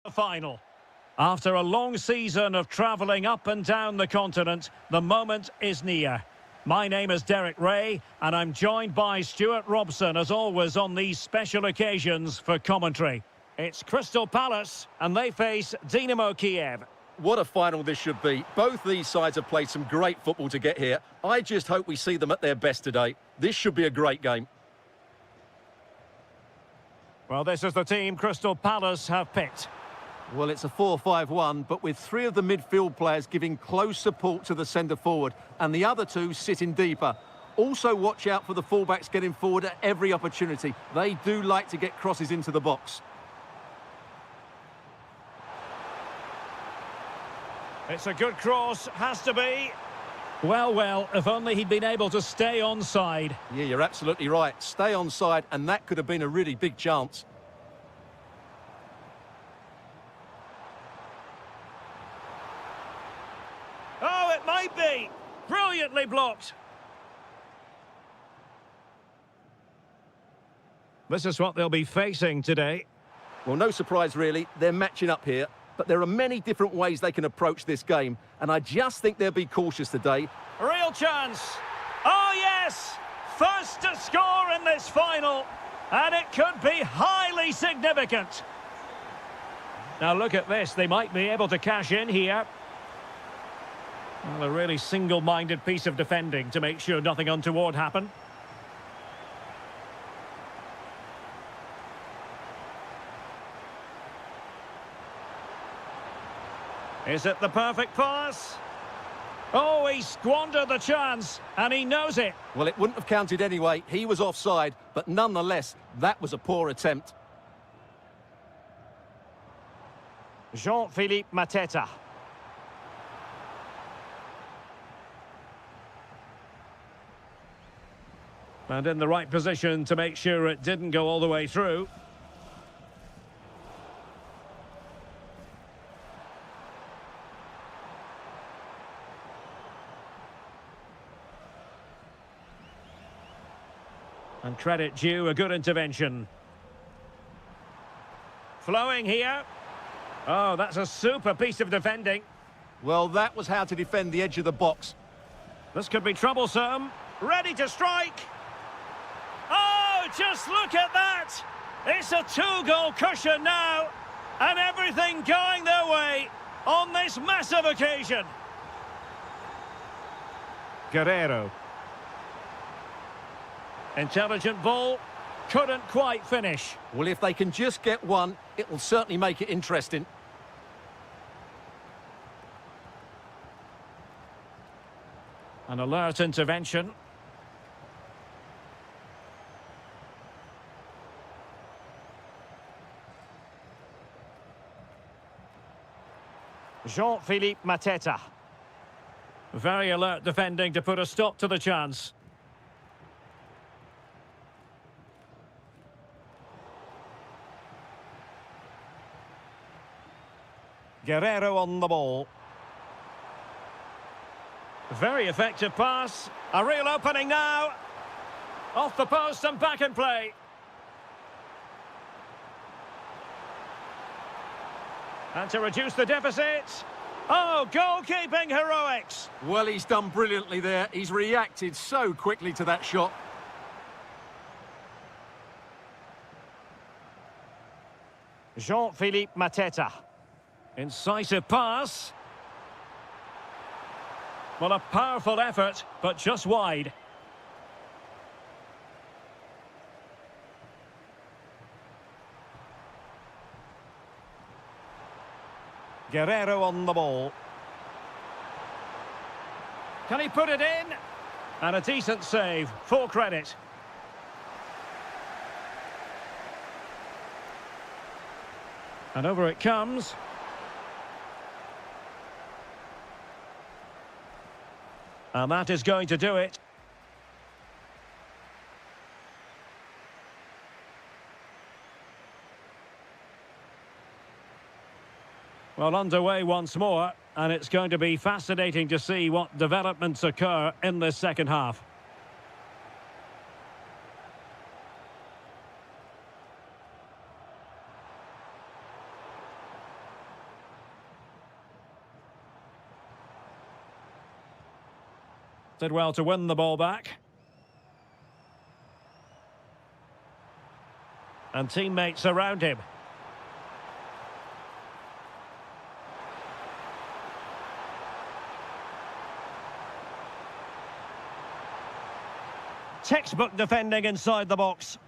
The final. After a long season of travelling up and down the continent, the moment is near. My name is Derek Ray, and I'm joined by Stuart Robson, as always, on these special occasions for commentary. It's Crystal Palace, and they face Dynamo Kiev. What a final this should be. Both these sides have played some great football to get here. I just hope we see them at their best today. This should be a great game. Well, this is the team Crystal Palace have picked. Well, it's a 4-5-1, but with three of the midfield players giving close support to the centre-forward, and the other two sitting deeper. Also, watch out for the fullbacks getting forward at every opportunity. They do like to get crosses into the box. It's a good cross, has to be. Well, if only he'd been able to stay onside. Yeah, you're absolutely right. Stay onside, and that could have been a really big chance. Oh, it might be. Brilliantly blocked. This is what they'll be facing today. Well, no surprise, really. They're matching up here. But there are many different ways they can approach this game. And I just think they'll be cautious today. Real chance. Oh, yes. First to score in this final. And it could be highly significant. Now, look at this. They might be able to cash in here. Well, a really single-minded piece of defending to make sure nothing untoward happened. Is it the perfect pass? Oh, he squandered the chance, and he knows it. Well, it wouldn't have counted anyway. He was offside, but nonetheless, that was a poor attempt. Jean-Philippe Mateta. And in the right position to make sure it didn't go all the way through. And credit due, a good intervention. Flowing here. Oh, that's a super piece of defending. Well, that was how to defend the edge of the box. This could be troublesome. Ready to strike. Oh, just look at that. It's a two-goal cushion now. And everything going their way on this massive occasion. Guerrero. Intelligent ball, couldn't quite finish. Well, if they can just get one, it will certainly make it interesting. An alert intervention. Jean-Philippe Mateta. Very alert defending to put a stop to the chance. Guerrero on the ball. Very effective pass. A real opening now. Off the post and back in play. And to reduce the deficit. Oh, goalkeeping heroics. Well, he's done brilliantly there. He's reacted so quickly to that shot. Jean-Philippe Mateta. Incisive pass. Well, a powerful effort, but just wide. Guerrero on the ball. Can he put it in? And a decent save, full credit. And over it comes. And that is going to do it. Well, underway once more, and it's going to be fascinating to see what developments occur in this second half. Did well to win the ball back. And teammates around him. Textbook defending inside the box.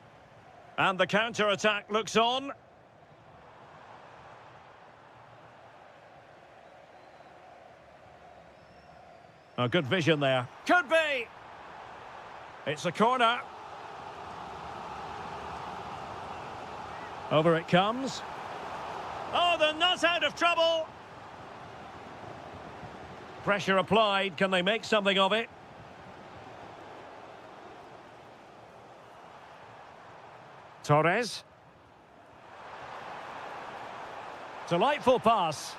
And the counter-attack looks on. A good vision there. Could be! It's a corner. Over it comes. Oh, they're not out of trouble. Pressure applied. Can they make something of it? Torres. Delightful pass.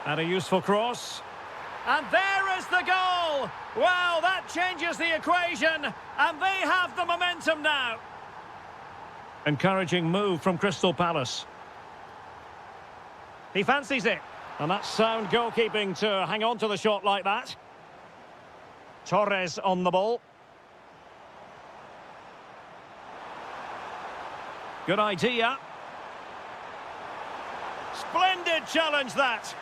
And a useful cross. And there is the goal! Well, that changes the equation, and they have the momentum now. Encouraging move from Crystal Palace. He fancies it. And that's sound goalkeeping to hang on to the shot like that. Torres on the ball. Good idea. Splendid challenge that.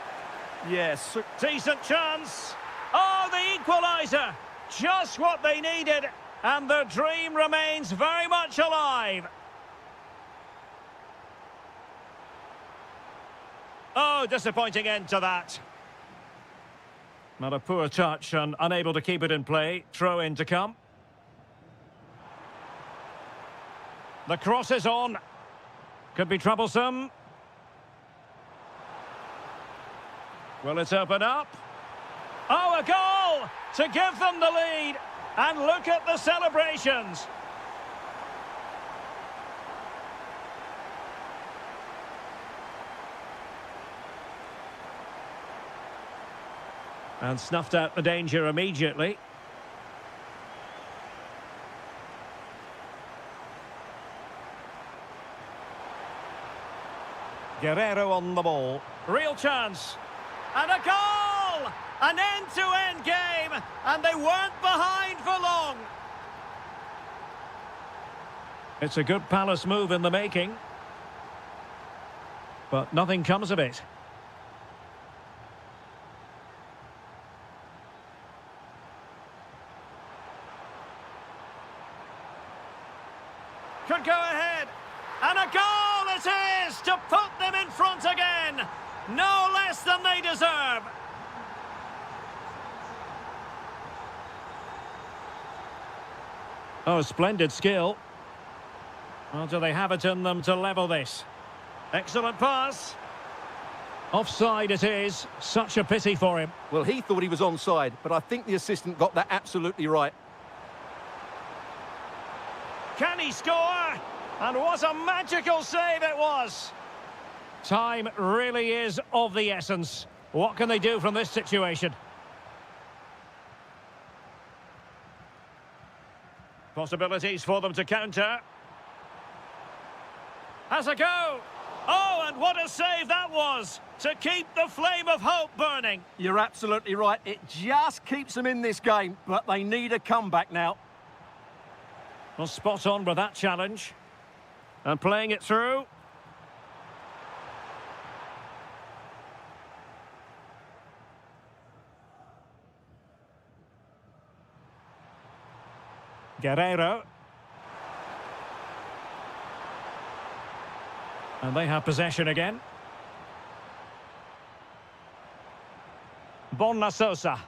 Yes. Decent chance. Oh, the equaliser. Just what they needed. And the dream remains very much alive. Oh, disappointing end to that. Not a poor touch and unable to keep it in play. Throw in to come. The cross is on. Could be troublesome. Will it open up? Oh, a goal to give them the lead. And look at the celebrations. And snuffed out the danger immediately. Guerrero on the ball. Real chance. And a goal! An end-to-end game, and they weren't behind for long. It's a good Palace move in the making. But nothing comes of it. Could go ahead. And a goal it is to put them in front again. No less than they deserve. Oh, splendid skill. Well, do they have it in them to level this? Excellent pass. Offside it is. Such a pity for him. Well, he thought he was onside, but I think the assistant got that absolutely right. Can he score? And what a magical save it was. Time really is of the essence. What can they do from this situation? Possibilities for them to counter. Has a go. Oh, and what a save that was to keep the flame of hope burning. You're absolutely right. It just keeps them in this game, but they need a comeback now. Well, spot on with that challenge. And playing it through. Guerrero. And they have possession again. Sosa.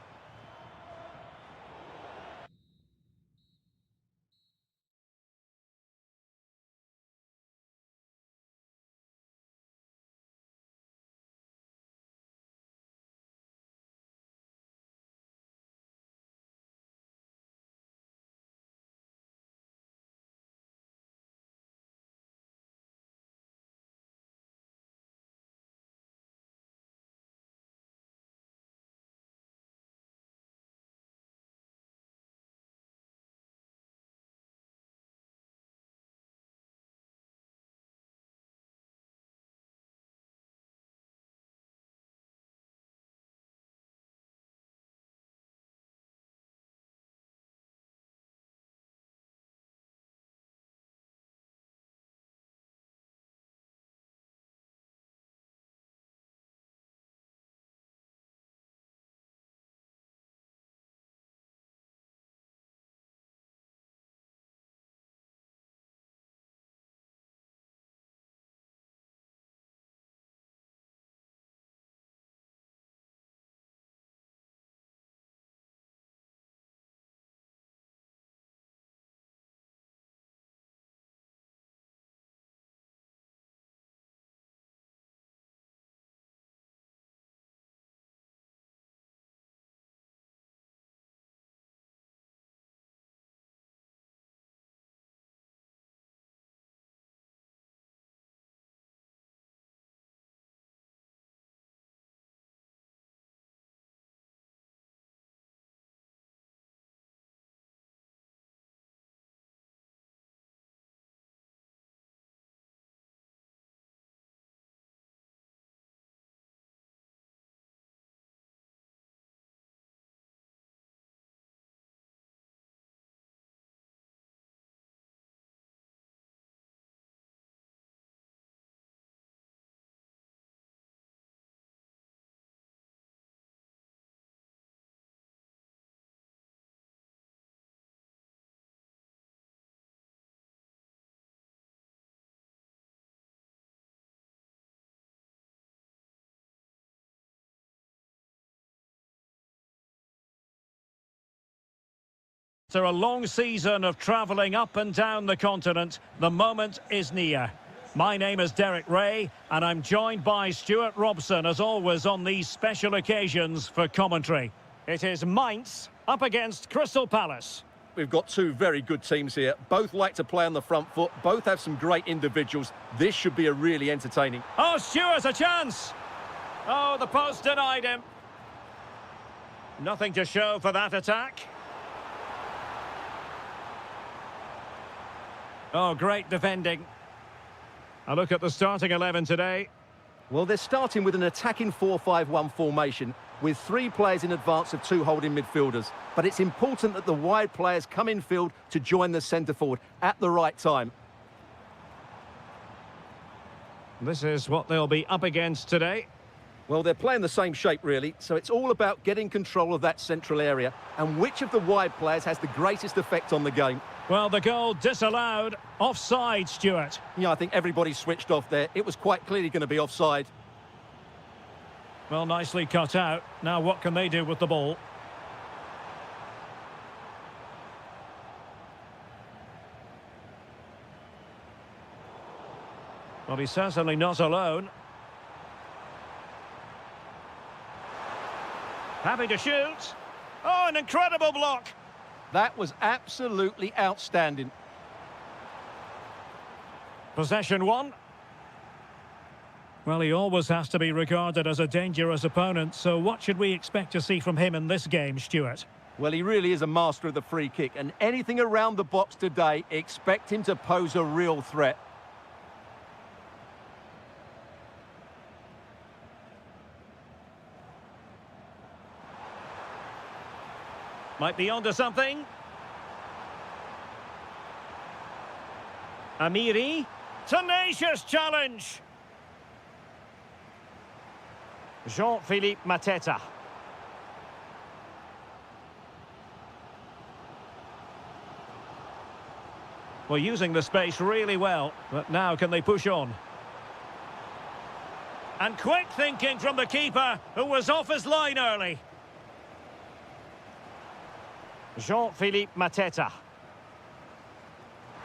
after a long season of travelling up and down the continent, the moment is near. My name is Derek Ray, and I'm joined by Stuart Robson, as always, on these special occasions for commentary. It is Mainz up against Crystal Palace. We've got two very good teams here. Both like to play on the front foot. Both have some great individuals. This should be a really entertaining. Oh, Stuart, a chance! Oh, the post denied him. Nothing to show for that attack. Oh, great defending. A look at the starting 11 today. Well, they're starting with an attacking 4-5-1 formation with 3 players in advance of 2 holding midfielders. But it's important that the wide players come in field to join the centre forward at the right time. This is what they'll be up against today. Well, they're playing the same shape, really, so it's all about getting control of that central area and which of the wide players has the greatest effect on the game. Well, the goal disallowed. Offside, Stuart. Yeah, I think everybody switched off there. It was quite clearly going to be offside. Well, nicely cut out. Now what can they do with the ball? Well, he's certainly not alone. Happy to shoot. Oh, an incredible block. That was absolutely outstanding. Possession one. Well, he always has to be regarded as a dangerous opponent, so what should we expect to see from him in this game, Stuart? Well, he really is a master of the free kick, and anything around the box today, expect him to pose a real threat. Might be onto something. Amiri. Tenacious challenge. Jean-Philippe Mateta. Well, using the space really well, but now can they push on? And quick thinking from the keeper, who was off his line early. Jean-Philippe Mateta.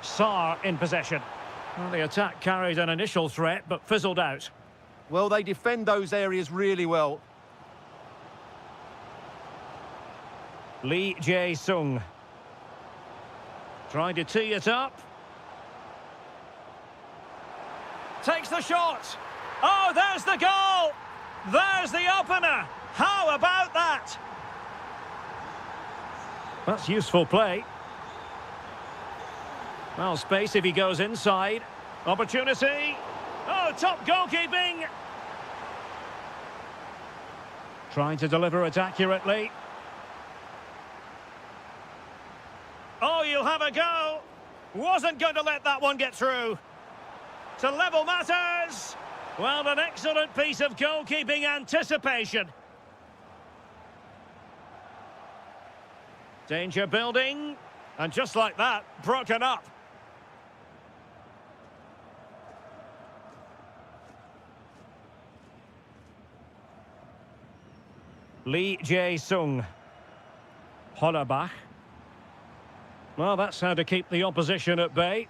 Sarr in possession. Well, the attack carried an initial threat, but fizzled out. Well, they defend those areas really well. Lee Jae-sung. Trying to tee it up. Takes the shot. Oh, there's the goal! There's the opener! How about that? That's useful play. Well, space if he goes inside. Opportunity. Oh, top goalkeeping. Trying to deliver it accurately. Oh, you'll have a go. Wasn't going to let that one get through. To level matters. Well, an excellent piece of goalkeeping anticipation. Danger building. And just like that, broken up. Lee Jae-sung. Hollerbach. Well, that's how to keep the opposition at bay.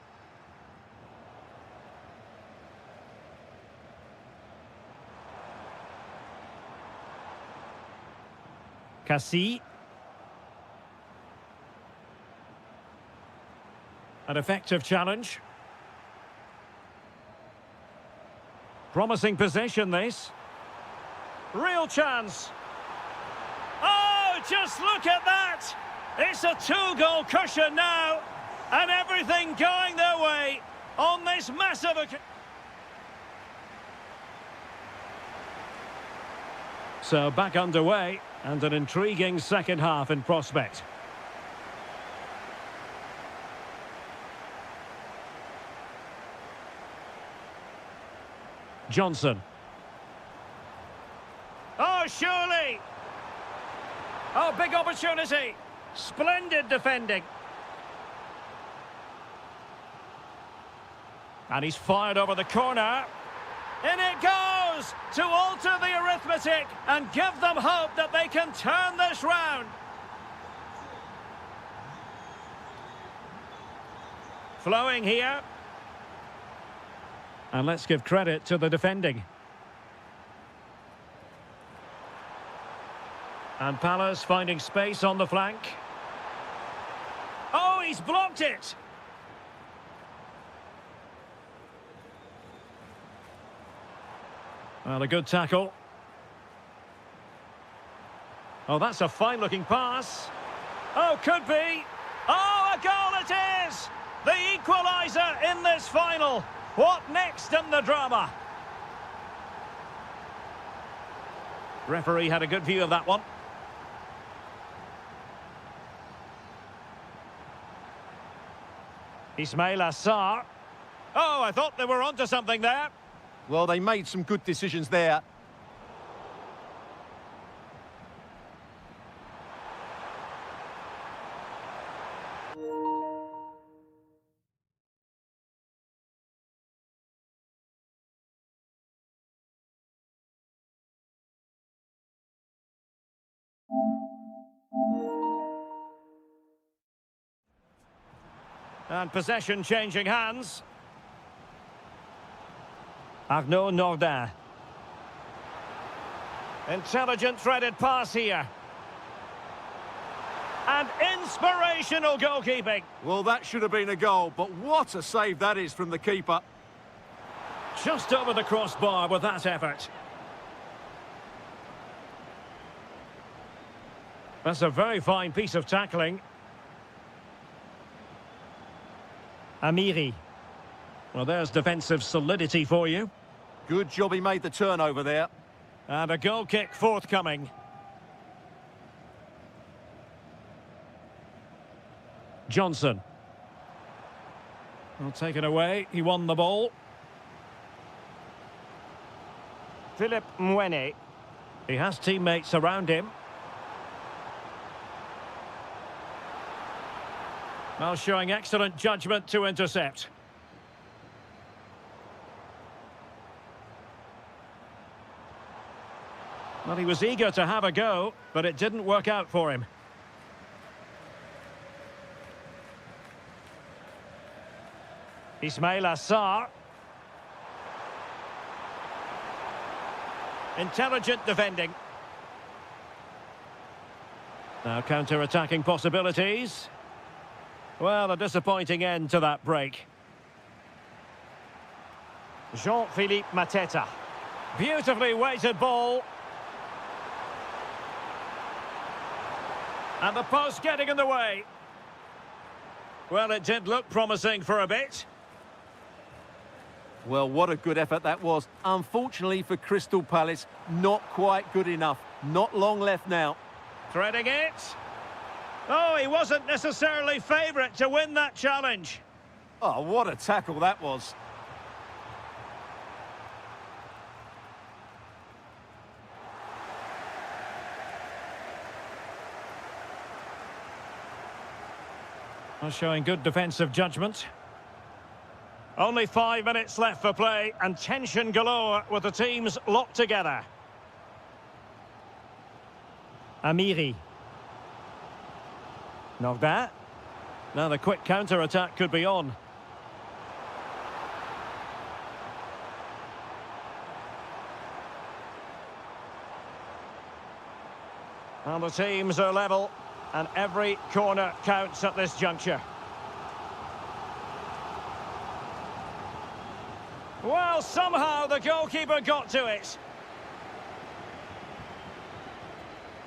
Cassie. An effective challenge. Promising possession, this. Real chance. Oh, just look at that! It's a 2-goal cushion now, and everything going their way on this massive occasion. So back underway, and an intriguing second half in prospect. Johnson. Oh, surely! Oh, big opportunity! Splendid defending. And he's fired over the corner. In it goes! To alter the arithmetic and give them hope that they can turn this round. Flowing here. And let's give credit to the defending. And Palace finding space on the flank. Oh, he's blocked it! Well, a good tackle. Oh, that's a fine-looking pass. Oh, could be. Oh, a goal it is! The equaliser in this final. What next in the drama? Referee had a good view of that one. Ismail Assar. Oh, I thought they were onto something there. Well, they made some good decisions there. And possession changing hands. Arnaud Nordin. Intelligent threaded pass here. And inspirational goalkeeping. Well, that should have been a goal, but what a save that is from the keeper. Just over the crossbar with that effort. That's a very fine piece of tackling. Amiri. Well, there's defensive solidity for you. Good job he made the turnover there. And a goal kick forthcoming. Johnson. Well, taken away. He won the ball. Philip Mwene. He has teammates around him. Well, showing excellent judgment to intercept. Well, he was eager to have a go, but it didn't work out for him. Ismail Assar. Intelligent defending. Now counter-attacking possibilities. Well, a disappointing end to that break. Jean-Philippe Mateta. Beautifully weighted ball. And the post getting in the way. Well, it did look promising for a bit. Well, what a good effort that was. Unfortunately for Crystal Palace, not quite good enough. Not long left now. Threading it. Oh, he wasn't necessarily favourite to win that challenge. Oh, what a tackle that was. Well, showing good defensive judgment. Only 5 minutes left for play and tension galore with the teams locked together. Amiri. Nordin. Now the quick counter-attack could be on. And the teams are level, and every corner counts at this juncture. Well, somehow the goalkeeper got to it.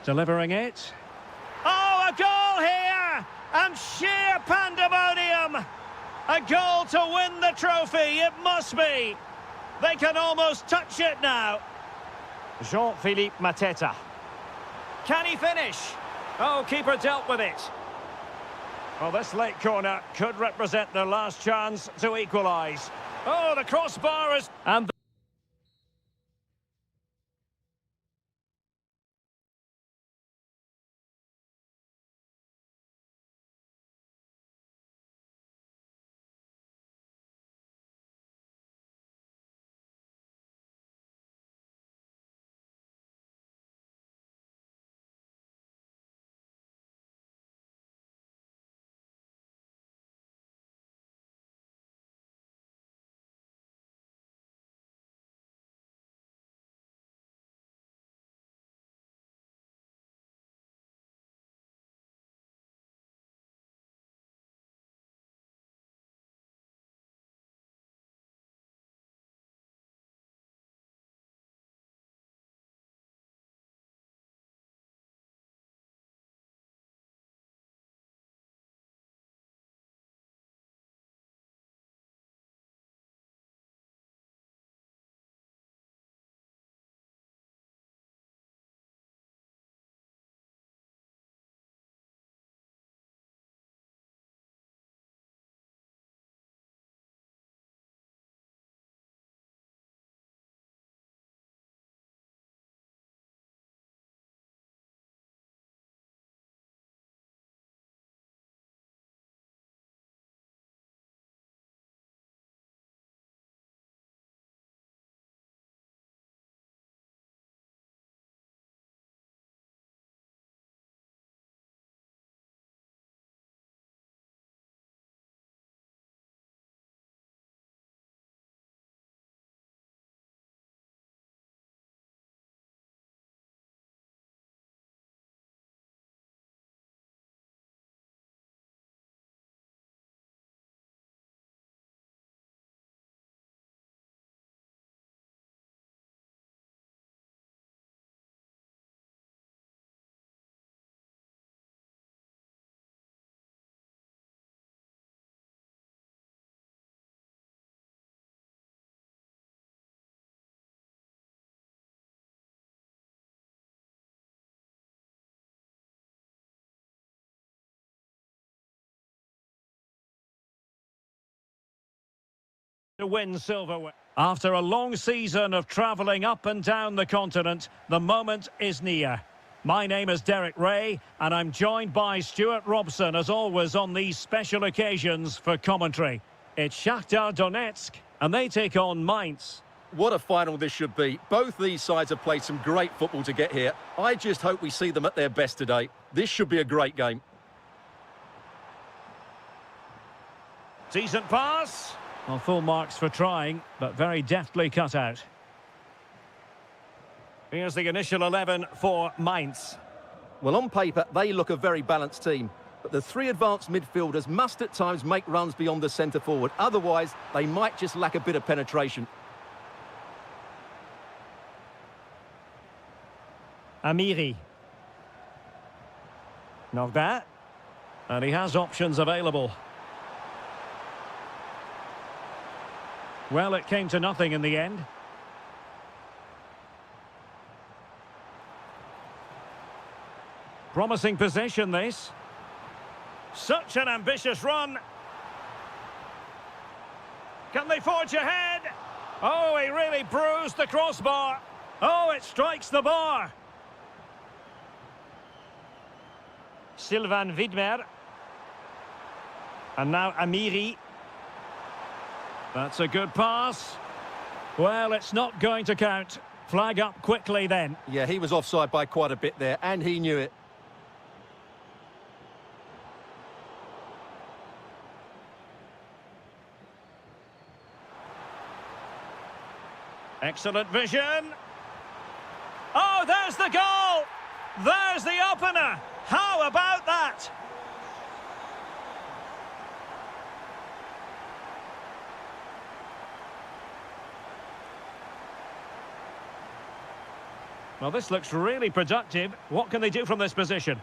Delivering it. Oh, a goal here! And sheer pandemonium! A goal to win the trophy, it must be! They can almost touch it now. Jean-Philippe Mateta. Can he finish? Oh, keeper dealt with it. Well, this late corner could represent their last chance to equalise. Oh, the crossbar is... And To win silverware. After a long season of travelling up and down the continent, the moment is near. My name is Derek Ray, and I'm joined by Stuart Robson, as always, on these special occasions for commentary. It's Shakhtar Donetsk, and they take on Mainz. What a final this should be. Both these sides have played some great football to get here. I just hope we see them at their best today. This should be a great game. Decent pass. Well, full marks for trying, but very deftly cut out. Here's the initial 11 for Mainz. Well, on paper, they look a very balanced team. But the three advanced midfielders must at times make runs beyond the centre-forward. Otherwise, they might just lack a bit of penetration. Amiri. Not that. And he has options available. Well, it came to nothing in the end. Promising possession, this. Such an ambitious run. Can they forge ahead? Oh, he really bruised the crossbar. Oh, it strikes the bar. Sylvain Widmer. And now Amiri. That's a good pass. Well, it's not going to count. Flag up quickly then. Yeah, he was offside by quite a bit there, and he knew it. Excellent vision. Oh, there's the goal! There's the opener! How about that? Well, this looks really productive. What can they do from this position?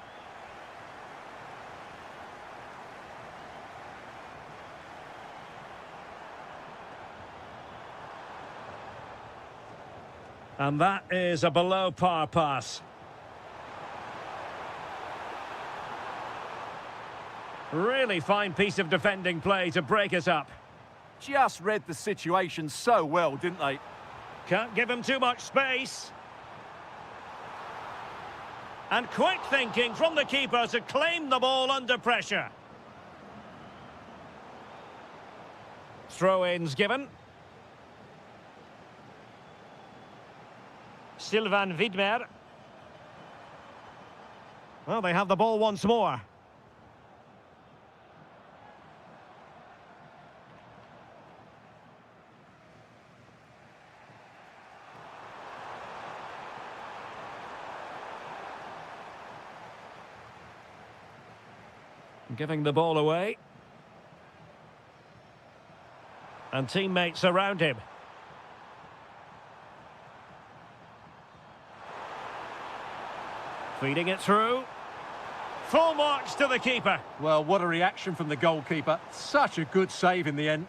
And that is a below-par pass. Really fine piece of defending play to break it up. Just read the situation so well, didn't they? Can't give him too much space. And quick thinking from the keeper to claim the ball under pressure. Throw-ins given. Sylvain Widmer. Well, they have the ball once more. Giving the ball away. And teammates around him. Feeding it through. Full marks to the keeper. Well, what a reaction from the goalkeeper. Such a good save in the end.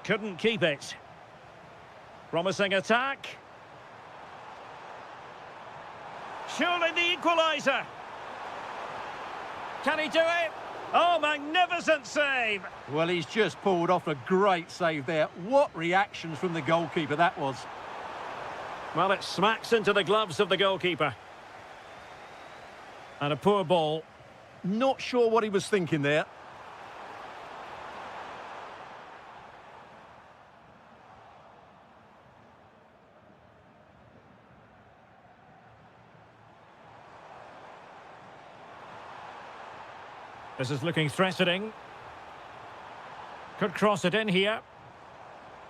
Couldn't keep it. Promising attack. Surely the equaliser. Can he do it? Oh, magnificent save. Well, he's just pulled off a great save there. What reactions from the goalkeeper that was. Well, it smacks into the gloves of the goalkeeper. And a poor ball. Not sure what he was thinking there. This is looking threatening. Could cross it in here.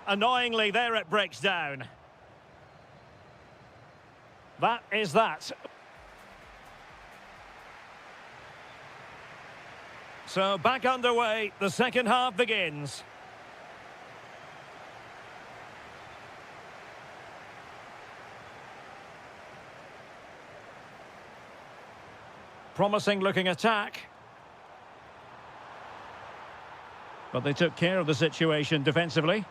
Annoyingly, there it breaks down. That is that. So back underway, the second half begins. Promising looking attack. But they took care of the situation defensively.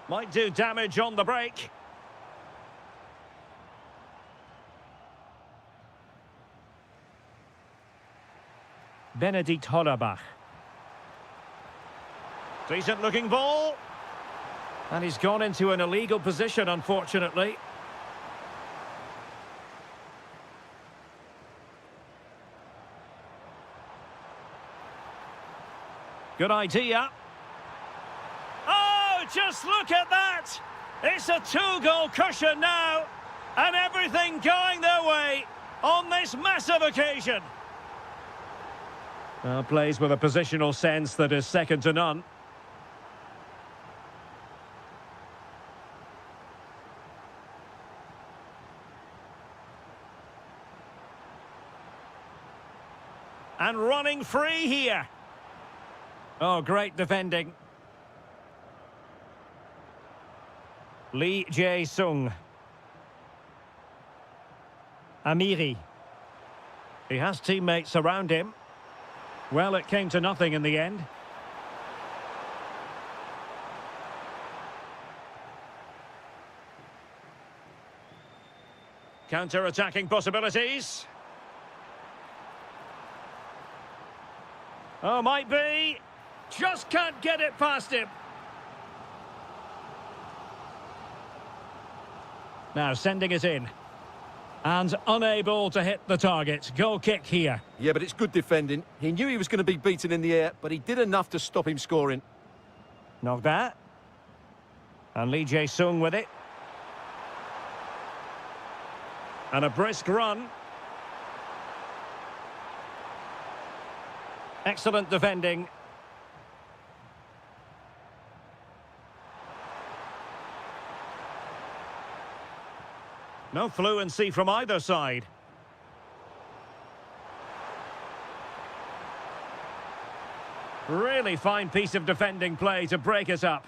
Might do damage on the break. Benedict Hollerbach. Decent looking ball. And he's gone into an illegal position, unfortunately. Good idea. Oh, just look at that! It's a two-goal cushion now, and everything going their way on this massive occasion. Plays with a positional sense that is second to none. And running free here. Oh, great defending. Lee Jae-sung. Amiri. He has teammates around him. Well, it came to nothing in the end. Counter-attacking possibilities. Oh, might be. Just can't get it past him. Now sending it in. And unable to hit the target. Goal kick here. Yeah, but it's good defending. He knew he was going to be beaten in the air, but he did enough to stop him scoring. Knock that. And Lee Jae-sung with it. And a brisk run. Excellent defending. No fluency from either side. Really fine piece of defending play to break it up.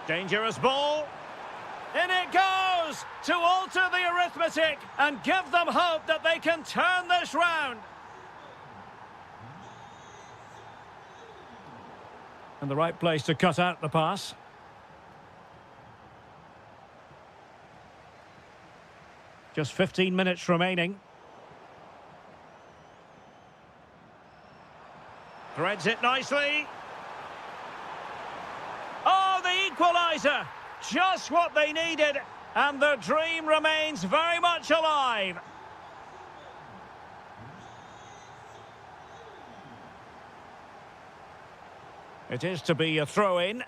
Dangerous ball. In it goes to alter the arithmetic and give them hope that they can turn this round. And the right place to cut out the pass. Just 15 minutes remaining. Threads it nicely. Oh, the equaliser! Just what they needed, and the dream remains very much alive. It is to be a throw-in.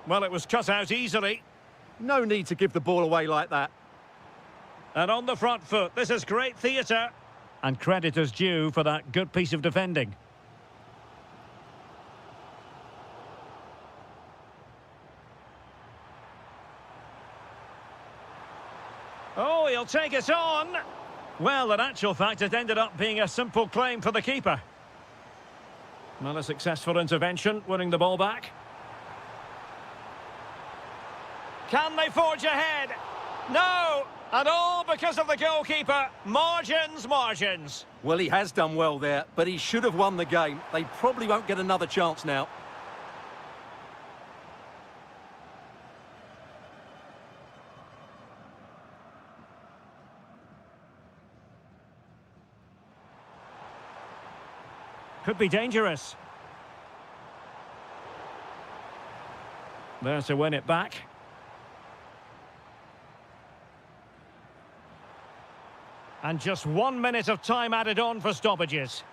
Well, it was cut out easily. No need to give the ball away like that. And on the front foot, this is great theatre. And credit is due for that good piece of defending. Oh, he'll take it on. Well, in actual fact, it ended up being a simple claim for the keeper. Well, a successful intervention, winning the ball back. Can they forge ahead? No! And all because of the goalkeeper. Margins, margins. Well, he has done well there, but he should have won the game. They probably won't get another chance now. Could be dangerous. There to win it back. And just 1 minute of time added on for stoppages.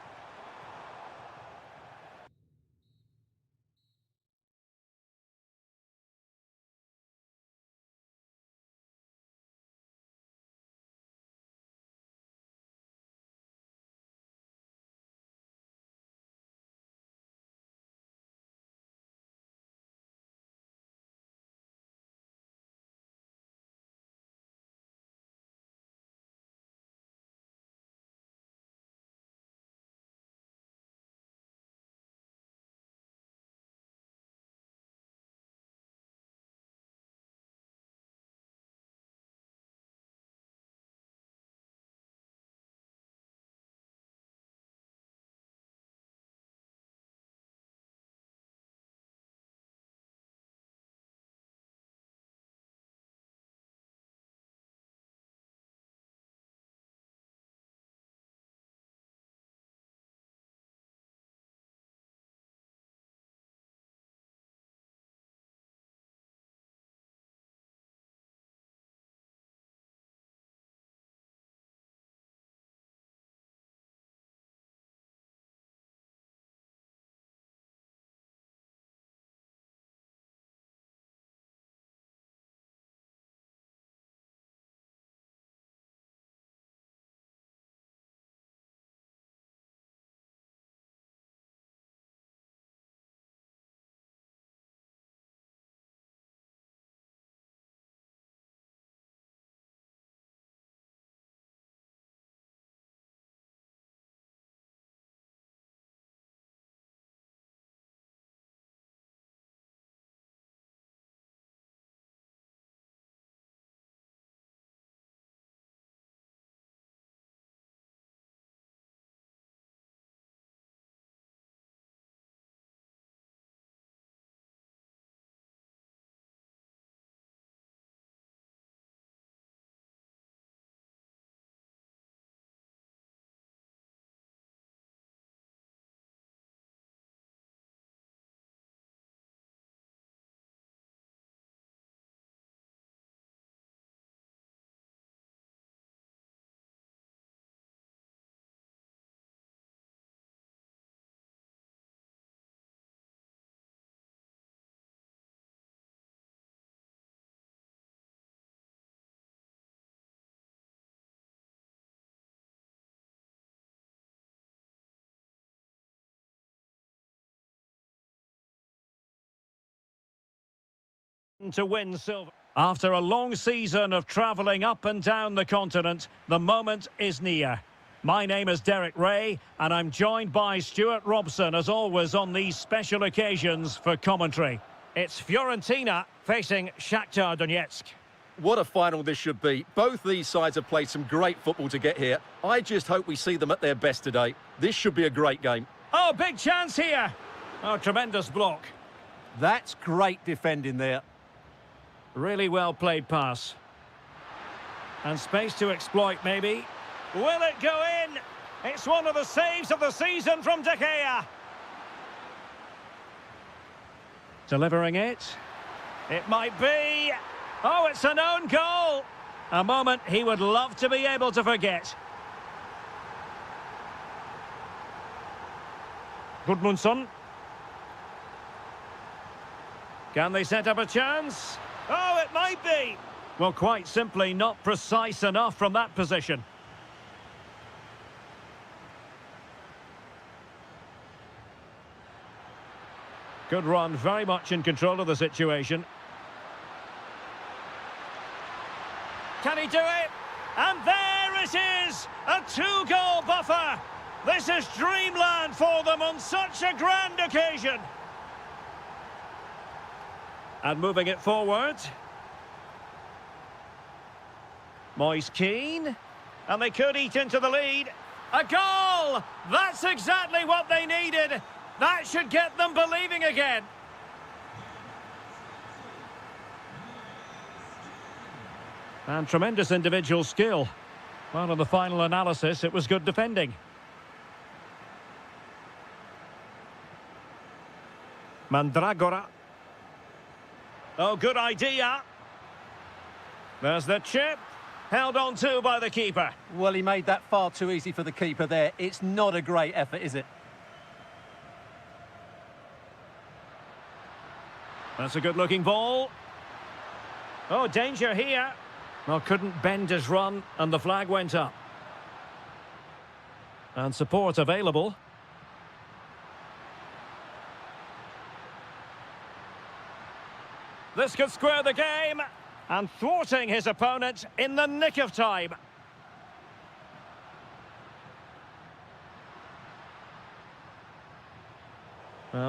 to win silver. After a long season of travelling up and down the continent, the moment is near. My name is Derek Ray, and I'm joined by Stuart Robson, as always, on these special occasions for commentary. It's Fiorentina facing Shakhtar Donetsk. What a final this should be. Both these sides have played some great football to get here. I just hope we see them at their best today. This should be a great game. Oh, big chance here. Oh, tremendous block. That's great defending there. Really well played pass. And space to exploit, maybe. Will it go in? It's one of the saves of the season from De Gea. Delivering it. It might be. Oh, it's an own goal. A moment he would love to be able to forget. Gudmundsson. Can they set up a chance? Oh, it might be. Well, quite simply not precise enough from that position. Good run, very much in control of the situation. Can he do it? And there it is! A two-goal buffer! This is dreamland for them on such a grand occasion! And moving it forward. Moise Keane. And they could eat into the lead. A goal! That's exactly what they needed! That should get them believing again. And tremendous individual skill. Well, in the final analysis, it was good defending. Mandragora. Oh, good idea. There's the chip. Held on to by the keeper. Well, he made that far too easy for the keeper there. It's not a great effort, is it? That's a good-looking ball. Oh, danger here. Well, couldn't bend his run, and the flag went up. And support available. This could square the game, and thwarting his opponent in the nick of time.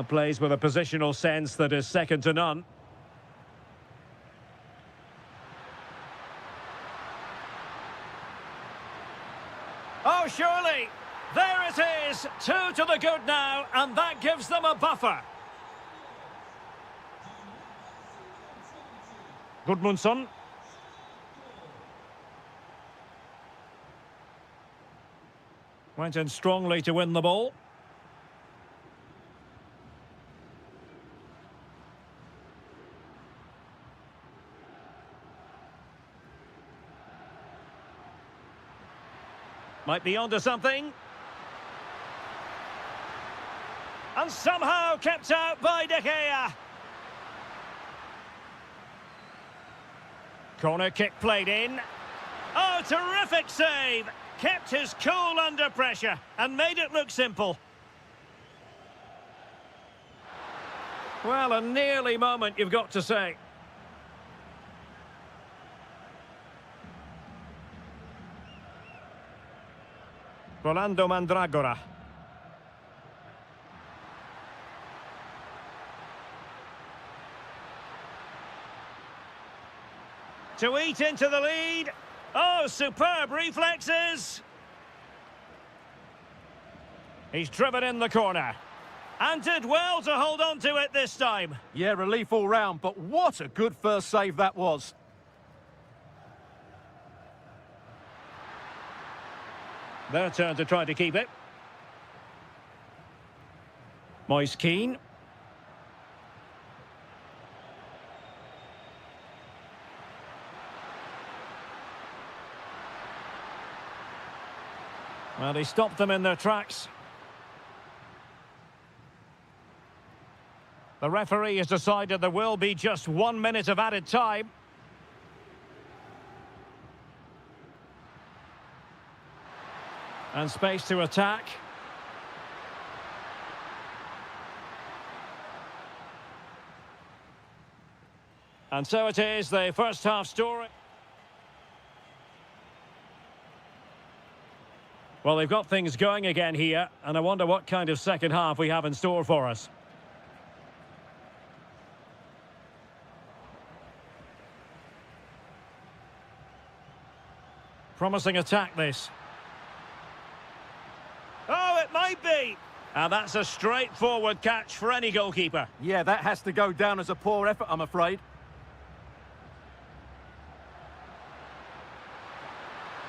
Plays with a positional sense that is second to none. Oh, surely! There it is! 2 to the good now, and that gives them a buffer. Gudmundsson. Went in strongly to win the ball. Might be onto something. And somehow kept out by De Gea. Corner kick played in. Oh, terrific save. Kept his cool under pressure and made it look simple. Well, a nearly moment, you've got to say. Rolando Mandragora. To eat into the lead. Oh, superb reflexes. He's driven in the corner. And did well to hold on to it this time. Yeah, relief all round, but what a good first save that was. Their turn to try to keep it. Moise Keane. Well, he stopped them in their tracks. The referee has decided there will be just 1 minute of added time. And space to attack. And so it is, the first half story. Well, they've got things going again here, and I wonder what kind of second half we have in store for us. Promising attack, this. Oh, it might be! And that's a straightforward catch for any goalkeeper. Yeah, that has to go down as a poor effort, I'm afraid.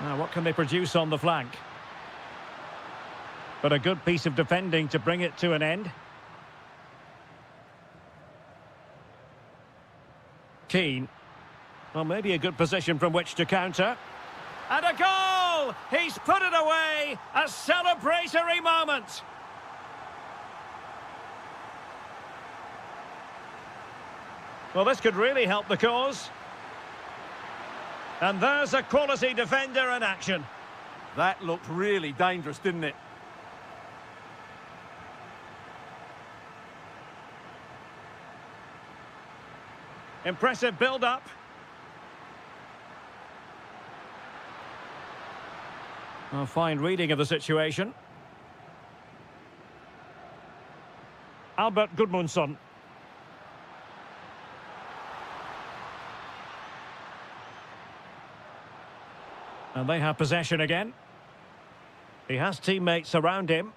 Now, what can they produce on the flank? But a good piece of defending to bring it to an end. Keane. Well, maybe a good position from which to counter. And a goal! He's put it away! A celebratory moment! Well, this could really help the cause. And there's a quality defender in action. That looked really dangerous, didn't it? Impressive build-up. A fine reading of the situation. Albert Gudmundsson. And they have possession again. He has teammates around him.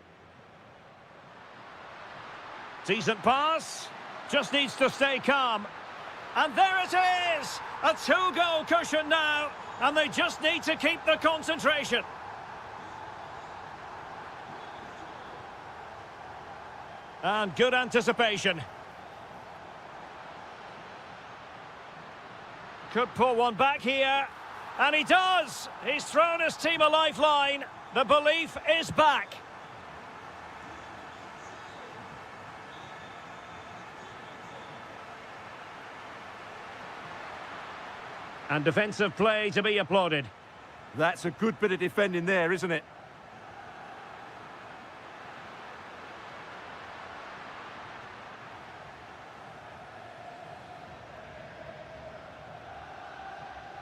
Decent pass. Just needs to stay calm. And there it is! A two-goal cushion now. And they just need to keep the concentration. And good anticipation. Could pull one back here. And he does! He's thrown his team a lifeline. The belief is back. And defensive play to be applauded. That's a good bit of defending there, isn't it?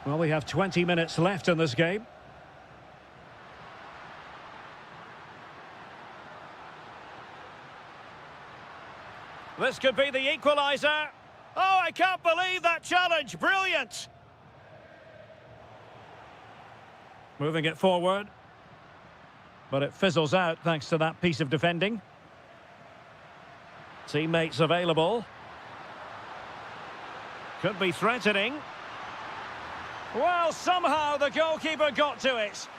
Well, we have 20 minutes left in this game. This could be the equaliser. Oh, I can't believe that challenge. Brilliant. Moving it forward. But it fizzles out thanks to that piece of defending. Teammates available. Could be threatening. Well, somehow the goalkeeper got to it.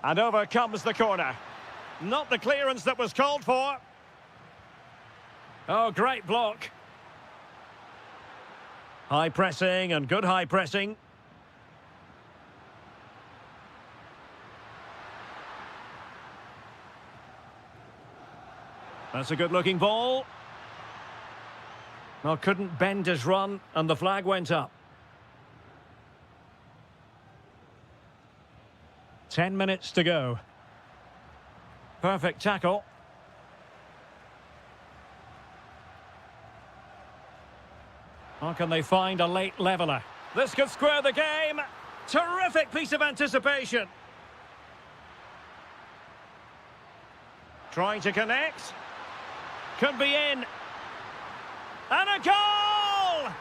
And over comes the corner. Not the clearance that was called for. Oh, great block. High pressing and good high pressing. That's a good-looking ball. Well, couldn't bend his run, and the flag went up. 10 minutes to go. Perfect tackle. How can they find a late leveller? This could square the game. Terrific piece of anticipation. Trying to connect. Could be in. And a goal!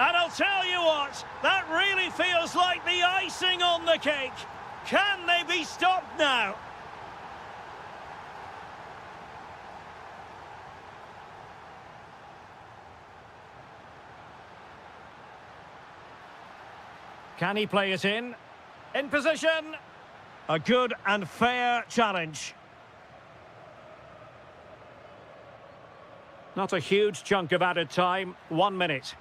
And I'll tell you what, that really feels like the icing on the cake. Can they be stopped now? Can he play it in? In position. A good and fair challenge. Not a huge chunk of added time, 1 minute.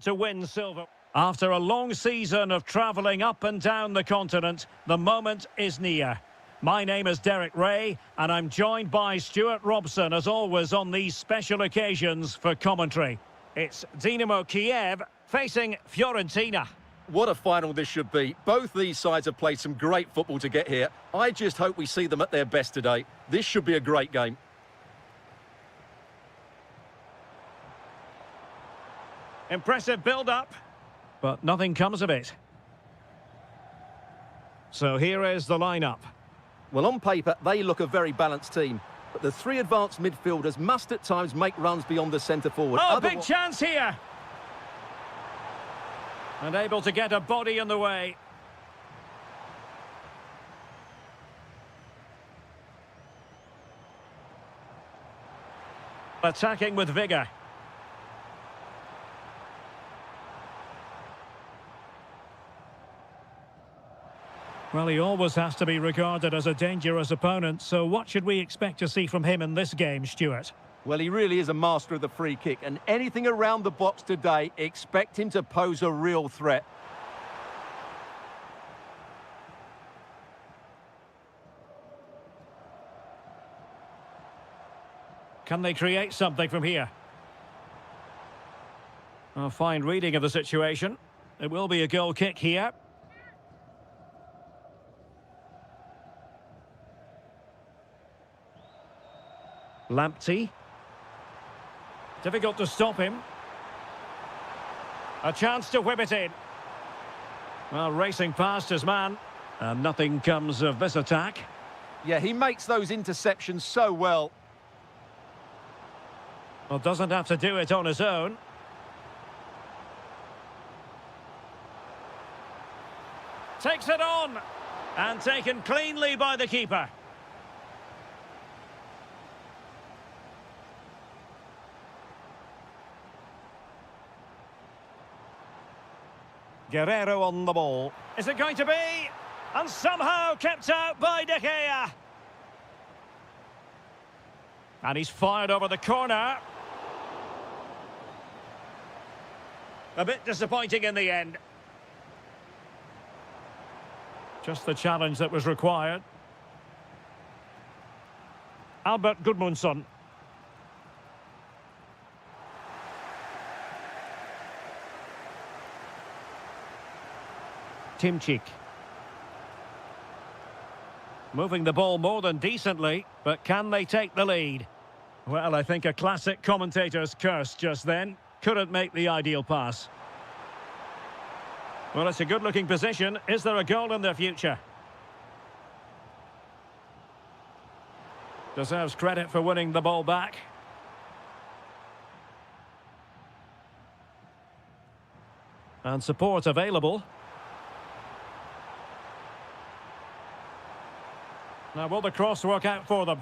to win silver. After a long season of travelling up and down the continent, the moment is near. My name is Derek Ray, and I'm joined by Stuart Robson, as always, on these special occasions for commentary. It's Dynamo Kiev facing Fiorentina. What a final this should be. Both these sides have played some great football to get here. I just hope we see them at their best today. This should be a great game. Impressive build-up, but nothing comes of it. So here is the lineup. Well, on paper, they look a very balanced team. But the three advanced midfielders must at times make runs beyond the centre-forward. Oh, big chance here! And able to get a body in the way. Attacking with vigour. Well, he always has to be regarded as a dangerous opponent, so what should we expect to see from him in this game, Stuart? Well, he really is a master of the free kick, and anything around the box today, expect him to pose a real threat. Can they create something from here? A fine reading of the situation. It will be a goal kick here. Lamptey. Difficult to stop him. A chance to whip it in. Well, racing past his man. And nothing comes of this attack. Yeah, he makes those interceptions so well. Well, doesn't have to do it on his own. Takes it on. And taken cleanly by the keeper. Guerrero on the ball. Is it going to be? And somehow kept out by De Gea. And he's fired over the corner. A bit disappointing in the end. Just the challenge that was required. Albert Gudmundsson. Timchik. Moving the ball more than decently, but can they take the lead? Well, I think a classic commentator's curse just then. Couldn't make the ideal pass. Well, it's a good-looking position. Is there a goal in their future? Deserves credit for winning the ball back. And support available. Now, will the cross work out for them?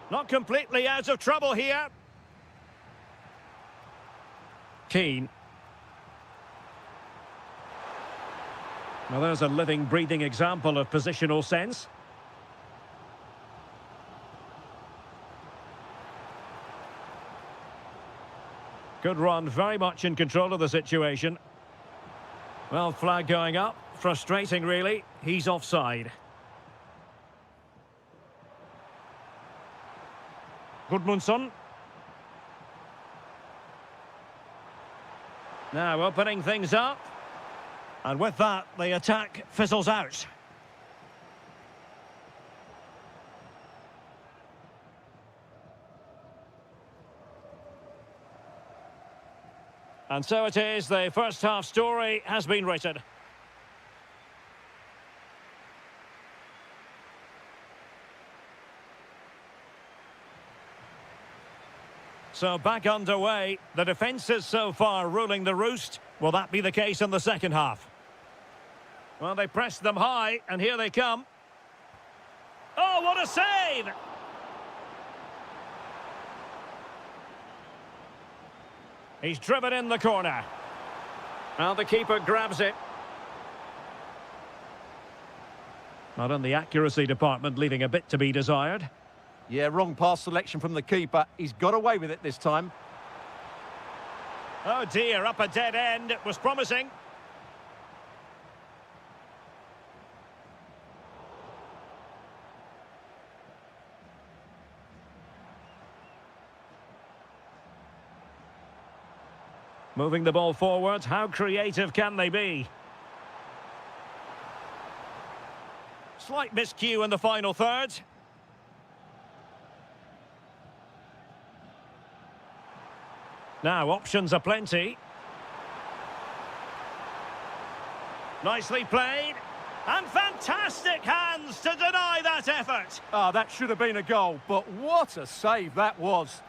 Not completely out of trouble here. Keane. Well, there's a living, breathing example of positional sense. Good run, very much in control of the situation. Well, flag going up. Frustrating, really. He's offside. Gudmundsson. Now opening things up. And with that, the attack fizzles out. And so it is, the first half story has been written. So back underway. The defence is so far ruling the roost. Will that be the case in the second half? Well, they pressed them high, and here they come. Oh, what a save! He's driven in the corner. Well, the keeper grabs it. Not in the accuracy department, leaving a bit to be desired. Yeah, wrong pass selection from the keeper. He's got away with it this time. Oh dear, up a dead end. It was promising. Moving the ball forward, how creative can they be? Slight miscue in the final third. Now, options are plenty. Nicely played. And fantastic hands to deny that effort. Ah, that should have been a goal, but what a save that was.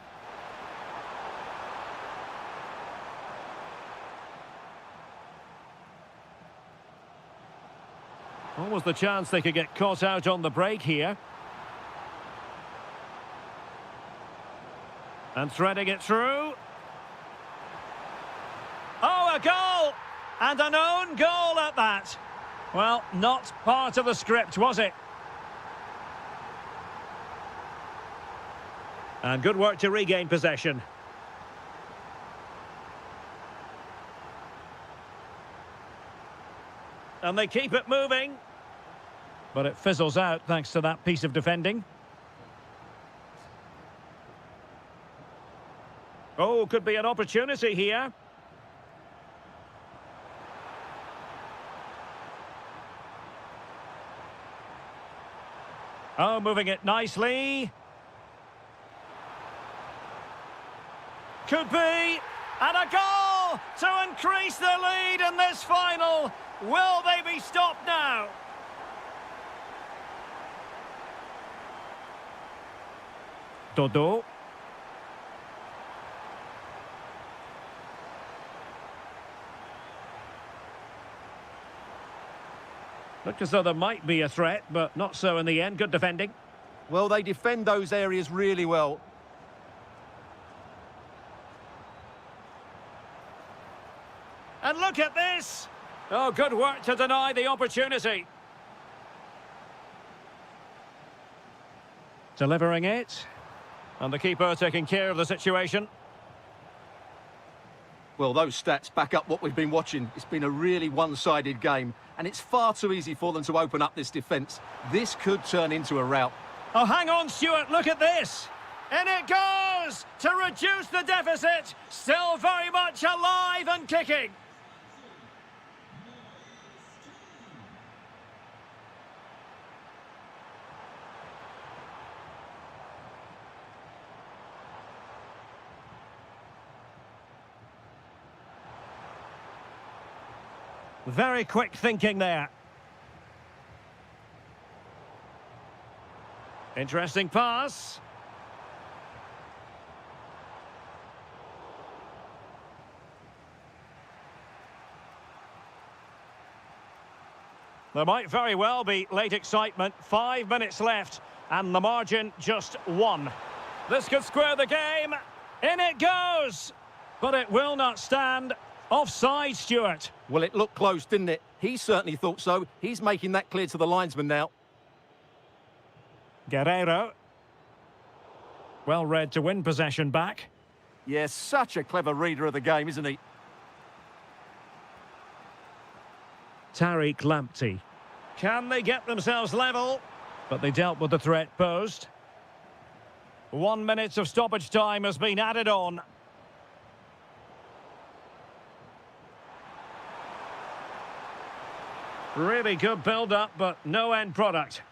Almost the chance they could get caught out on the break here. And threading it through. Oh, a goal! And an own goal at that. Well, not part of the script, was it? And good work to regain possession. And they keep it moving. But it fizzles out thanks to that piece of defending. Oh, could be an opportunity here. Oh, moving it nicely. Could be. And a goal to increase the lead in this final. Will they be stopped now? Dodo. Looked as though there might be a threat, but not so in the end. Good defending. Well, they defend those areas really well. And look at this! Oh, good work to deny the opportunity. Delivering it. And the keeper taking care of the situation. Well, those stats back up what we've been watching. It's been a really one-sided game, and it's far too easy for them to open up this defence. This could turn into a rout. Oh, hang on, Stuart, look at this. In it goes to reduce the deficit. Still very much alive and kicking. Very quick thinking there. Interesting pass. There might very well be late excitement. 5 minutes left and the margin just 1. This could square the game. In it goes. But it will not stand. Offside, Stuart. Well, it looked close, didn't it? He certainly thought so. He's making that clear to the linesman now. Guerrero. Well read to win possession back. Yes, such a clever reader of the game, isn't he? Tariq Lamptey. Can they get themselves level? But they dealt with the threat posed. 1 minute of stoppage time has been added on. Really good build-up, but no end product.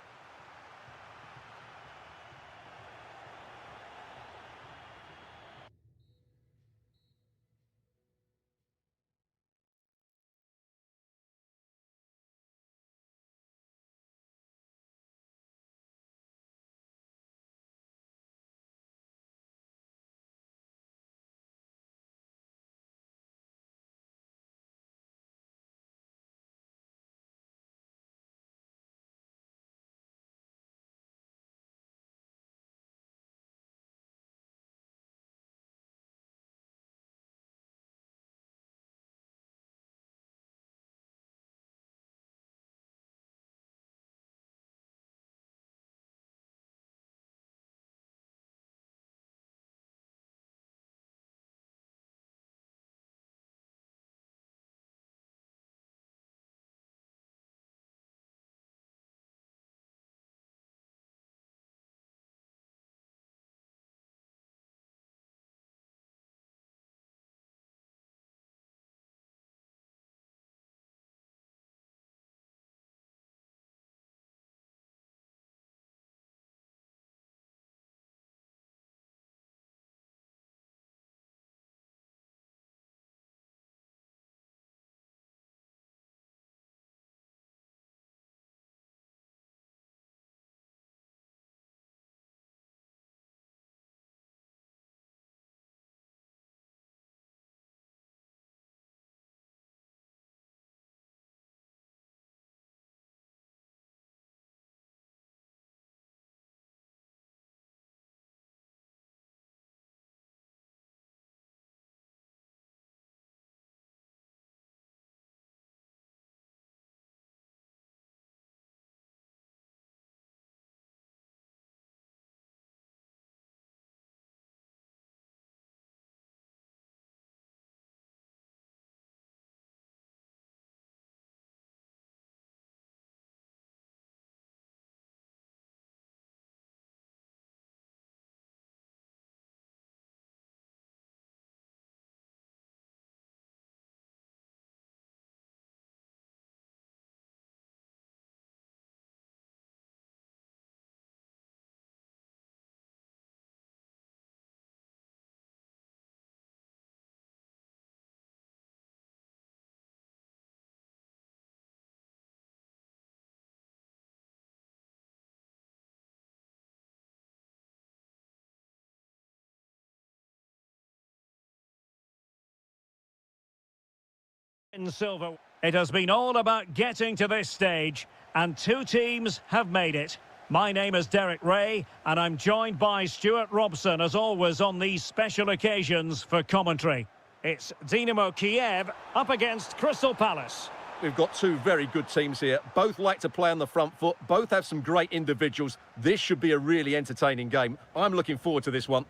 in silver. It has been all about getting to this stage, and two teams have made it. My name is Derek Ray, and I'm joined by Stuart Robson, as always, on these special occasions for commentary. It's Dynamo Kiev up against Crystal Palace. We've got two very good teams here. Both like to play on the front foot. Both have some great individuals. This should be a really entertaining game. I'm looking forward to this one.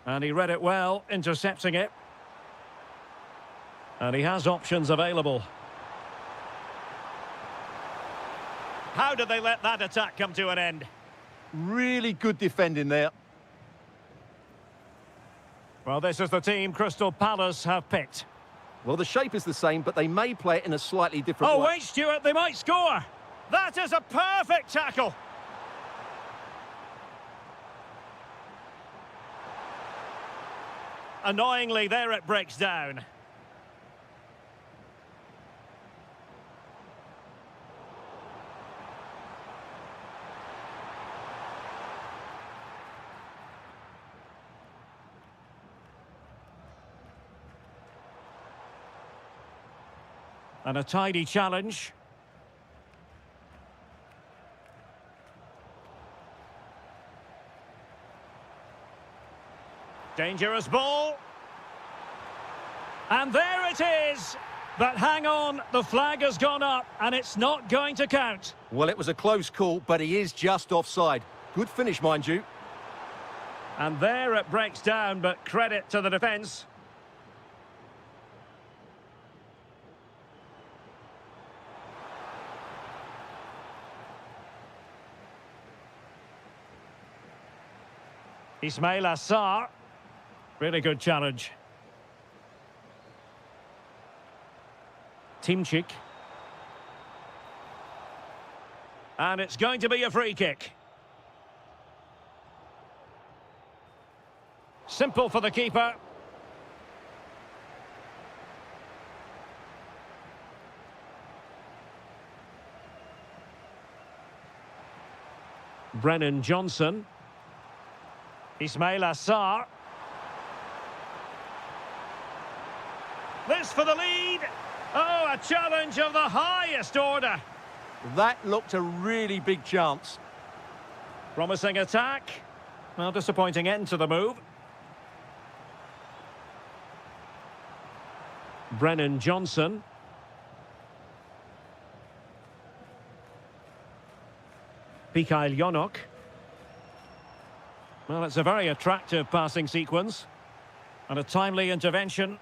And he read it well, intercepting it. And he has options available. How did they let that attack come to an end? Really good defending there. Well, this is the team Crystal Palace have picked. Well, the shape is the same, but they may play it in a slightly different way. Oh, wait, Stuart, they might score. That is a perfect tackle. Annoyingly, there it breaks down. And a tidy challenge. Dangerous ball. And there it is. But hang on, the flag has gone up and it's not going to count. Well, it was a close call, but he is just offside. Good finish, mind you. And there it breaks down, but credit to the defence. Ismail Assar. Really good challenge. Timchik. And it's going to be a free kick. Simple for the keeper. Brennan Johnson. Ismail Assar. This for the lead. Oh, a challenge of the highest order. That looked a really big chance. Promising attack. Well, disappointing end to the move. Brennan Johnson. Mikhail Yonok. Well, it's a very attractive passing sequence. And a timely intervention.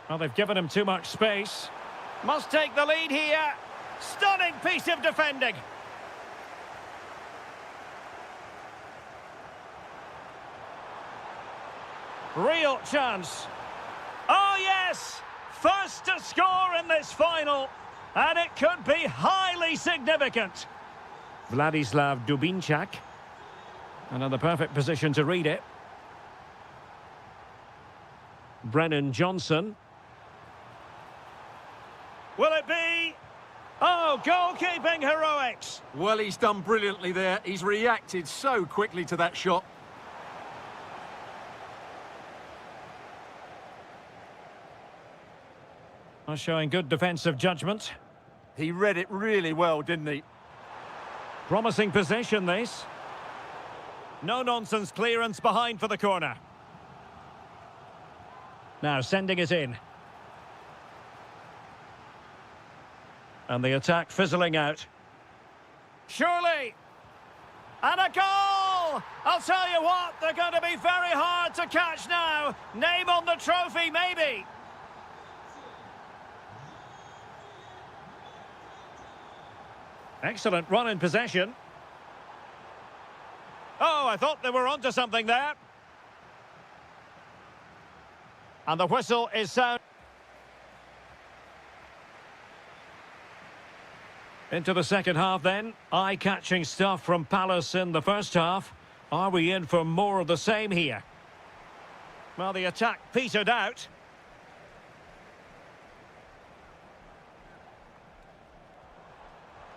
Well, they've given him too much space. Must take the lead here. Stunning piece of defending. Real chance. Oh, yes! First to score in this final. And it could be highly significant. Vladislav Dubinčak. Another perfect position to read it. Brennan Johnson. Will it be? Oh, goalkeeping heroics. Well, he's done brilliantly there. He's reacted so quickly to that shot. Well, showing good defensive judgment. He read it really well, didn't he? Promising possession, this. No-nonsense clearance behind for the corner. Now sending it in. And the attack fizzling out. Surely! And a goal! I'll tell you what, they're going to be very hard to catch now. Name on the trophy, maybe. Excellent run in possession. Oh, I thought they were onto something there. And the whistle is sound. Into the second half then. Eye-catching stuff from Palace in the first half. Are we in for more of the same here? Well, the attack petered out.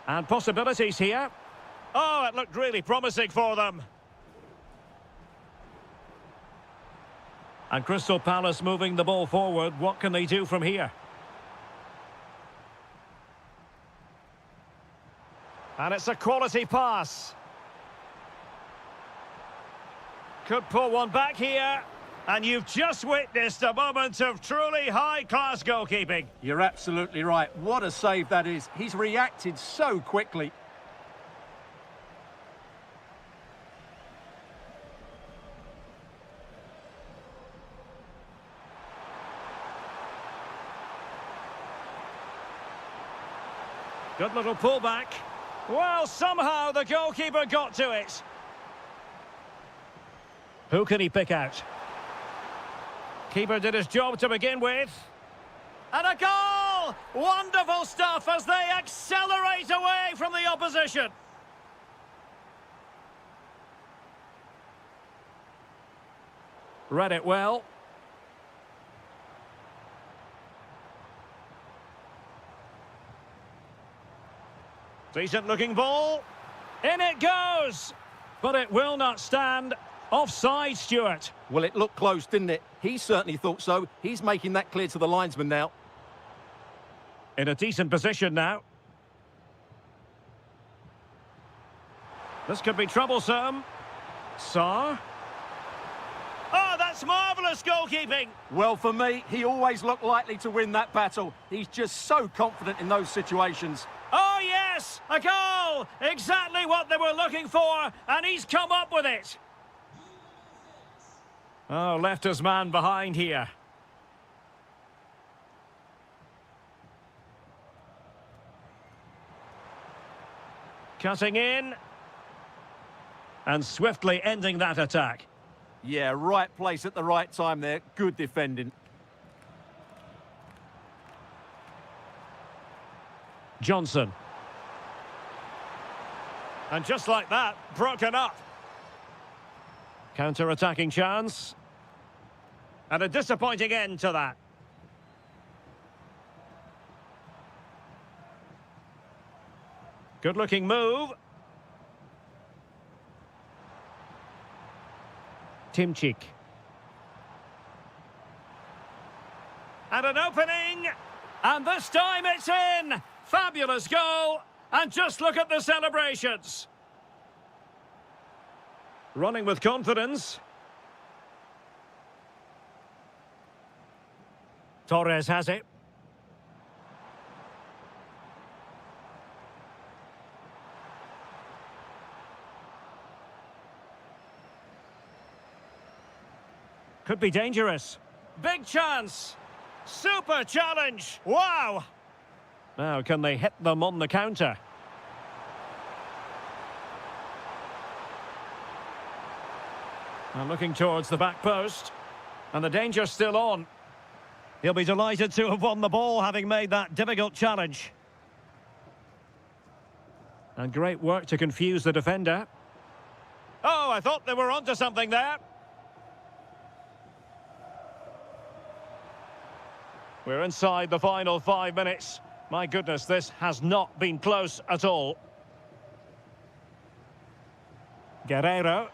And possibilities here. Oh, it looked really promising for them. And Crystal Palace moving the ball forward. What can they do from here? And it's a quality pass. Could pull one back here. And you've just witnessed a moment of truly high-class goalkeeping. You're absolutely right. What a save that is. He's reacted so quickly. Good little pullback. Well, somehow the goalkeeper got to it. Who can he pick out? Keeper did his job to begin with. And a goal! Wonderful stuff as they accelerate away from the opposition. Read it well. Decent looking ball. In it goes! But it will not stand. Offside, Stuart. Well, it looked close, didn't it? He certainly thought so. He's making that clear to the linesman now. In a decent position now. This could be troublesome. Sarr. Oh, that's marvellous goalkeeping. Well, for me, he always looked likely to win that battle. He's just so confident in those situations. Oh, yes! A goal! Exactly what they were looking for, and he's come up with it. Oh, left his man behind here. Cutting in. And swiftly ending that attack. Yeah, right place at the right time there. Good defending. Johnson. And just like that, broken up. Counter-attacking chance. And a disappointing end to that. Good-looking move. Timchik. And an opening. And this time it's in. Fabulous goal. And just look at the celebrations. Running with confidence. Torres has it. Could be dangerous. Big chance. Super challenge. Wow. Now, can they hit them on the counter? And looking towards the back post. And the danger's still on. He'll be delighted to have won the ball, having made that difficult challenge. And great work to confuse the defender. Oh, I thought they were onto something there. We're inside the final 5 minutes. My goodness, this has not been close at all. Guerreiro.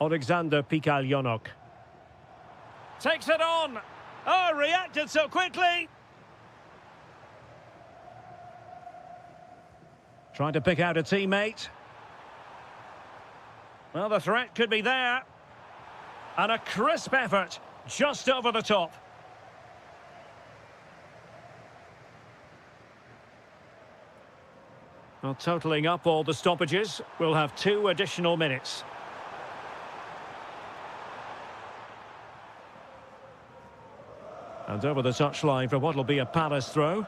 Alexander Pikaljonok. Takes it on. Oh, reacted so quickly. Trying to pick out a teammate. Well, the threat could be there. And a crisp effort just over the top. Well, totalling up all the stoppages, we'll have 2 additional minutes. And over the touchline for what will be a Palace throw.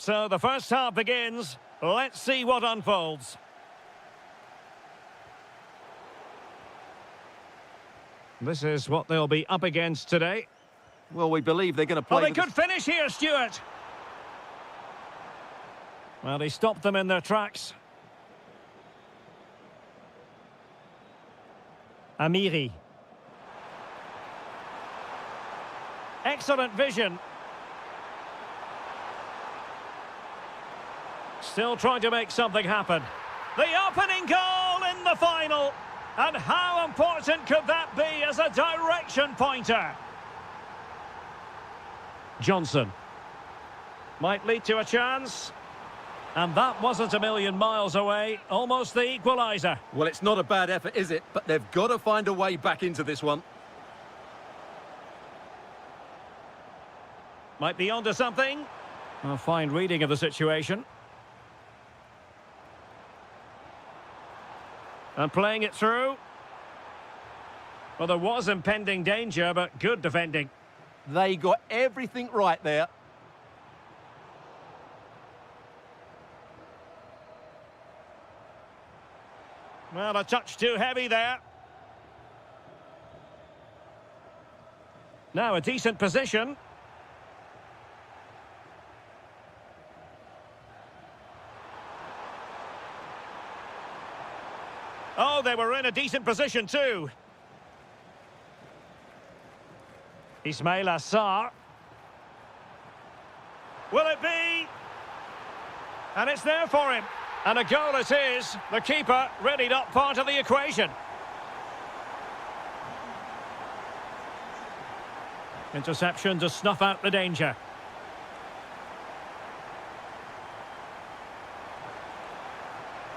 So the first half begins. Let's see what unfolds. This is what they'll be up against today. Well, we believe they're going to play... Oh, they could finish here, Stuart. Well, he stopped them in their tracks. Amiri. Excellent vision. Still trying to make something happen. The opening goal in the final. And how important could that be as a direction pointer? Johnson. Might lead to a chance. And that wasn't a million miles away. Almost the equaliser. Well, it's not a bad effort, is it? But they've got to find a way back into this one. Might be onto something. A fine reading of the situation. And playing it through. Well, there was impending danger, but good defending. They got everything right there. Well, a touch too heavy there. Now a decent position. Oh, they were in a decent position too. Ismail Assar. Will it be? And it's there for him. And a goal it is. The keeper really not part of the equation. Interception to snuff out the danger.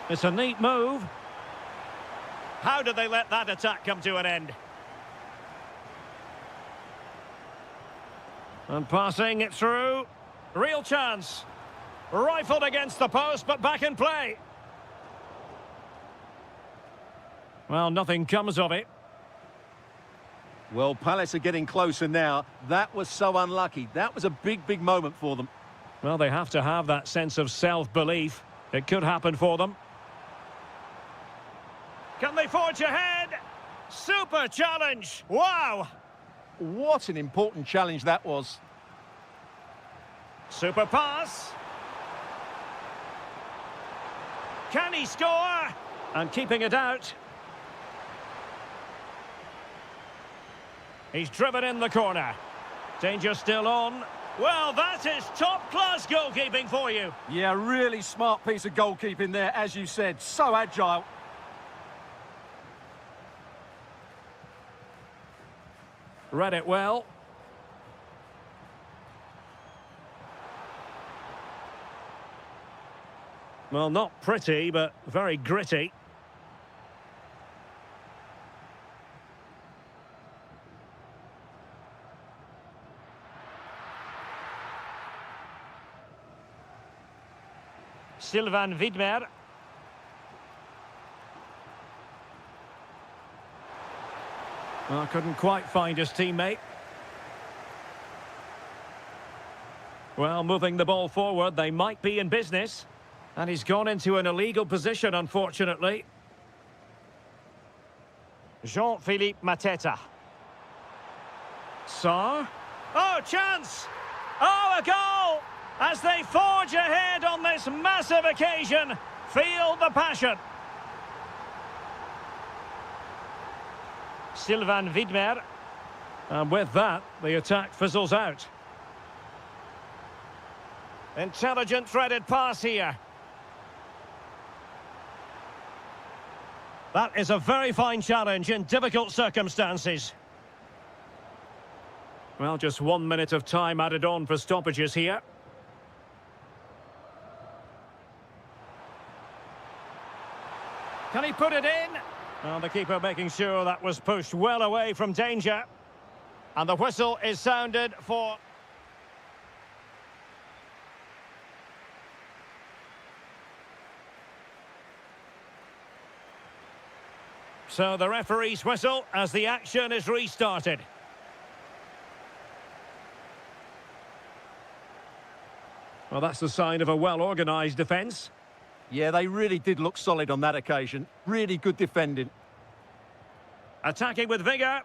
It's a neat move. How did they let that attack come to an end? And passing it through. Real chance. Rifled against the post, but back in play. Well, nothing comes of it. Well, Palace are getting closer now. That was so unlucky. That was a big, big moment for them. Well, they have to have that sense of self-belief. It could happen for them. Can they forge ahead? Super challenge. Wow. What an important challenge that was. Super pass. Can he score? And keeping it out. He's driven in the corner. Danger still on. Well, that is top-class goalkeeping for you. Yeah, really smart piece of goalkeeping there, as you said. So agile. Read it well. Well, not pretty, but very gritty. Sylvain Widmer. Well, couldn't quite find his teammate. Well, moving the ball forward, they might be in business. And he's gone into an illegal position, unfortunately. Jean-Philippe Mateta. Sarr. Oh, chance! Oh, a goal! As they forge ahead on this massive occasion. Feel the passion. Sylvain Widmer. And with that, the attack fizzles out. Intelligent threaded pass here. That is a very fine challenge in difficult circumstances. Well, just 1 minute of time added on for stoppages here. Can he put it in? Well, the keeper making sure that was pushed well away from danger. And the whistle is sounded for... So the referee's whistle as the action is restarted. Well, that's the sign of a well-organised defence. Yeah, they really did look solid on that occasion. Really good defending. Attacking with vigour.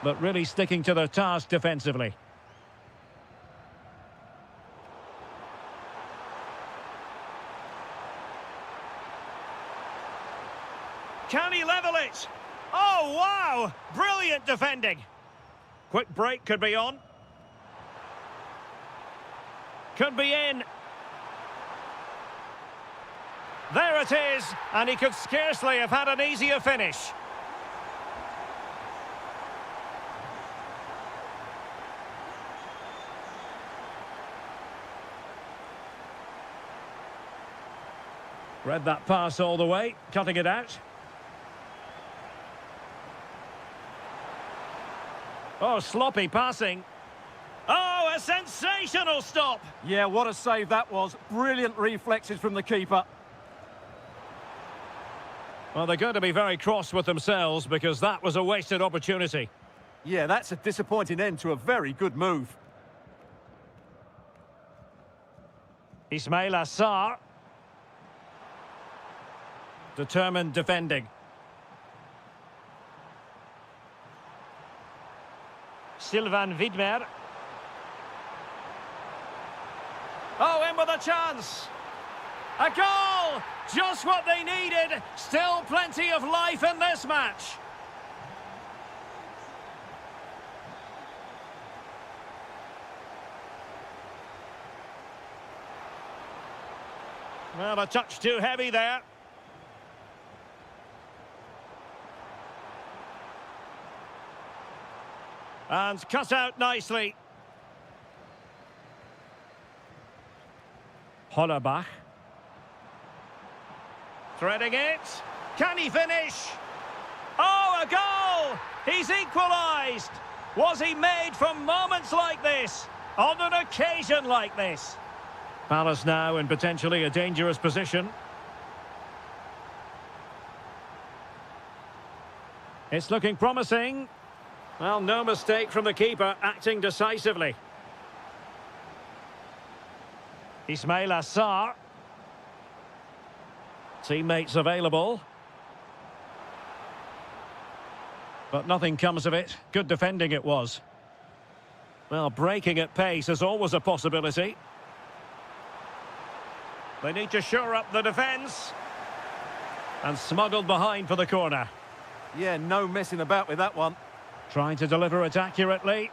But really sticking to their task defensively. Can he level it? Oh, wow! Brilliant defending. Quick break could be on. Could be in. There it is, and he could scarcely have had an easier finish. Read that pass all the way, cutting it out. Oh, sloppy passing. Oh, a sensational stop! Yeah, what a save that was. Brilliant reflexes from the keeper. Well, they're going to be very cross with themselves because that was a wasted opportunity. Yeah, that's a disappointing end to a very good move. Ismail Assar. Determined defending. Sylvain Widmer. Oh, in with a chance. A goal! Just what they needed. Still plenty of life in this match. Well, a touch too heavy there. And cut out nicely. Hollerbach. Threading it. Can he finish? Oh, a goal! He's equalised. Was he made from moments like this? On an occasion like this? Palace now in potentially a dangerous position. It's looking promising. Well, no mistake from the keeper, acting decisively. Ismail Assar. Teammates available. But nothing comes of it. Good defending it was. Well, breaking at pace is always a possibility. They need to shore up the defence. And smuggled behind for the corner. Yeah, no messing about with that one. Trying to deliver it accurately.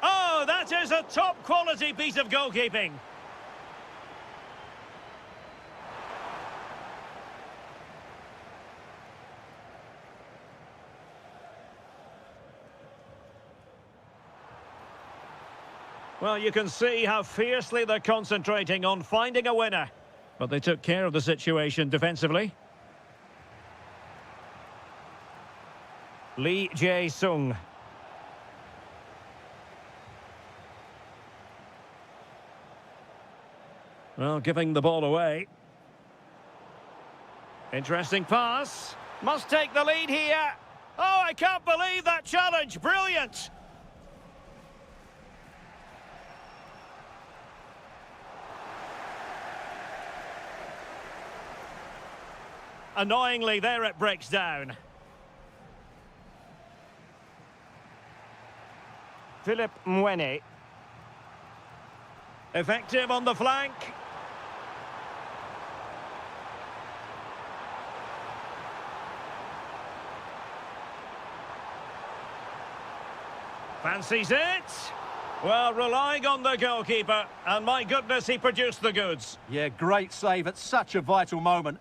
Oh, that is a top-quality piece of goalkeeping. Well, you can see how fiercely they're concentrating on finding a winner. But they took care of the situation defensively. Lee Jae-sung. Well, giving the ball away. Interesting pass. Must take the lead here. Oh, I can't believe that challenge. Brilliant. Annoyingly, there it breaks down. Philip Mwene. Effective on the flank. Fancies it. Well, relying on the goalkeeper, and my goodness, he produced the goods. Yeah, great save at such a vital moment.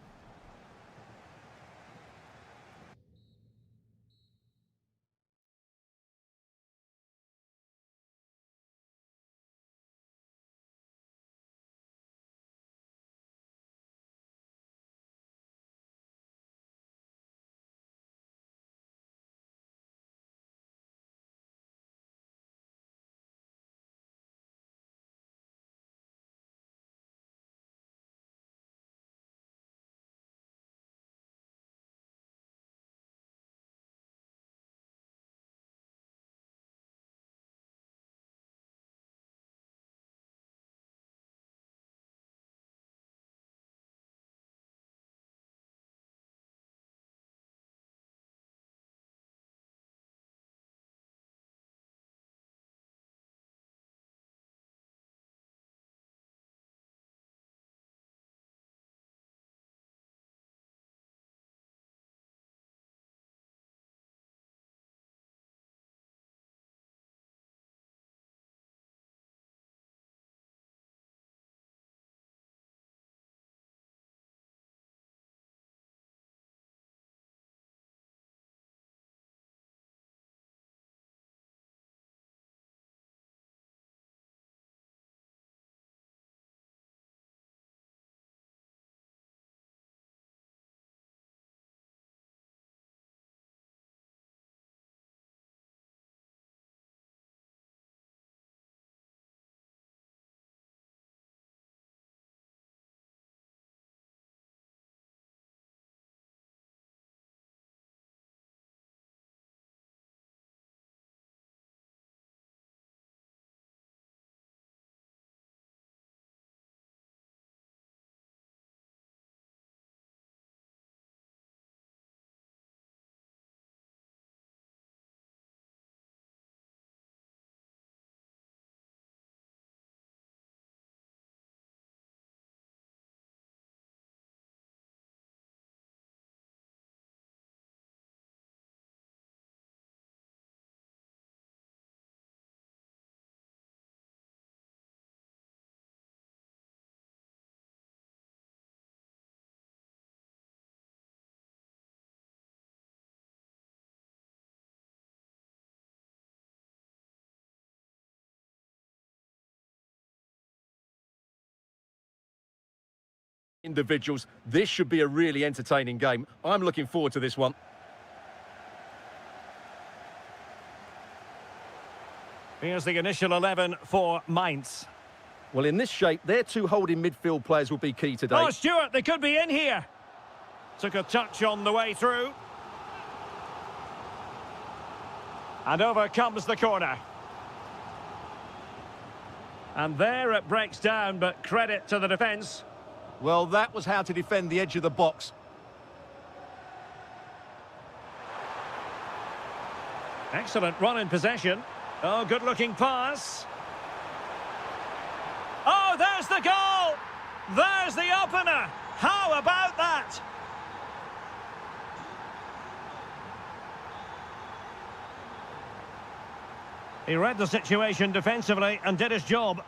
individuals. This should be a really entertaining game. I'm looking forward to this one. Here's the initial 11 for Mainz. Well, in this shape, their two holding midfield players will be key today. Oh, Stuart, they could be in here. Took a touch on the way through. And over comes the corner. And there it breaks down, but credit to the defence. Well, that was how to defend the edge of the box. Excellent run in possession. Oh, good-looking pass. Oh, there's the goal! There's the opener! How about that? He read the situation defensively and did his job.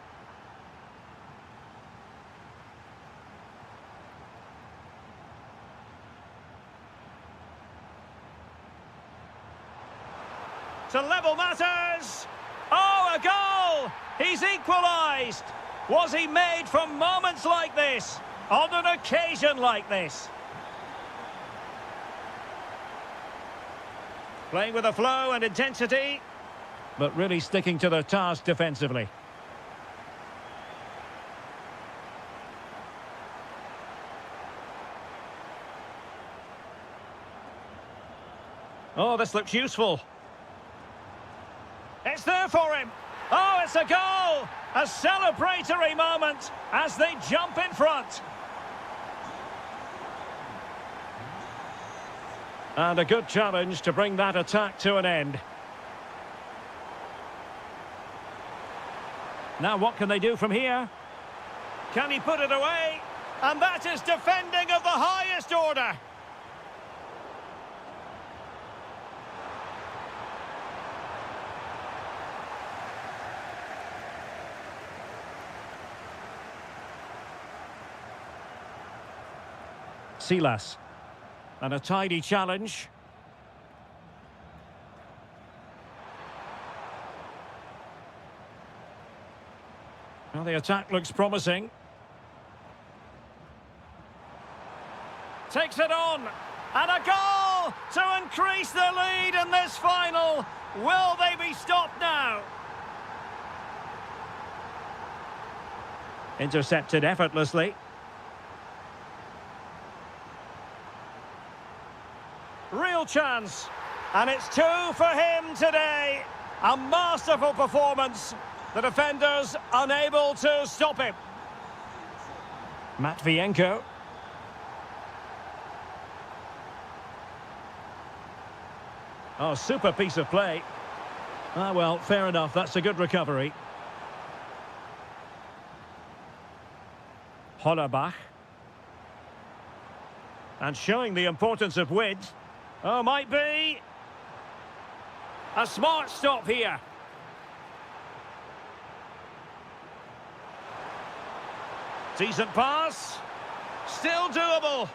To level matters. Oh, a goal! He's equalised. Was he made for moments like this? On an occasion like this? Playing with a flow and intensity, but really sticking to their task defensively. Oh, this looks useful. It's there for him. Oh, it's a goal! A celebratory moment as they jump in front. And a good challenge to bring that attack to an end. Now what can they do from here? Can he put it away? And that is defending of the highest order. Silas. And a tidy challenge. Well, the attack looks promising. Takes it on. And a goal to increase the lead in this final. Will they be stopped now? Intercepted effortlessly. Real chance. And it's 2 for him today. A masterful performance. The defenders unable to stop him. Matvienko. Oh, super piece of play. Ah, well, fair enough. That's a good recovery. Hollerbach. And showing the importance of width. Oh, might be. A smart stop here. Decent pass. Still doable.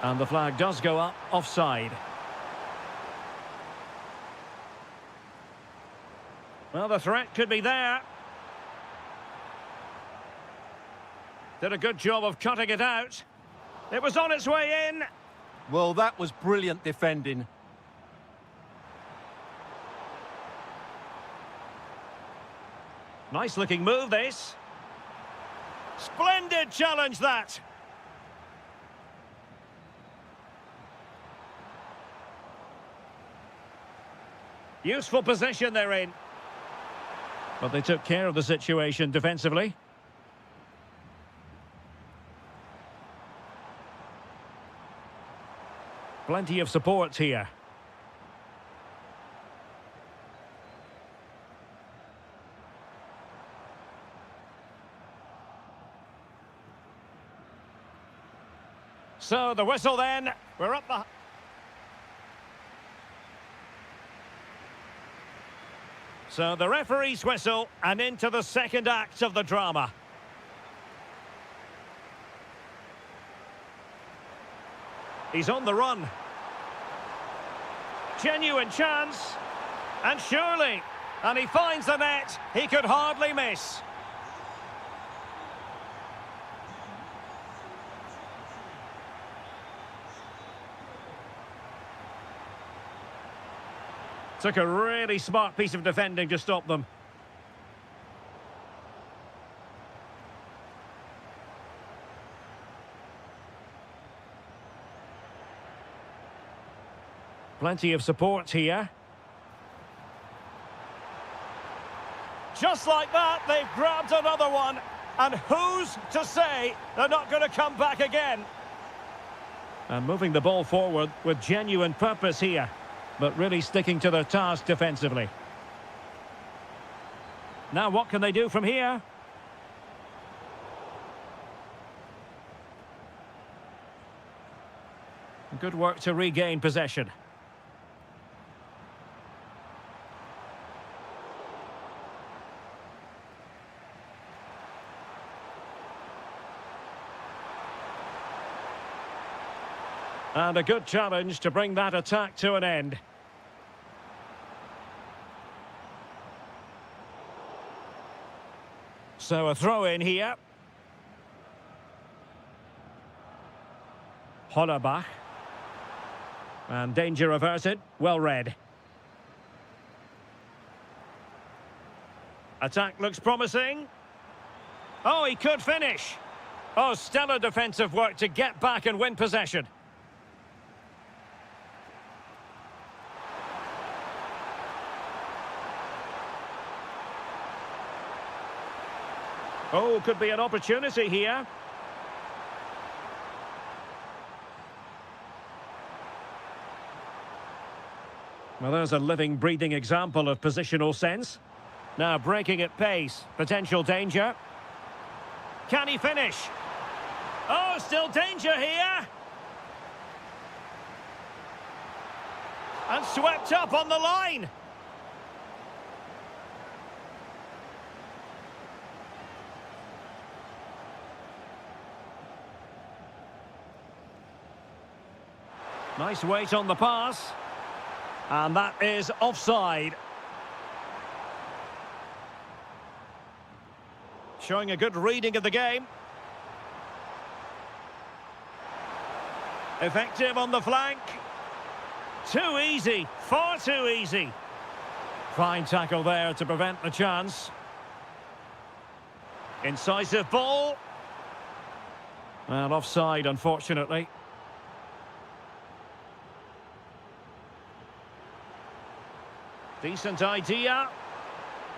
And the flag does go up offside. Well, the threat could be there. Did a good job of cutting it out. It was on its way in. Well, that was brilliant defending. Nice looking move, this. Splendid challenge, that. Useful position they're in. But they took care of the situation defensively. Plenty of support here. So the whistle then. We're up the... So the referee's whistle and into the second act of the drama. He's on the run. Genuine chance. And surely. And he finds the net. He could hardly miss. Took a really smart piece of defending to stop them. Plenty of support here. Just like that, they've grabbed another one. And who's to say they're not going to come back again? And moving the ball forward with genuine purpose here, but really sticking to their task defensively. Now what can they do from here? Good work to regain possession. And a good challenge to bring that attack to an end. So a throw in here. Hollerbach. And danger averted. Well read. Attack looks promising. Oh, he could finish. Oh, stellar defensive work to get back and win possession. Oh, could be an opportunity here. Well, there's a living, breathing example of positional sense. Now breaking at pace. Potential danger. Can he finish? Oh, still danger here. And swept up on the line. Nice weight on the pass. And that is offside. Showing a good reading of the game. Effective on the flank. Too easy. Far too easy. Fine tackle there to prevent the chance. Incisive ball. And offside, unfortunately. Decent idea.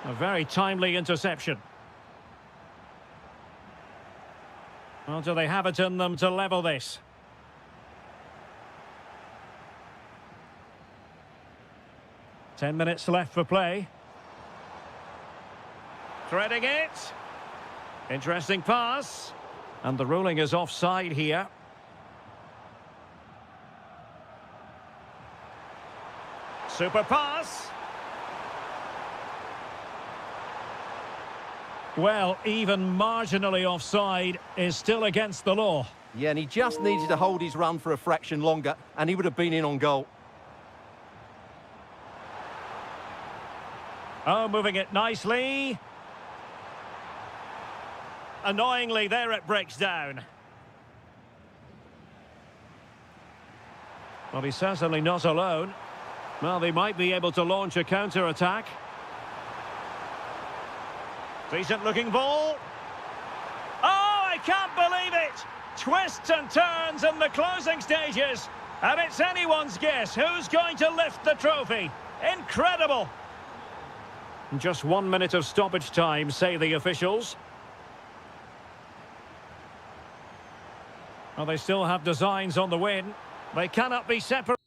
A very timely interception. Well, do they have it in them to level this? Ten minutes left for play. Threading it. Interesting pass. And the ruling is offside here. Super pass. Well, even marginally offside is still against the law. Yeah, and he just needed to hold his run for a fraction longer, and he would have been in on goal. Oh, moving it nicely. Annoyingly, there it breaks down. Well, he's certainly not alone. Well, they might be able to launch a counter-attack. Decent-looking ball. Oh, I can't believe it! Twists and turns in the closing stages. And it's anyone's guess who's going to lift the trophy. Incredible! Just 1 minute of stoppage time, say the officials. Well, they still have designs on the win. They cannot be separated.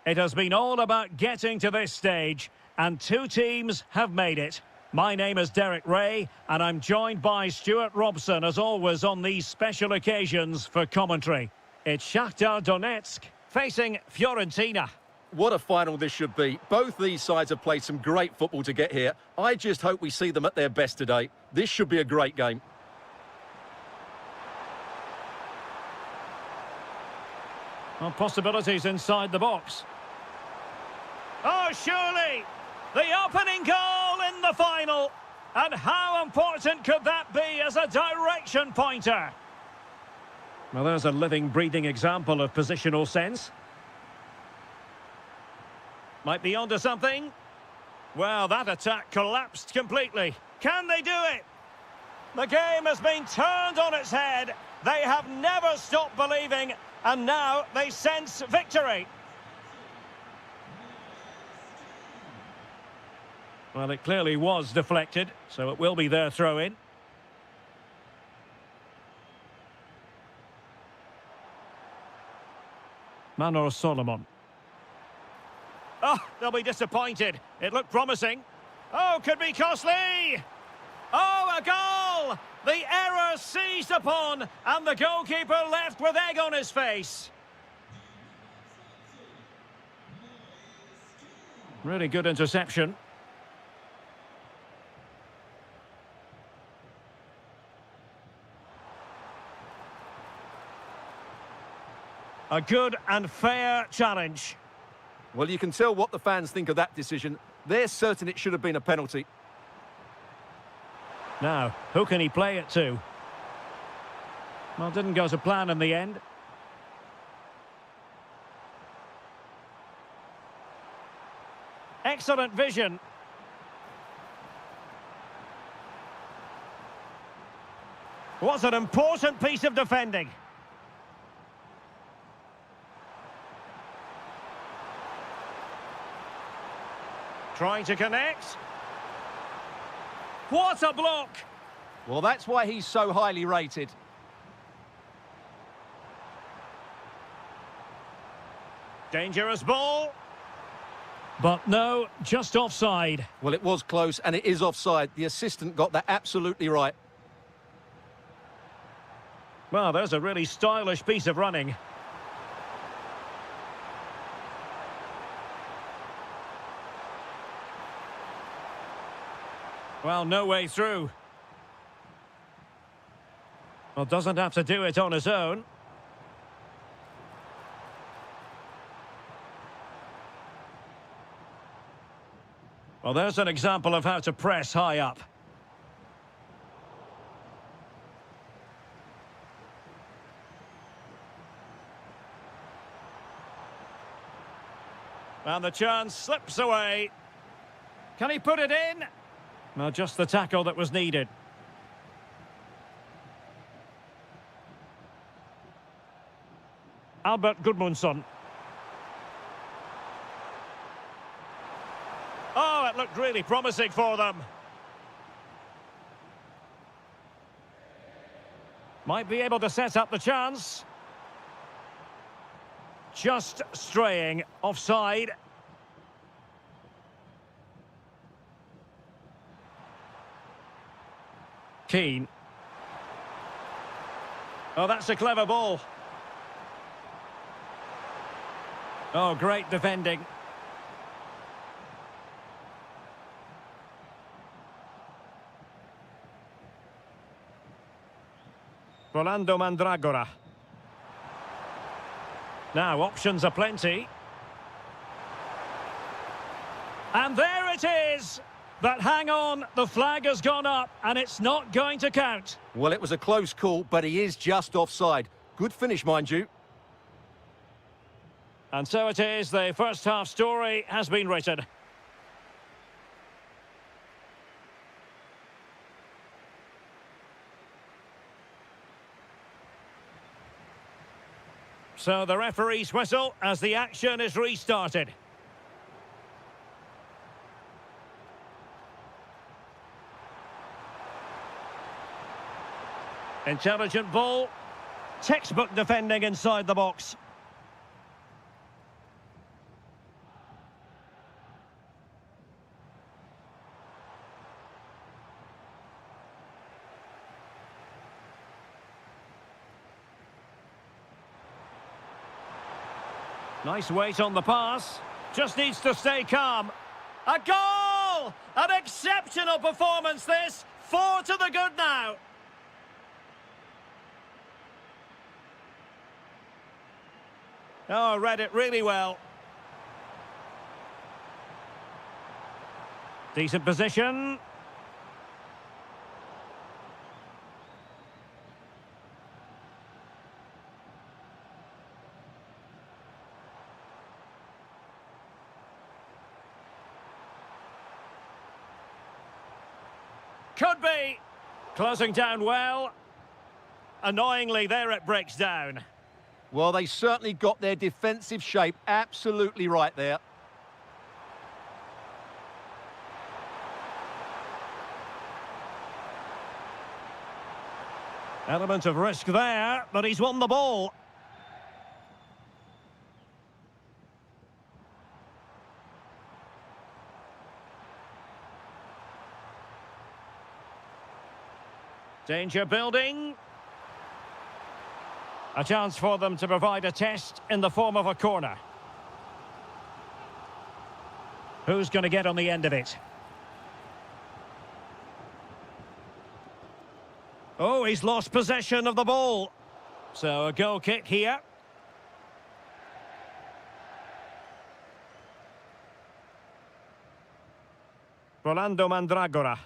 It has been all about getting to this stage, and two teams have made it. My name is Derek Ray, and I'm joined by Stuart Robson, as always, on these special occasions for commentary. It's Shakhtar Donetsk facing Fiorentina. What a final this should be. Both these sides have played some great football to get here. I just hope we see them at their best today. This should be a great game. Well, possibilities inside the box. Oh, surely! The opening goal in the final. And how important could that be as a direction pointer? Well, there's a living, breathing example of positional sense. Might be onto something. Well, that attack collapsed completely. Can they do it? The game has been turned on its head. They have never stopped believing, and now they sense victory. Well, it clearly was deflected, so it will be their throw-in. Manor Solomon. Oh, they'll be disappointed. It looked promising. Oh, could be costly. Oh, a goal! The error seized upon, and the goalkeeper left with egg on his face. Really good interception. A good and fair challenge. Well, you can tell what the fans think of that decision. They're certain it should have been a penalty. Now, who can he play it to? Well, didn't go to plan in the end. Excellent vision. What an important piece of defending. Trying to connect. What a block! Well, that's why he's so highly rated. Dangerous ball. But no, just offside. Well, it was close, and it is offside. The assistant got that absolutely right. Well, there's a really stylish piece of running. Well, no way through. Well, doesn't have to do it on his own. Well, there's an example of how to press high up. And the chance slips away. Can he put it in? Well, just the tackle that was needed. Albert Gudmundsson. Oh, it looked really promising for them. Might be able to set up the chance. Just straying offside. Keane. Oh, that's a clever ball. Oh, great defending. Rolando Mandragora. Now, options are plenty. And there it is! But hang on, the flag has gone up, and it's not going to count. Well, it was a close call, but he is just offside. Good finish, mind you. And so it is, the first half story has been written. So the referee's whistle as the action is restarted. Intelligent ball. Textbook defending inside the box. Nice weight on the pass. Just needs to stay calm. A goal! An exceptional performance this. 4 to the good now. Oh, read it really well. Decent position. Could be. Closing down well. Annoyingly, there it breaks down. Well, they certainly got their defensive shape absolutely right there. Element of risk there, but he's won the ball. Danger building. A chance for them to provide a test in the form of a corner. Who's going to get on the end of it? Oh, he's lost possession of the ball. So a goal kick here. Rolando Mandragora.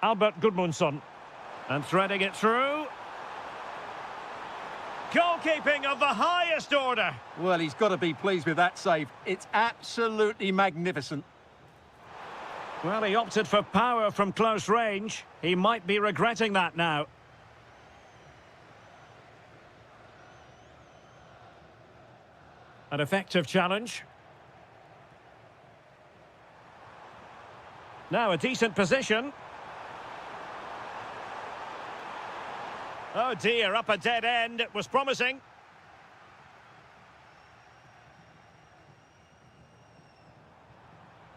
Albert Gudmundsson. And threading it through. Goalkeeping of the highest order. Well, he's got to be pleased with that save. It's absolutely magnificent. Well, he opted for power from close range. He might be regretting that now. An effective challenge. Now a decent position. Oh dear, up a dead end. It was promising.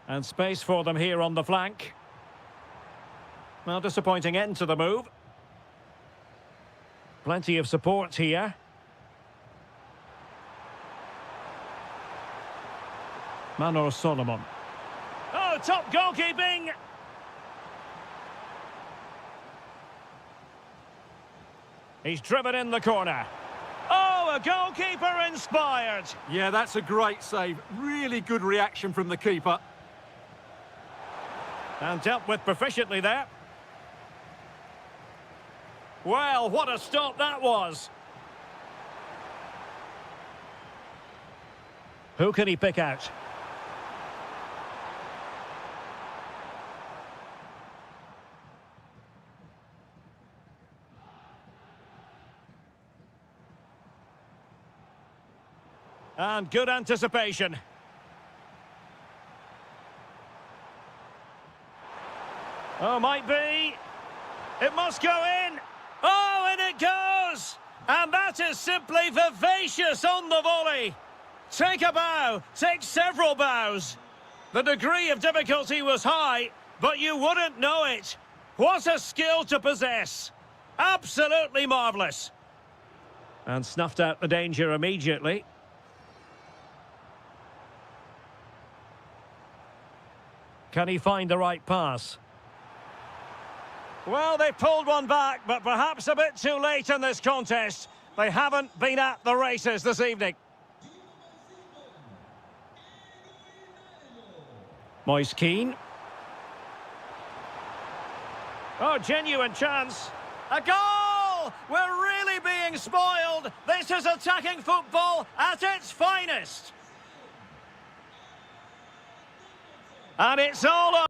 And space for them here on the flank. Well, disappointing end to the move. Plenty of support here. Manor Solomon. Oh, top goalkeeping! He's driven in the corner. Oh, a goalkeeper inspired. Yeah, that's a great save. Really good reaction from the keeper. And dealt with proficiently there. Well, what a stop that was. Who can he pick out? And good anticipation. Oh, might be. It must go in. Oh, and it goes. And that is simply vivacious on the volley. Take a bow. Take several bows. The degree of difficulty was high, but you wouldn't know it. What a skill to possess. Absolutely marvellous. And snuffed out the danger immediately. Can he find the right pass? Well, they pulled one back, but perhaps a bit too late in this contest. They haven't been at the races this evening. Moise Keane. Oh, genuine chance. A goal! We're really being spoiled. This is attacking football at its finest. And it's all on.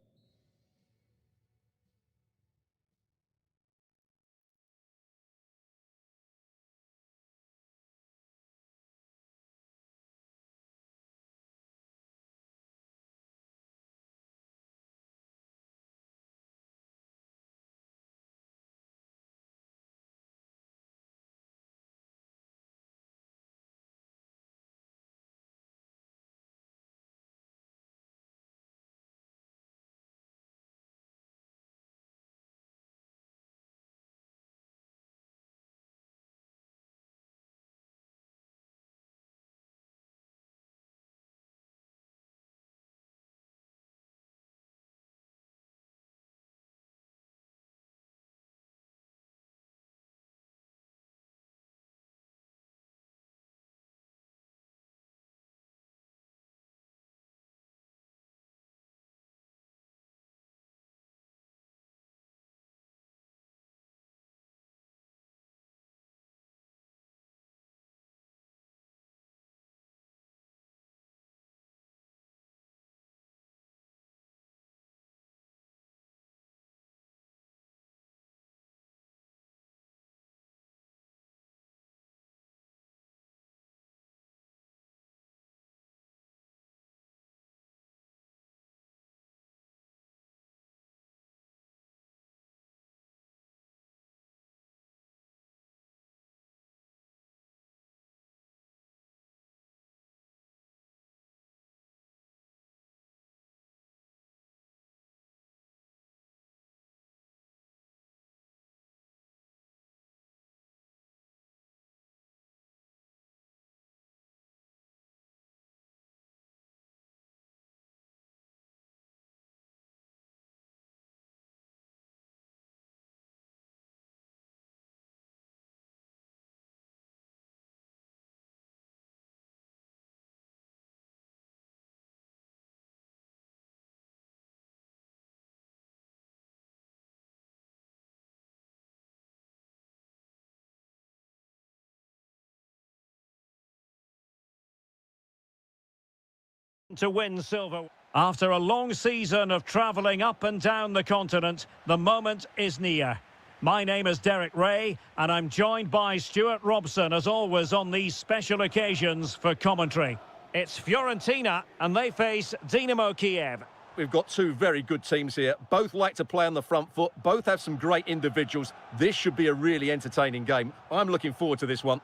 To win silver. After a long season of travelling up and down the continent, the moment is near. My name is Derek Ray, and I'm joined by Stuart Robson, as always, on these special occasions for commentary. It's Fiorentina, and they face Dynamo Kiev. We've got two very good teams here. Both like to play on the front foot. Both have some great individuals. This should be a really entertaining game. I'm looking forward to this one.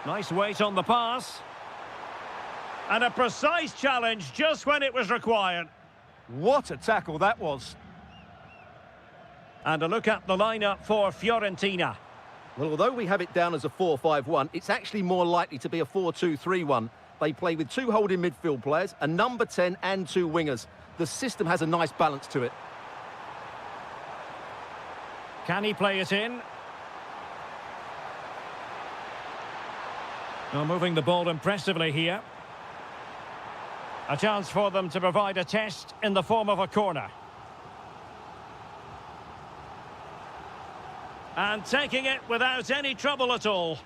Nice weight on the pass. And a precise challenge just when it was required. What a tackle that was. And a look at the lineup for Fiorentina. Well, although we have it down as a 4-5-1, it's actually more likely to be a 4-2-3-1. They play with two holding midfield players, a number 10 and two wingers. The system has a nice balance to it. Can he play it in? Well, moving the ball impressively here. A chance for them to provide a test in the form of a corner. And taking it without any trouble at all.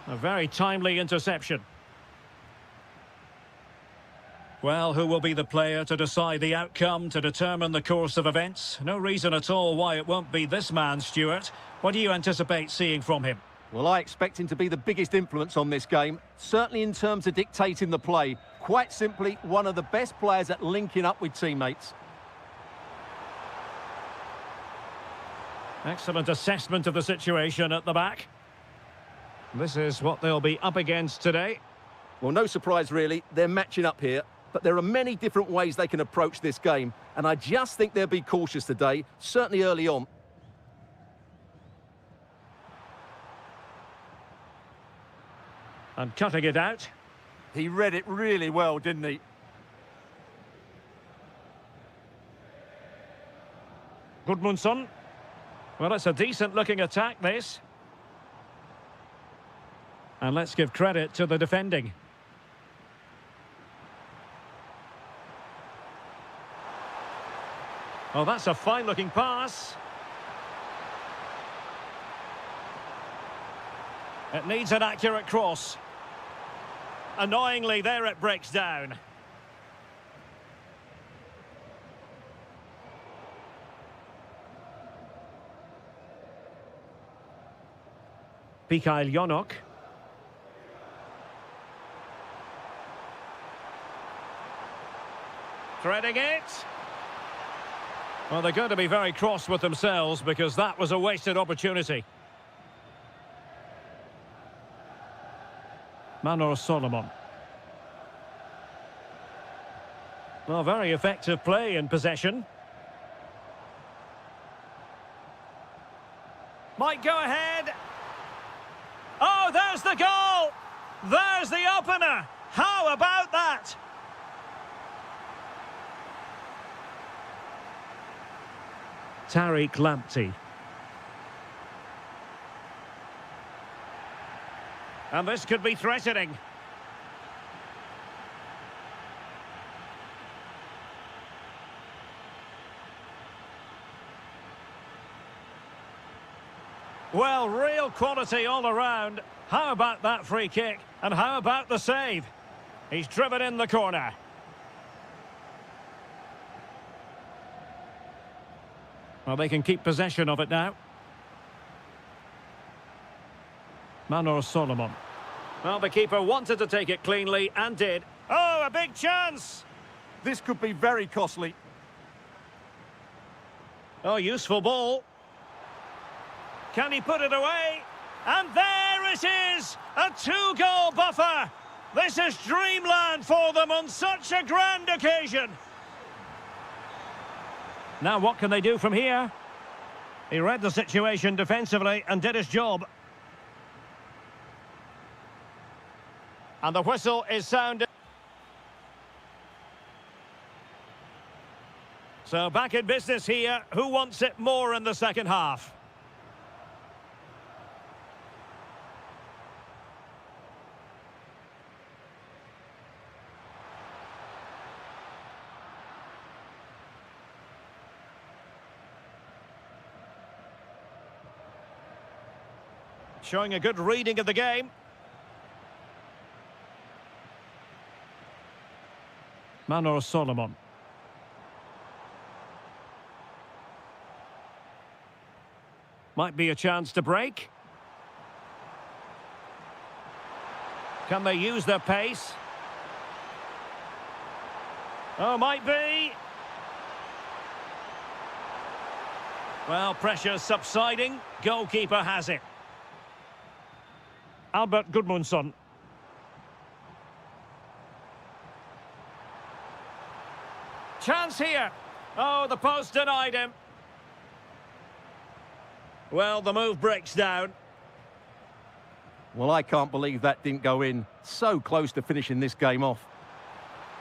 A very timely interception. Well, who will be the player to decide the outcome, to determine the course of events? No reason at all why it won't be this man, Stuart. What do you anticipate seeing from him? Well, I expect him to be the biggest influence on this game, certainly in terms of dictating the play. Quite simply, one of the best players at linking up with teammates. Excellent assessment of the situation at the back. This is what they'll be up against today. Well, no surprise, really. They're matching up here. But there are many different ways they can approach this game. And I just think they'll be cautious today, certainly early on. And cutting it out. He read it really well, didn't he? Gudmundsson. Well, it's a decent-looking attack, this. And let's give credit to the defending. Oh, that's a fine-looking pass. It needs an accurate cross. Annoyingly, there it breaks down. Mikhail Yonok. Threading it. Well, they're going to be very cross with themselves because that was a wasted opportunity. Manor Solomon. Well, very effective play in possession. Might go ahead. Oh, there's the goal! There's the opener! How about that? Tariq Lamptey. And this could be threatening. Well, real quality all around. How about that free kick? And how about the save? He's driven in the corner. Well, they can keep possession of it now. Manor Solomon. Well, the keeper wanted to take it cleanly and did. Oh, a big chance! This could be very costly. Oh, useful ball. Can he put it away? And there it is! A two-goal buffer! This is dreamland for them on such a grand occasion. Now what can they do from here? He read the situation defensively and did his job. And the whistle is sounded. So back in business here. Who wants it more in the second half? Showing a good reading of the game. Manor Solomon. Might be a chance to break. Can they use their pace? Oh, might be. Well, pressure subsiding. Goalkeeper has it. Albert Gudmundsson. Chance here. Oh, the post denied him. Well, the move breaks down. Well, I can't believe that didn't go in. So close to finishing this game off.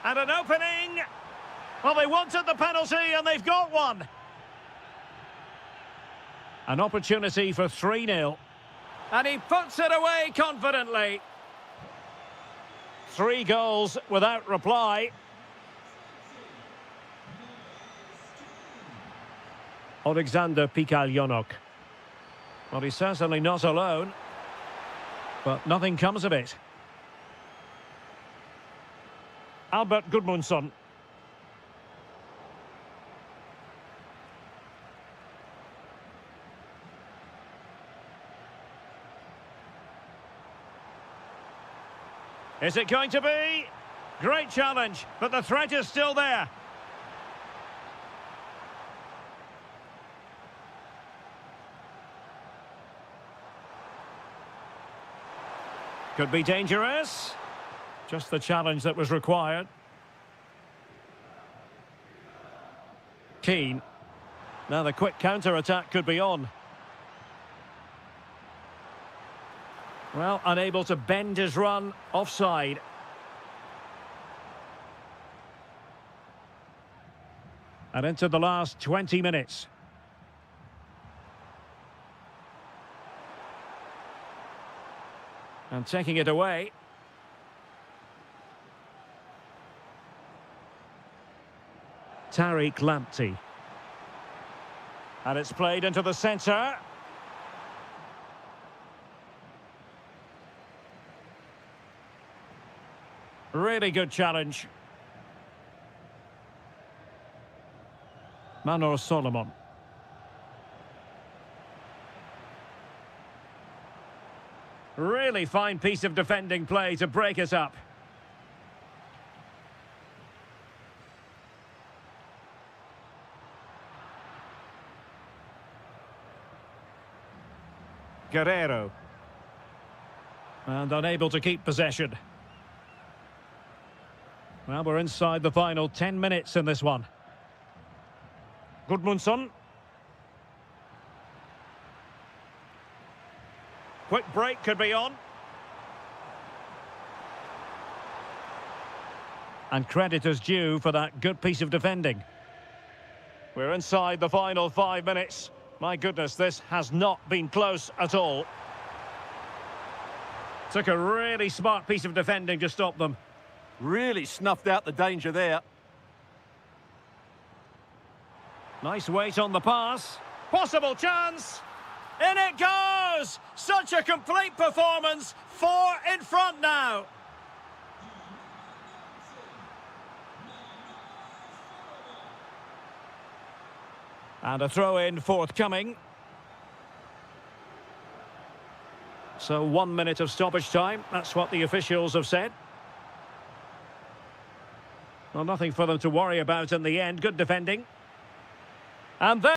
And an opening. Well, they wanted the penalty and they've got one. An opportunity for 3-0. And he puts it away confidently. 3 goals without reply. Alexander Pikaljonok. Well, he's certainly not alone. But nothing comes of it. Albert Gudmundsson. Is it going to be? Great challenge, but the threat is still there. Could be dangerous. Just the challenge that was required. Keane. Now the quick counter-attack could be on. Well, unable to bend his run, offside. And into the last 20 minutes. And taking it away. Tariq Lamptey. And it's played into the centre. Really good challenge. Manor Solomon. Really fine piece of defending play to break us up. Guerrero. And unable to keep possession. Well, we're inside the final 10 minutes in this one. Gudmundsson. Quick break could be on. And credit is due for that good piece of defending. We're inside the final 5 minutes. My goodness, this has not been close at all. Took a really smart piece of defending to stop them. Really snuffed out the danger there. Nice weight on the pass. Possible chance. In it goes! Such a complete performance. 4 in front now. And a throw-in forthcoming. So 1 minute of stoppage time. That's what the officials have said. Well, nothing for them to worry about in the end. Good defending. And then...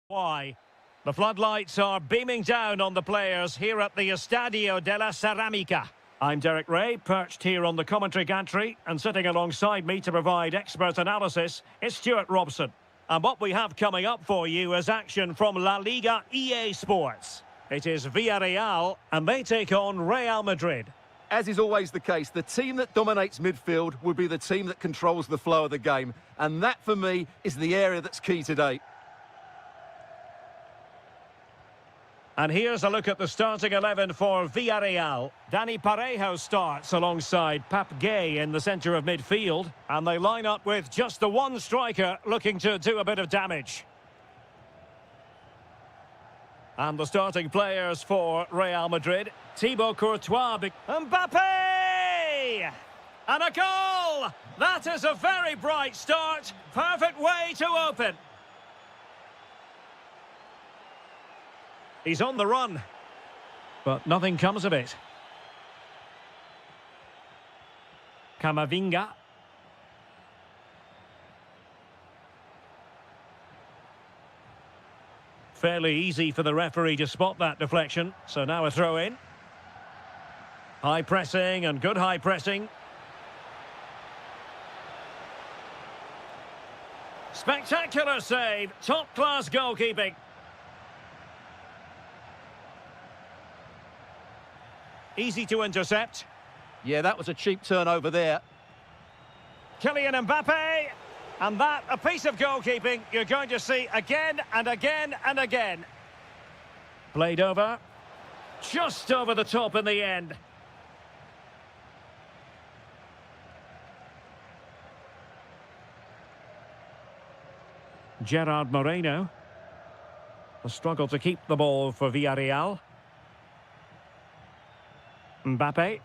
Why? The floodlights are beaming down on the players here at the Estadio de la Ceramica. I'm Derek Ray, perched here on the commentary gantry, and sitting alongside me to provide expert analysis is Stuart Robson. And what we have coming up for you is action from La Liga EA Sports. It is Villarreal, and they take on Real Madrid. As is always the case, the team that dominates midfield will be the team that controls the flow of the game. And that, for me, is the area that's key today. And here's a look at the starting 11 for Villarreal. Dani Parejo starts alongside Pap Gay in the centre of midfield. And they line up with just the one striker looking to do a bit of damage. And the starting players for Real Madrid. Thibaut Courtois. Mbappe! And a goal! That is a very bright start. Perfect way to open. He's on the run, but nothing comes of it. Camavinga. Fairly easy for the referee to spot that deflection, so now a throw in. High pressing and good high pressing. Spectacular save, top-class goalkeeping. Easy to intercept. Yeah, that was a cheap turnover there. Kylian Mbappe. And that, a piece of goalkeeping you're going to see again and again and again. Played over. Just over the top in the end. Gerard Moreno. A struggle to keep the ball for Villarreal. Mbappe.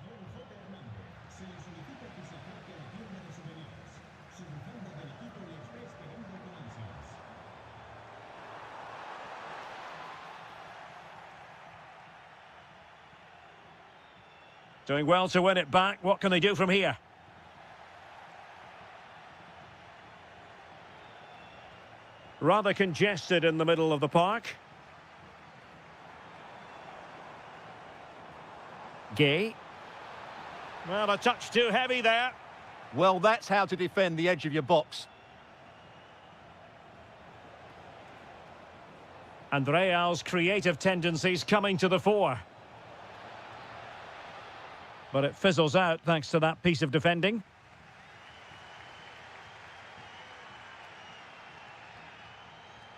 Doing well to win it back. What can they do from here? Rather congested in the middle of the park. Gay. Well, a touch too heavy there. Well, that's how to defend the edge of your box. And Real's creative tendencies coming to the fore. But it fizzles out thanks to that piece of defending.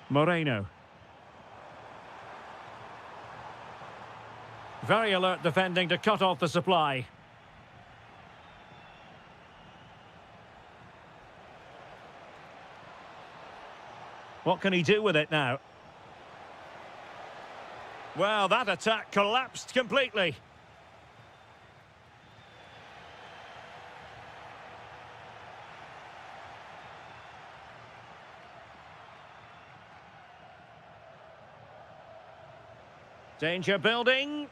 Moreno. Very alert defending to cut off the supply. What can he do with it now? Well, that attack collapsed completely. Danger building.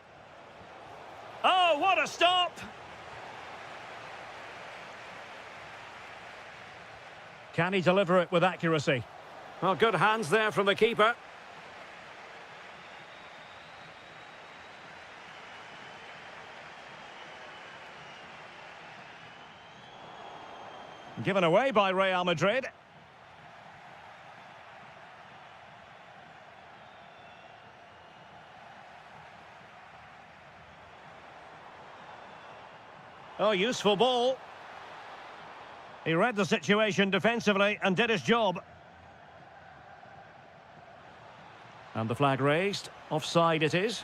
Oh, what a stop! Can he deliver it with accuracy? Well, good hands there from the keeper. Given away by Real Madrid. Oh, useful ball. He read the situation defensively and did his job. And the flag raised. Offside it is.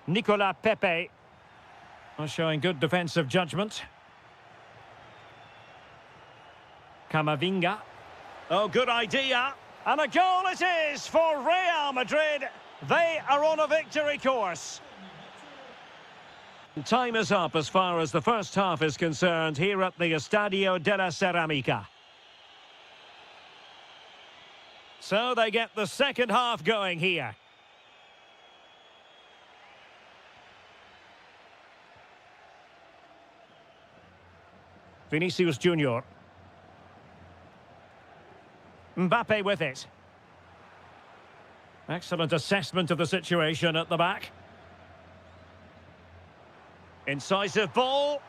Nicolas Pepe. Showing good defensive judgment. Camavinga. Oh, good idea. And a goal it is for Real Madrid. They are on a victory course. Time is up as far as the first half is concerned here at the Estadio de la Ceramica. So they get the second half going here. Vinicius Junior. Mbappe with it. Excellent assessment of the situation at the back. Incisive ball.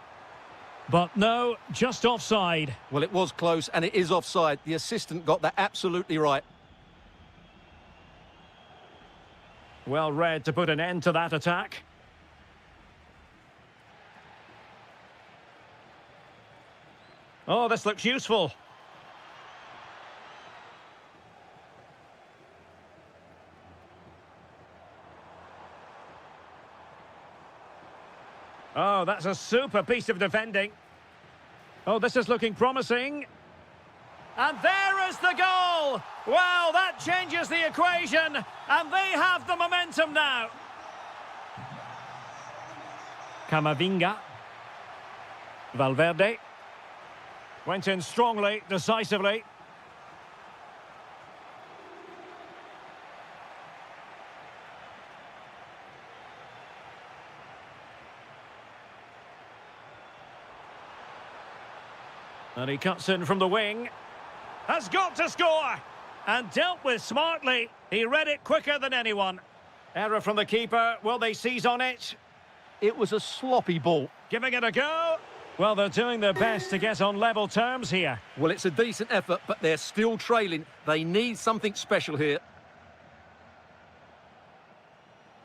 But no, just offside. Well, it was close, and it is offside. The assistant got that absolutely right. Well read to put an end to that attack. Oh, this looks useful. Oh, that's a super piece of defending. Oh, this is looking promising. And there is the goal! Well, that changes the equation, and they have the momentum now. Camavinga. Valverde. Went in strongly, decisively. And he cuts in from the wing. Has got to score! And dealt with smartly. He read it quicker than anyone. Error from the keeper. Will they seize on it? It was a sloppy ball. Giving it a go. Well, they're doing their best to get on level terms here. Well, it's a decent effort, but they're still trailing. They need something special here.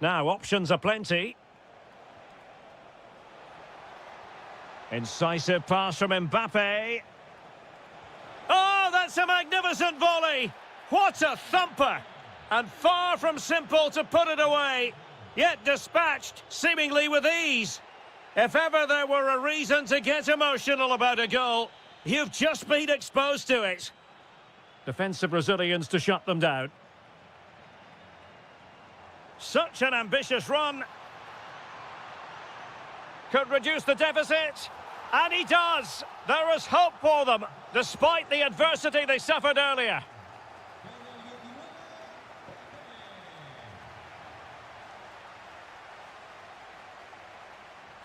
Now, options are plenty. Incisive pass from Mbappe. Oh, that's a magnificent volley! What a thumper! And far from simple to put it away, yet dispatched seemingly with ease. If ever there were a reason to get emotional about a goal, you've just been exposed to it. Defensive Brazilians to shut them down. Such an ambitious run. Could reduce the deficit. And he does! There is hope for them, despite the adversity they suffered earlier.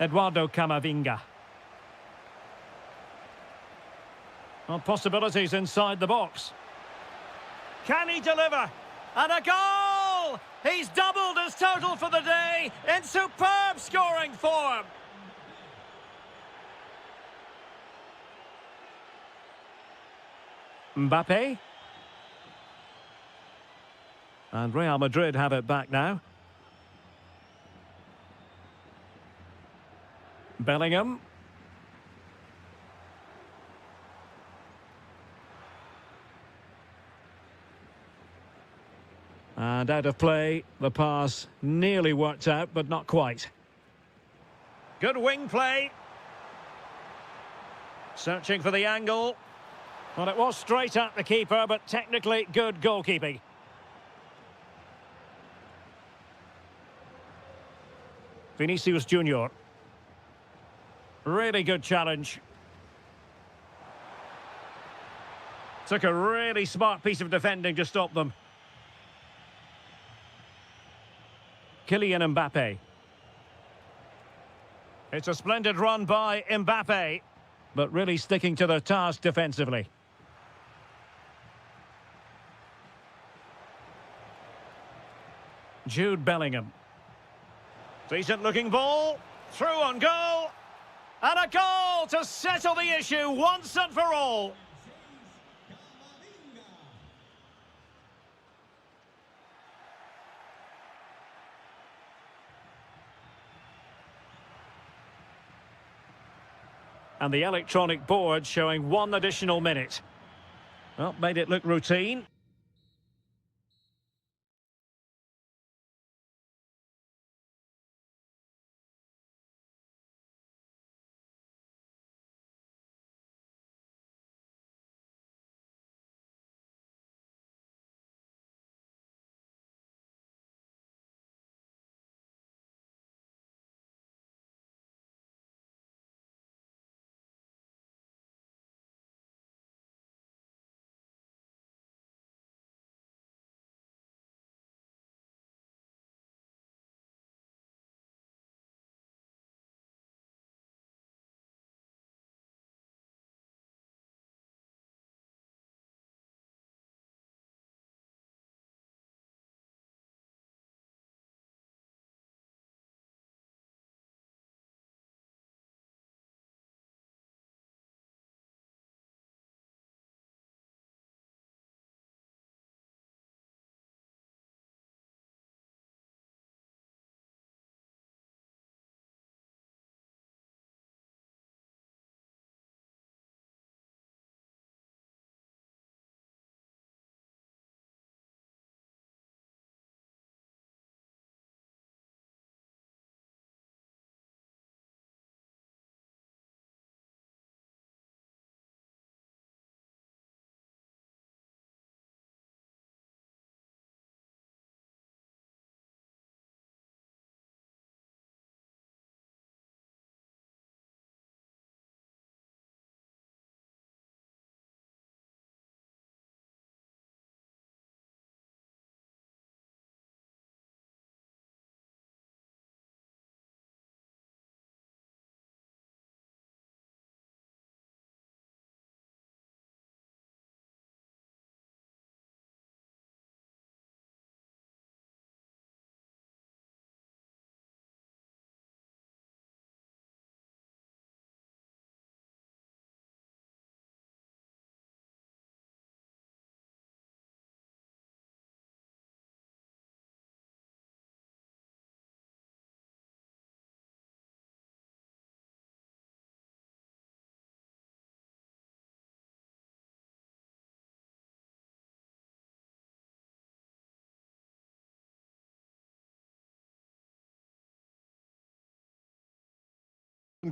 Eduardo Camavinga. Well, possibilities inside the box. Can he deliver? And a goal! He's doubled his total for the day in superb scoring form. Mbappe. And Real Madrid have it back now. Bellingham. And out of play, the pass nearly worked out, but not quite. Good wing play. Searching for the angle. Well, it was straight at the keeper, but technically good goalkeeping. Vinicius Junior. Really good challenge. Took a really smart piece of defending to stop them. Kylian Mbappe. It's a splendid run by Mbappe, but really sticking to their task defensively. Jude Bellingham. Decent looking ball. Through on goal. And a goal to settle the issue once and for all. And the electronic board showing one additional minute. Well, made it look routine.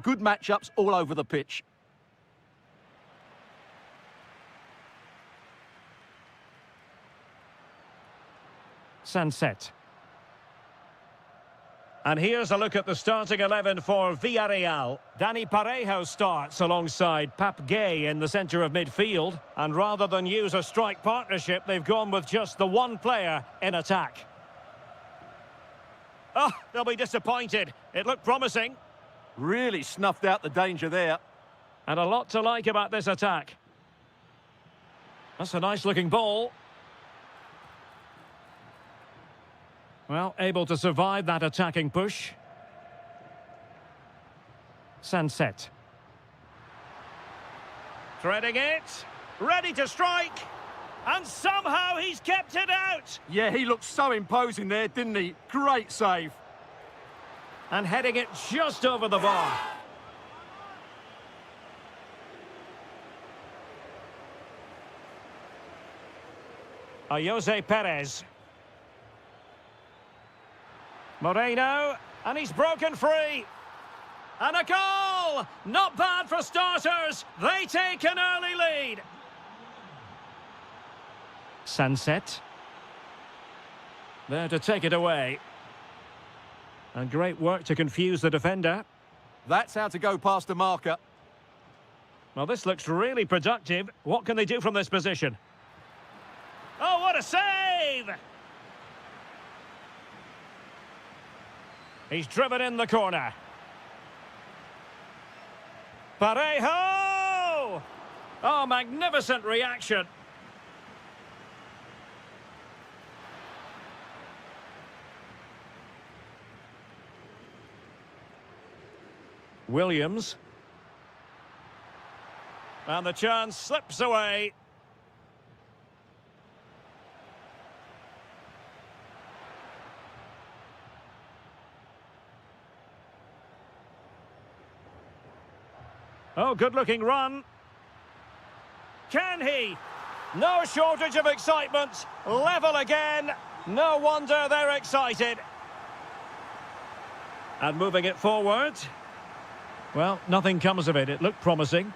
Good matchups all over the pitch. Sunset. And here's a look at the starting 11 for Villarreal. Dani Parejo starts alongside Pap Gay in the centre of midfield. And rather than use a strike partnership, they've gone with just the one player in attack. Oh, they'll be disappointed. It looked promising. Really snuffed out the danger there. And a lot to like about this attack. That's a nice-looking ball. Well, able to survive that attacking push. Sunset. Threading it. Ready to strike. And somehow he's kept it out. Yeah, he looked so imposing there, didn't he? Great save. And heading it just over the bar. Jose Perez. Moreno, and he's broken free. And a goal! Not bad for starters. They take an early lead. Sunset. There to take it away. And great work to confuse the defender. That's how to go past the marker. Well, this looks really productive. What can they do from this position? Oh, what a save! He's driven in the corner. Parejo! Oh, magnificent reaction. Williams. And the chance slips away. Oh, good-looking run. Can he? No shortage of excitement. Level again. No wonder they're excited. And moving it forward. Well, nothing comes of it. It looked promising.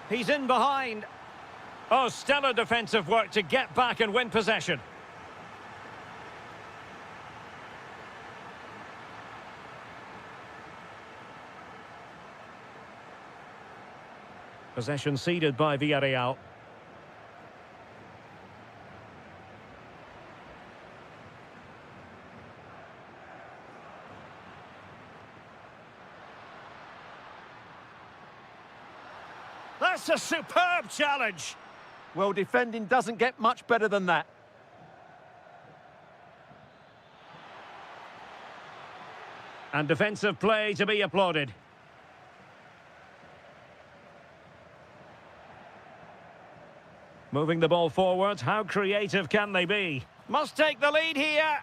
He's in behind. Oh, stellar defensive work to get back and win possession. Possession ceded by Villarreal. That's a superb challenge. Well, defending doesn't get much better than that. And defensive play to be applauded. Moving the ball forward, how creative can they be? Must take the lead here.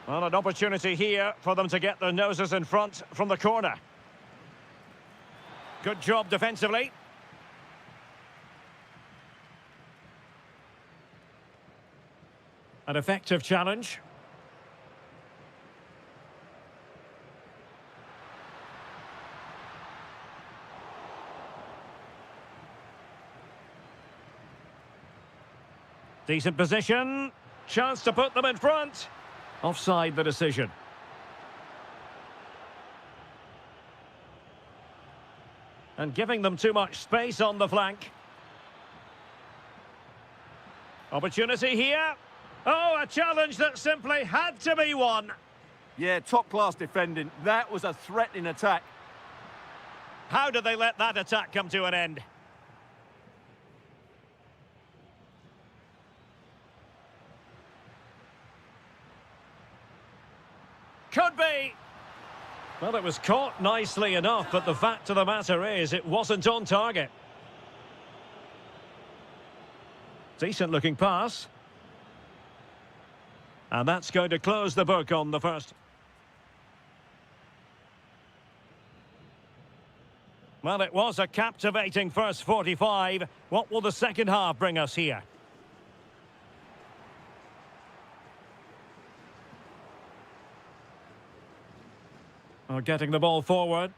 Well, an opportunity here for them to get their noses in front from the corner. Good job defensively. An effective challenge. Decent position. Chance to put them in front. Offside the decision. And giving them too much space on the flank. Opportunity here. Oh, a challenge that simply had to be won. Yeah, top-class defending. That was a threatening attack. How did they let that attack come to an end? Could be. Well, it was caught nicely enough, but the fact of the matter is it wasn't on target. Decent-looking pass. And that's going to close the book on the first. Well, it was a captivating first 45. What will the second half bring us here? Getting the ball forward.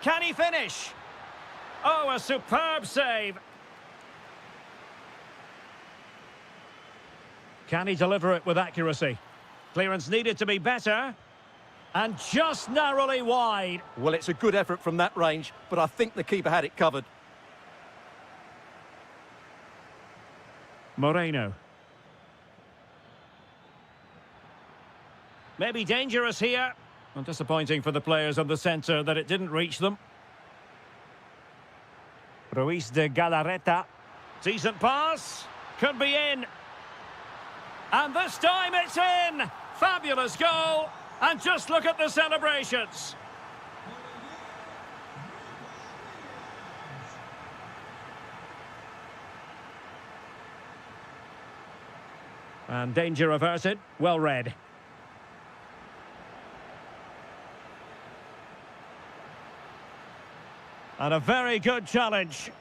Can he finish? Oh, a superb save. Can he deliver it with accuracy? Clearance needed to be better. And just narrowly wide. Well, it's a good effort from that range, but I think the keeper had it covered. Moreno. Maybe dangerous here. And disappointing for the players on the centre that it didn't reach them. Ruiz de Galarreta. Decent pass. Could be in. And this time it's in. Fabulous goal. And just look at the celebrations. And danger averted. Well read. And a very good challenge.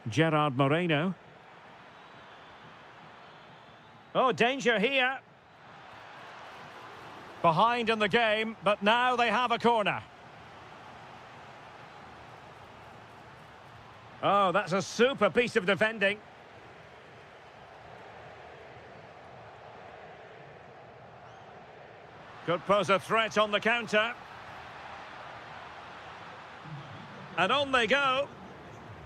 Gerard Moreno. Oh, danger here. Behind in the game, but now they have a corner. Oh, that's a super piece of defending. Could pose a threat on the counter. And on they go.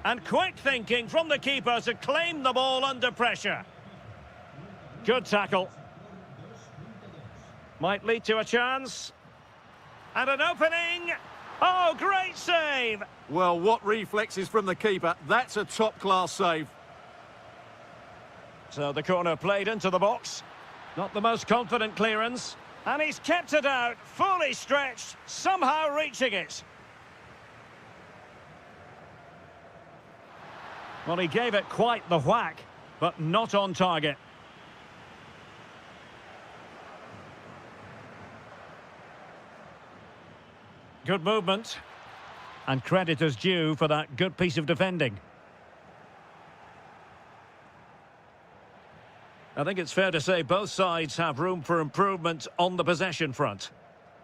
And quick thinking from the keeper to claim the ball under pressure. Good tackle. Might lead to a chance. And an opening. Oh, great save. Well, what reflexes from the keeper. That's a top-class save. So the corner played into the box. Not the most confident clearance. And he's kept it out, fully stretched, somehow reaching it. Well, he gave it quite the whack, but not on target. Good movement. And credit is due for that good piece of defending. I think it's fair to say both sides have room for improvement on the possession front.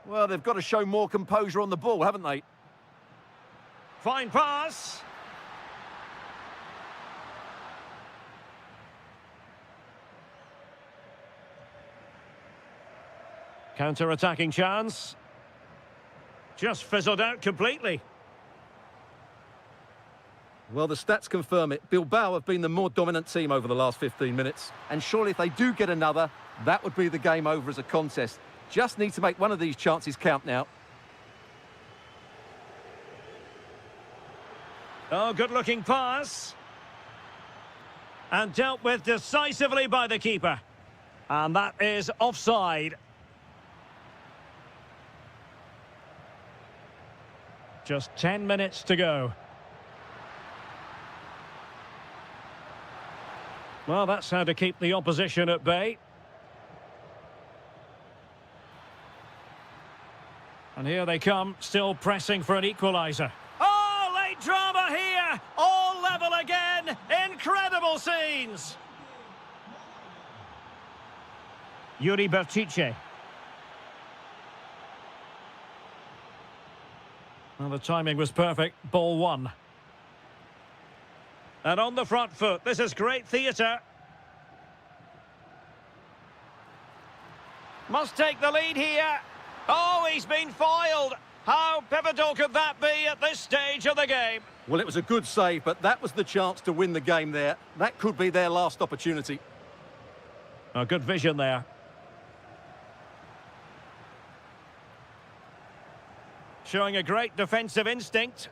Well, they've got to show more composure on the ball, haven't they? Fine pass. Counter-attacking chance. Just fizzled out completely. Well, the stats confirm it. Bilbao have been the more dominant team over the last 15 minutes. And surely if they do get another, that would be the game over as a contest. Just need to make one of these chances count now. Oh, good-looking pass. And dealt with decisively by the keeper. And that is offside. Just 10 minutes to go. Well, that's how to keep the opposition at bay. And here they come, still pressing for an equaliser. Oh, late drama here! All level again! Incredible scenes! Yuri Bertice. Well, the timing was perfect. Ball one. And on the front foot, this is great theatre. Must take the lead here. Oh, he's been foiled. How pivotal could that be at this stage of the game? Well, it was a good save, but that was the chance to win the game there. That could be their last opportunity. Oh, good vision there. Showing a great defensive instinct.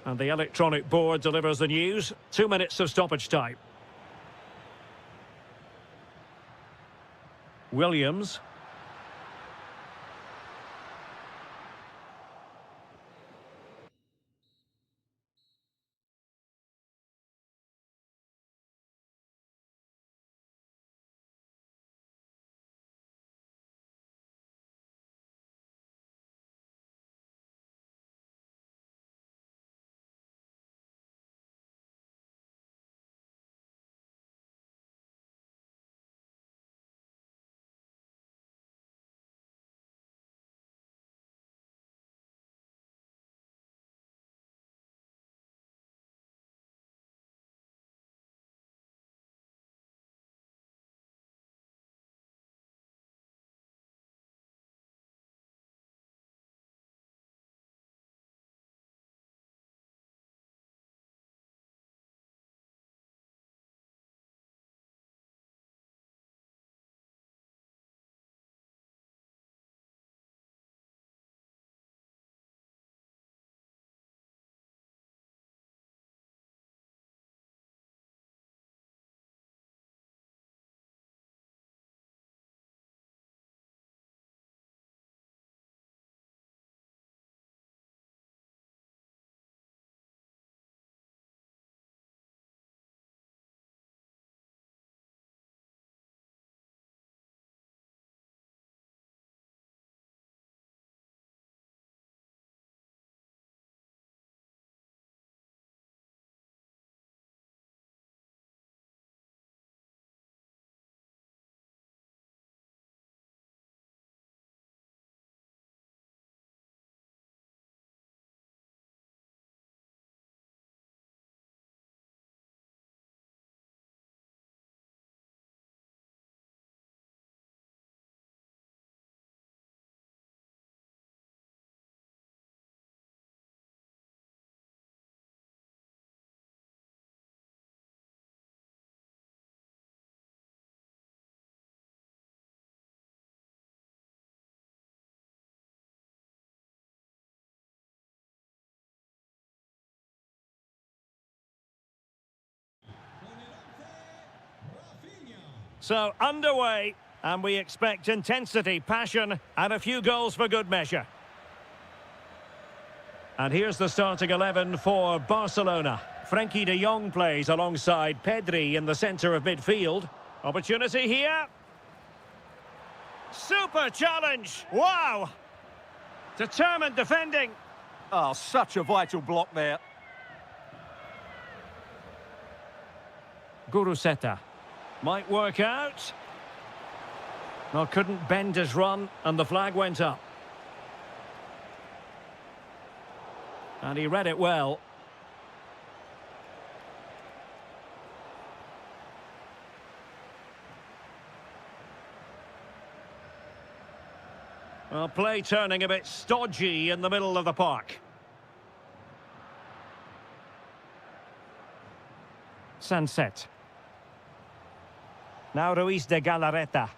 And the electronic board delivers the news. 2 minutes of stoppage time. Williams. So, underway, and we expect intensity, passion, and a few goals for good measure. And here's the starting 11 for Barcelona. Frenkie de Jong plays alongside Pedri in the centre of midfield. Opportunity here. Super challenge. Wow. Determined defending. Oh, such a vital block there. Guruseta. Might work out. Well, couldn't bend his run, and the flag went up. And he read it well. Well, play turning a bit stodgy in the middle of the park. Sunset. Now Ruiz de Galarreta.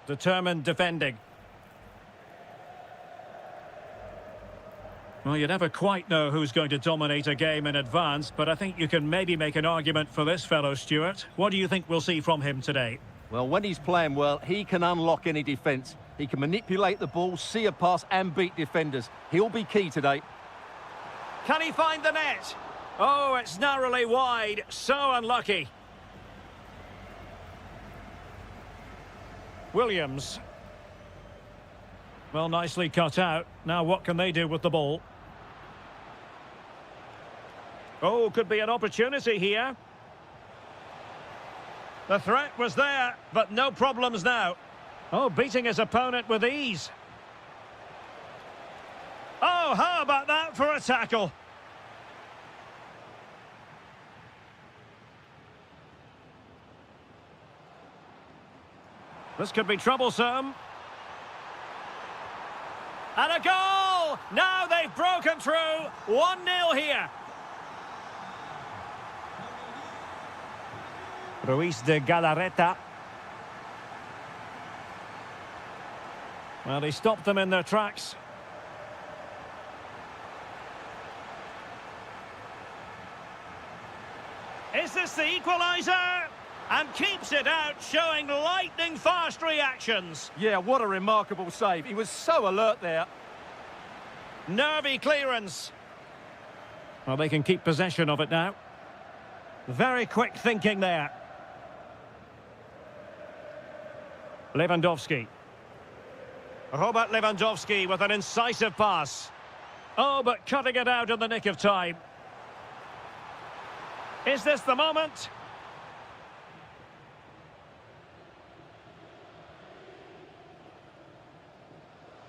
Determined defending. Well, you never quite know who's going to dominate a game in advance, but I think you can maybe make an argument for this fellow, Stuart. What do you think we'll see from him today? Well, when he's playing well, he can unlock any defence. He can manipulate the ball, see a pass and beat defenders. He'll be key today. Can he find the net? Oh, it's narrowly wide. So unlucky. Williams. Well, nicely cut out. Now what can they do with the ball? Oh, could be an opportunity here. The threat was there, but no problems now. Oh, beating his opponent with ease. Oh, how about that for a tackle? This could be troublesome. And a goal! Now they've broken through. 1-0 here. Ruiz de Galarreta. Well, he stopped them in their tracks. Is this the equaliser? And keeps it out, showing lightning-fast reactions. Yeah, what a remarkable save. He was so alert there. Nervy clearance. Well, they can keep possession of it now. Very quick thinking there. Lewandowski. Robert Lewandowski with an incisive pass. Oh, but cutting it out in the nick of time. Is this the moment?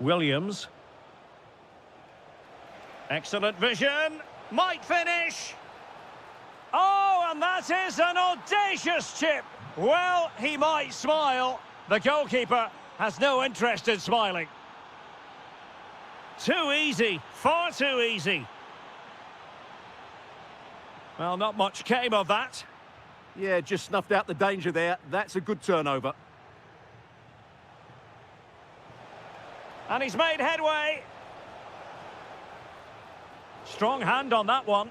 Williams. Excellent vision. Might finish. Oh, and that is an audacious chip. Well, he might smile. The goalkeeper has no interest in smiling. Too easy. Far too easy. Well, not much came of that. Yeah, just snuffed out the danger there. That's a good turnover. And he's made headway. Strong hand on that one.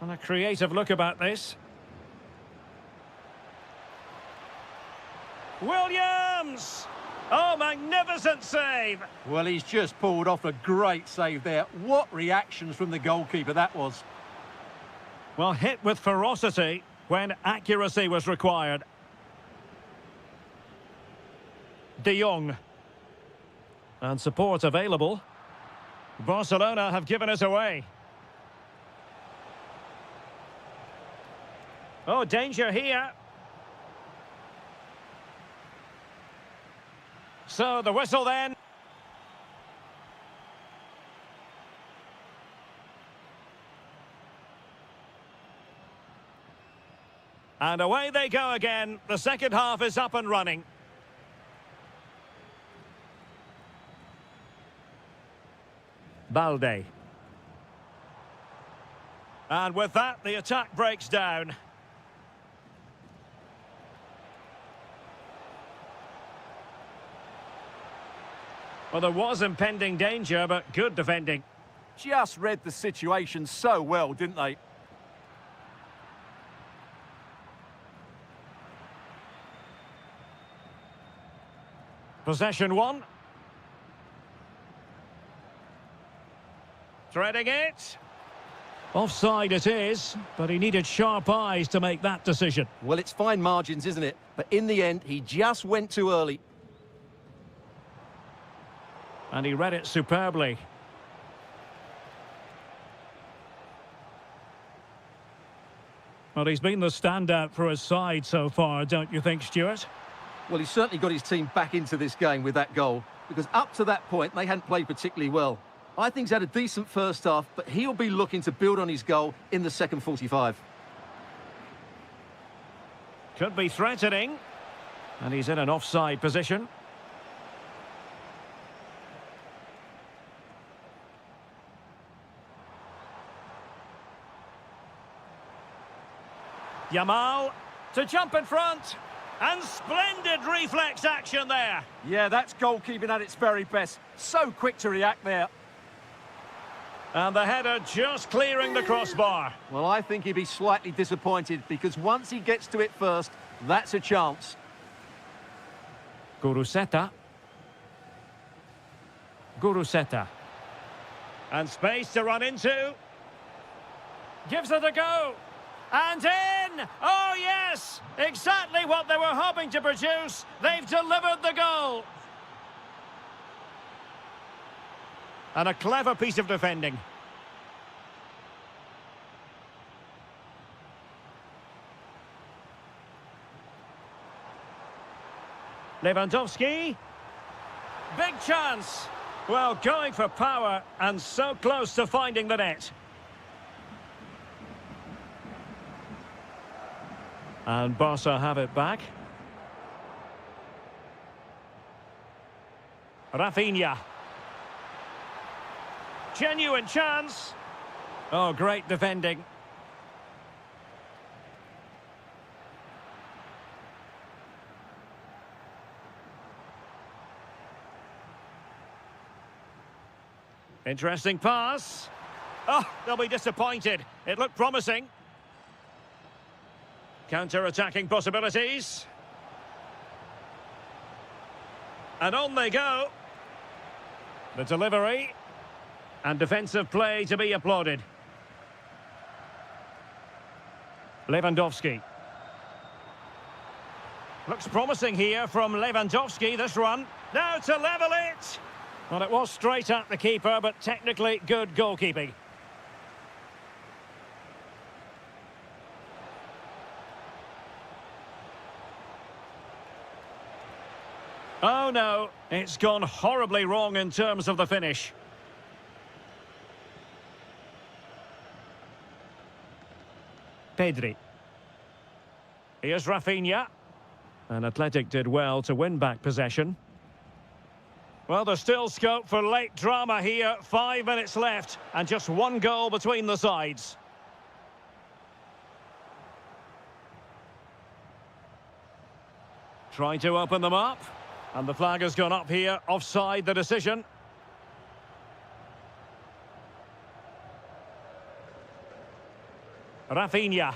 And a creative look about this. Williams! Oh, magnificent save! Well, he's just pulled off a great save there. What reactions from the goalkeeper that was. Well, hit with ferocity when accuracy was required. De Jong. And support available. Barcelona have given us away. Oh, danger here. So, the whistle then. And away they go again. The second half is up and running. Balde. And with that, the attack breaks down. Well, there was impending danger, but good defending. just read the situation so well, didn't they? Possession one. Threading it. Offside it is, but he needed sharp eyes to make that decision. Well, it's fine margins, isn't it? But in the end, he just went too early. And he read it superbly. Well, he's been the standout for his side so far, don't you think, Stuart? Well, he's certainly got his team back into this game with that goal, because up to that point, they hadn't played particularly well. I think he's had a decent first half, but he'll be looking to build on his goal in the second 45. Could be threatening. And he's in an offside position. Yamal to jump in front. And splendid reflex action there. Yeah, that's goalkeeping at its very best. So quick to react there. And the header just clearing the crossbar. Well, I think he'd be slightly disappointed, because once he gets to it first, that's a chance. Guruseta. Guruseta. And space to run into. Gives it a go. And in! Oh, yes! Exactly what they were hoping to produce. They've delivered the goal. And a clever piece of defending. Lewandowski. Big chance. Well, going for power and so close to finding the net. And Barca have it back. Rafinha. Genuine chance. Oh, great defending. Interesting pass. Oh, they'll be disappointed. It looked promising. Counter-attacking possibilities. And on they go. The delivery. And defensive play to be applauded. Lewandowski. Looks promising here from Lewandowski, this run. Now to level it. Well, it was straight at the keeper, but technically good goalkeeping. Oh no, it's gone horribly wrong in terms of the finish. Pedri. Here's Rafinha. And Athletic did well to win back possession. Well, there's still scope for late drama here. 5 minutes left and just one goal between the sides. Trying to open them up. And the flag has gone up here. Offside the decision. Rafinha.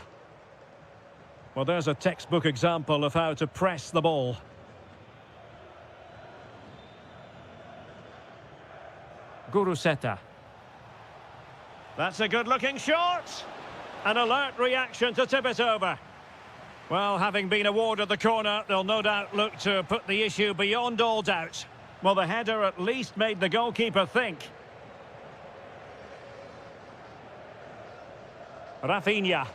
Well, there's a textbook example of how to press the ball. Guruseta. That's a good-looking shot. An alert reaction to tip it over. Well, having been awarded the corner, they'll no doubt look to put the issue beyond all doubt. Well, the header at least made the goalkeeper think. Rafinha.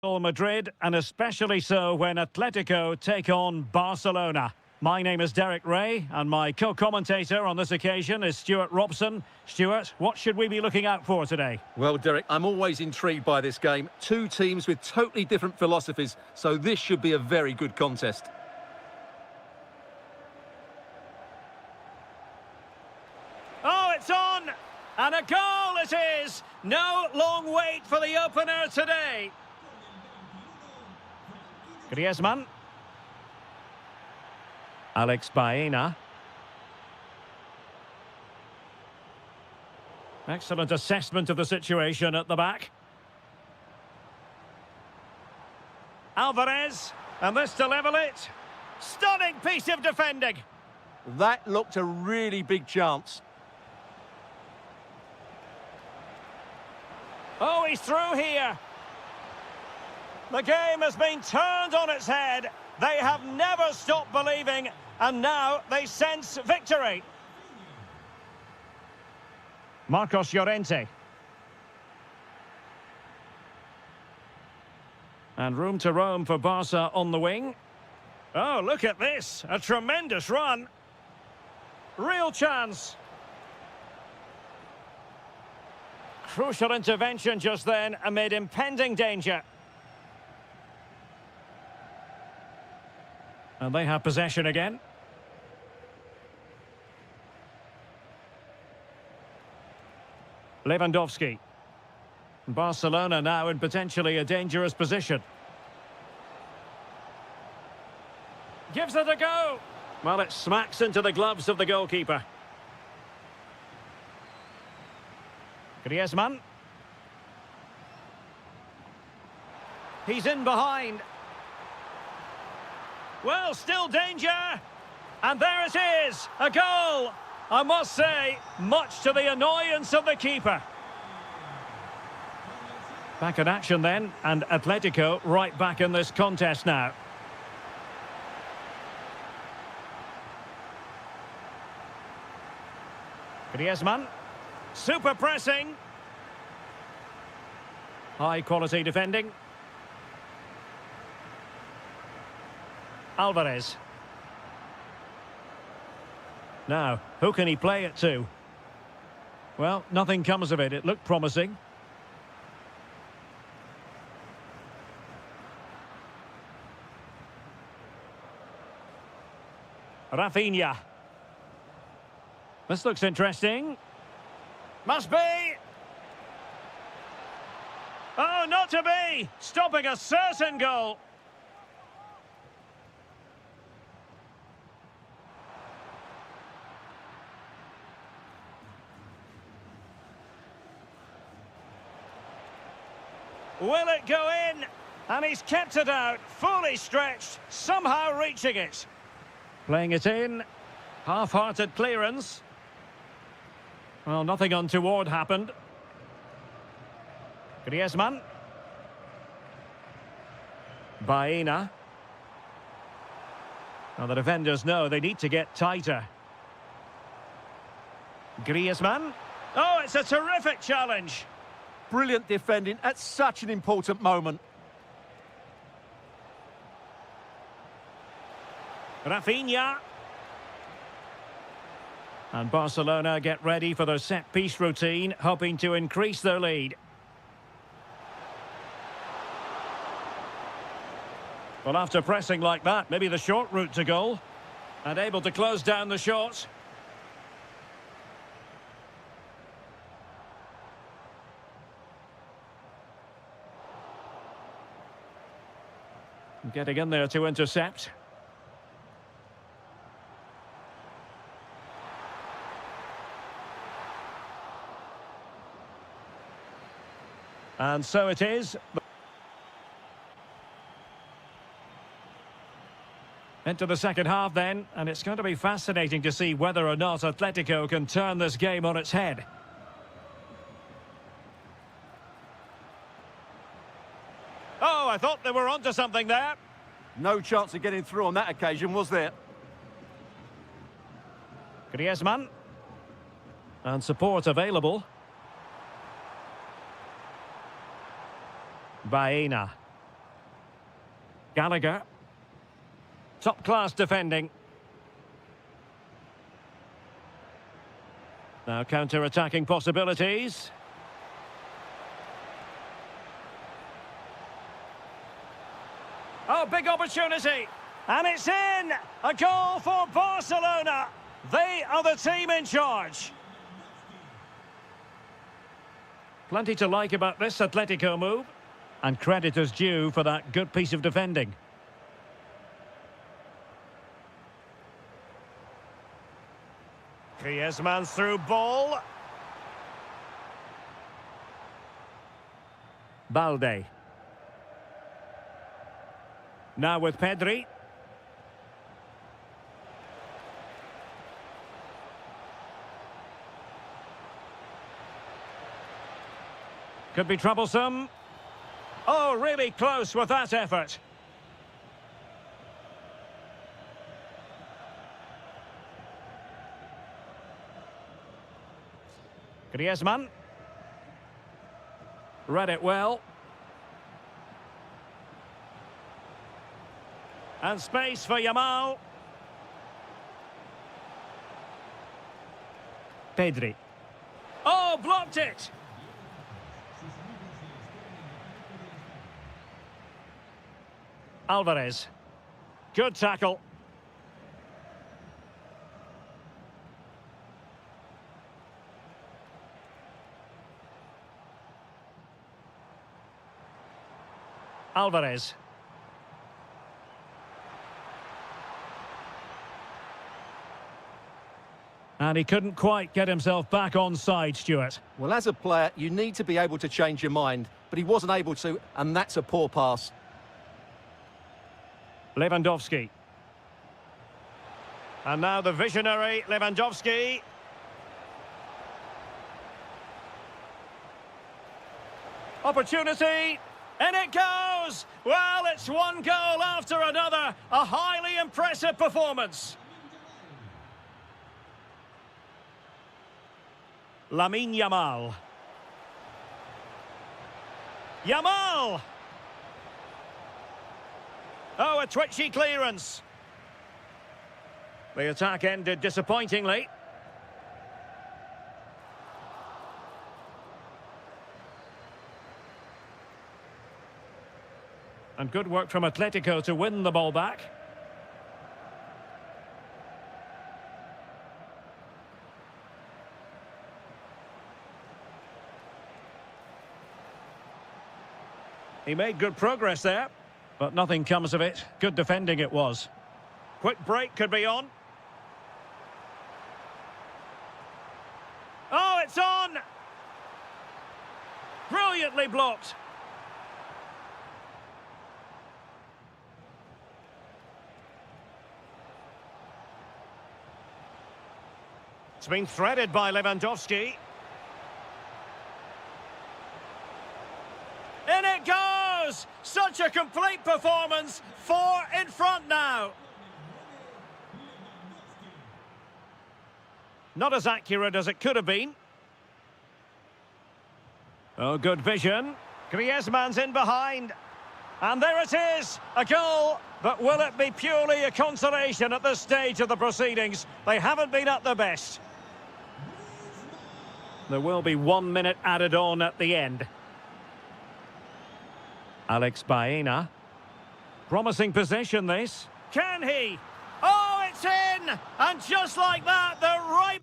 Madrid, and especially so when Atletico take on Barcelona. My name is Derek Ray, and my co-commentator on this occasion is Stuart Robson. Stuart, what should we be looking out for today? Well, Derek, I'm always intrigued by this game. Two teams with totally different philosophies, so this should be a very good contest. Oh, it's on! And a goal it is! No long wait for the opener today. Griezmann. Alex Baena. Excellent assessment of the situation at the back. Alvarez, and this to level it. Stunning piece of defending. That looked a really big chance. Oh, he's through here. The game has been turned on its head. They have never stopped believing, and now they sense victory. Marcos Llorente. And room to roam for Barca on the wing. Oh, look at this. A tremendous run. Real chance. Crucial intervention just then amid impending danger. And they have possession again. Lewandowski. Barcelona now in potentially a dangerous position. Gives it a go. Well, it smacks into the gloves of the goalkeeper. Griezmann. He's in behind. Well, still danger. And there it is, a goal. I must say, much to the annoyance of the keeper. Back in action then, and Atletico right back in this contest now. Griezmann. Super pressing. High quality defending. Alvarez. Now, who can he play it to? Well, nothing comes of it. It looked promising. Rafinha. This looks interesting. Must be. Oh, not to be. Stopping a certain goal. Will it go in? And he's kept it out, fully stretched, somehow reaching it. Playing it in. Half-hearted clearance. Well, nothing untoward happened. Griezmann. Baena. Now the defenders know they need to get tighter. Griezmann. Oh, it's a terrific challenge. Brilliant defending at such an important moment. Rafinha. And Barcelona get ready for their set-piece routine, hoping to increase their lead. Well, after pressing like that, maybe the short route to goal. And able to close down the shots. Getting in there to intercept. And so it is. Into the second half then, and it's going to be fascinating to see whether or not Atletico can turn this game on its head. Oh, I thought they were onto something there. No chance of getting through on that occasion, was there? Griezmann. And support available. Baena. Gallagher. Top-class defending. Now counter-attacking possibilities. Oh, big opportunity. And it's in! A goal for Barcelona. They are the team in charge. Plenty to like about this Atletico move. And credit is due for that good piece of defending. Griezmann's through ball. Balde. Now with Pedri. Could be troublesome. Oh, really close with that effort. Griezmann. Read it well. And space for Yamal. Pedri. Oh, blocked it! Alvarez. Good tackle. Alvarez. And he couldn't quite get himself back on side, Stuart. Well, as a player, you need to be able to change your mind, but he wasn't able to, and that's a poor pass. Lewandowski. And now the visionary Lewandowski. Opportunity. And it goes! Well, it's one goal after another. A highly impressive performance. Lamine Yamal. Yamal! Oh, a twitchy clearance. The attack ended disappointingly. And good work from Atletico to win the ball back. He made good progress there, but nothing comes of it. Good defending it was. Quick break could be on. Oh, it's on! Brilliantly blocked. It's been threaded by Lewandowski. In it goes! Such a complete performance. 4 in front now. Not as accurate as it could have been. Oh, good vision. Griezmann's in behind. And there it is, a goal. But will it be purely a consolation at this stage of the proceedings? They haven't been at their best. There will be 1 minute added on at the end. Alex Baena. Promising possession, this. Can he? Oh, it's in! And just like that, the right...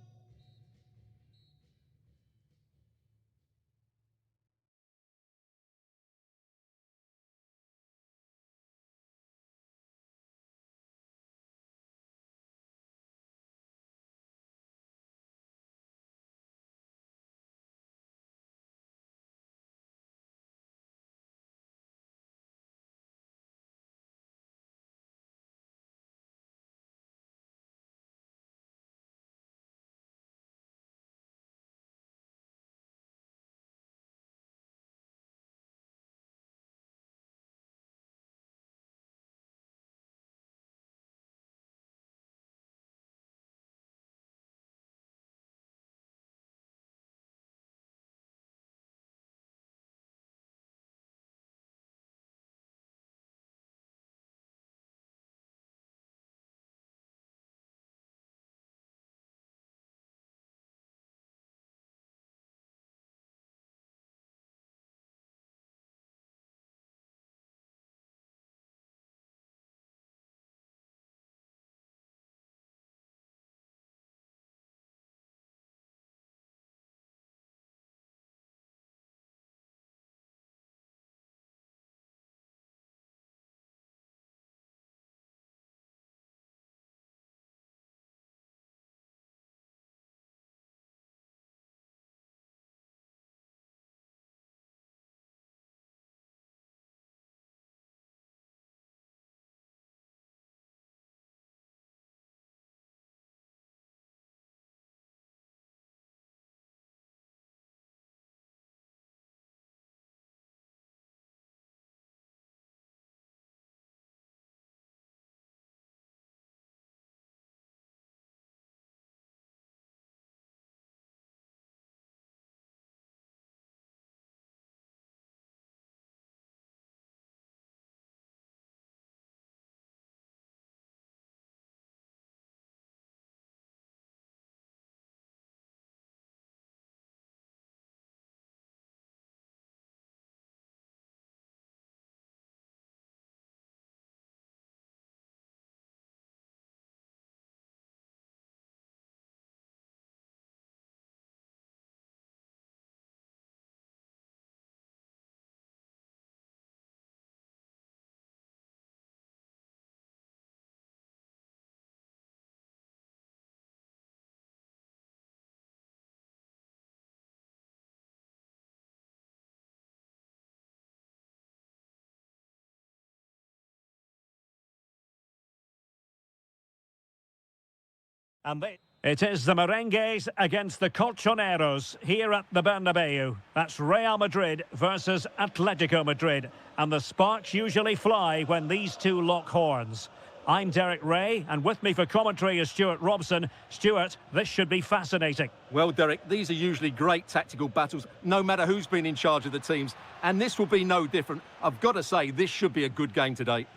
It is the Merengues against the Colchoneros here at the Bernabeu. That's Real Madrid versus Atletico Madrid. And the sparks usually fly when these two lock horns. I'm Derek Ray, and with me for commentary is Stuart Robson. Stuart, this should be fascinating. Well, Derek, these are usually great tactical battles, no matter who's been in charge of the teams. And this will be no different. I've got to say, this should be a good game today.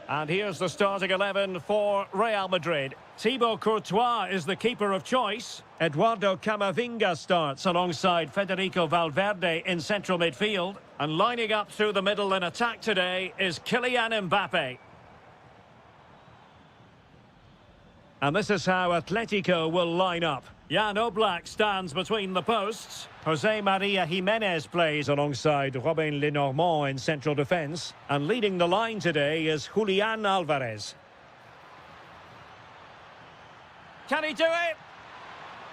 And here's the starting 11 for Real Madrid. Thibaut Courtois is the keeper of choice. Eduardo Camavinga starts alongside Federico Valverde in central midfield. And lining up through the middle in attack today is Kylian Mbappe. And this is how Atletico will line up. Jan Oblak stands between the posts. Jose Maria Jimenez plays alongside Robin Lenormand in central defence. And leading the line today is Julian Alvarez. Can he do it?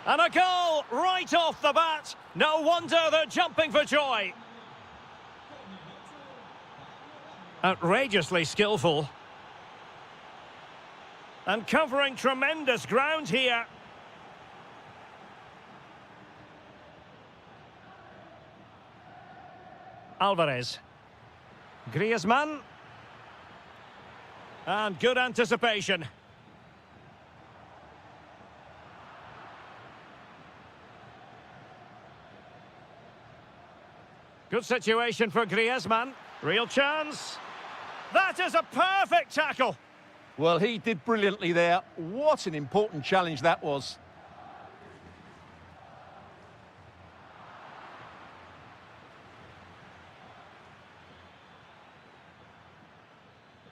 And a goal right off the bat. No wonder they're jumping for joy. Outrageously skillful. And covering tremendous ground here. Alvarez. Griezmann. And good anticipation. Good situation for Griezmann. Real chance. That is a perfect tackle. Well, he did brilliantly there. What an important challenge that was.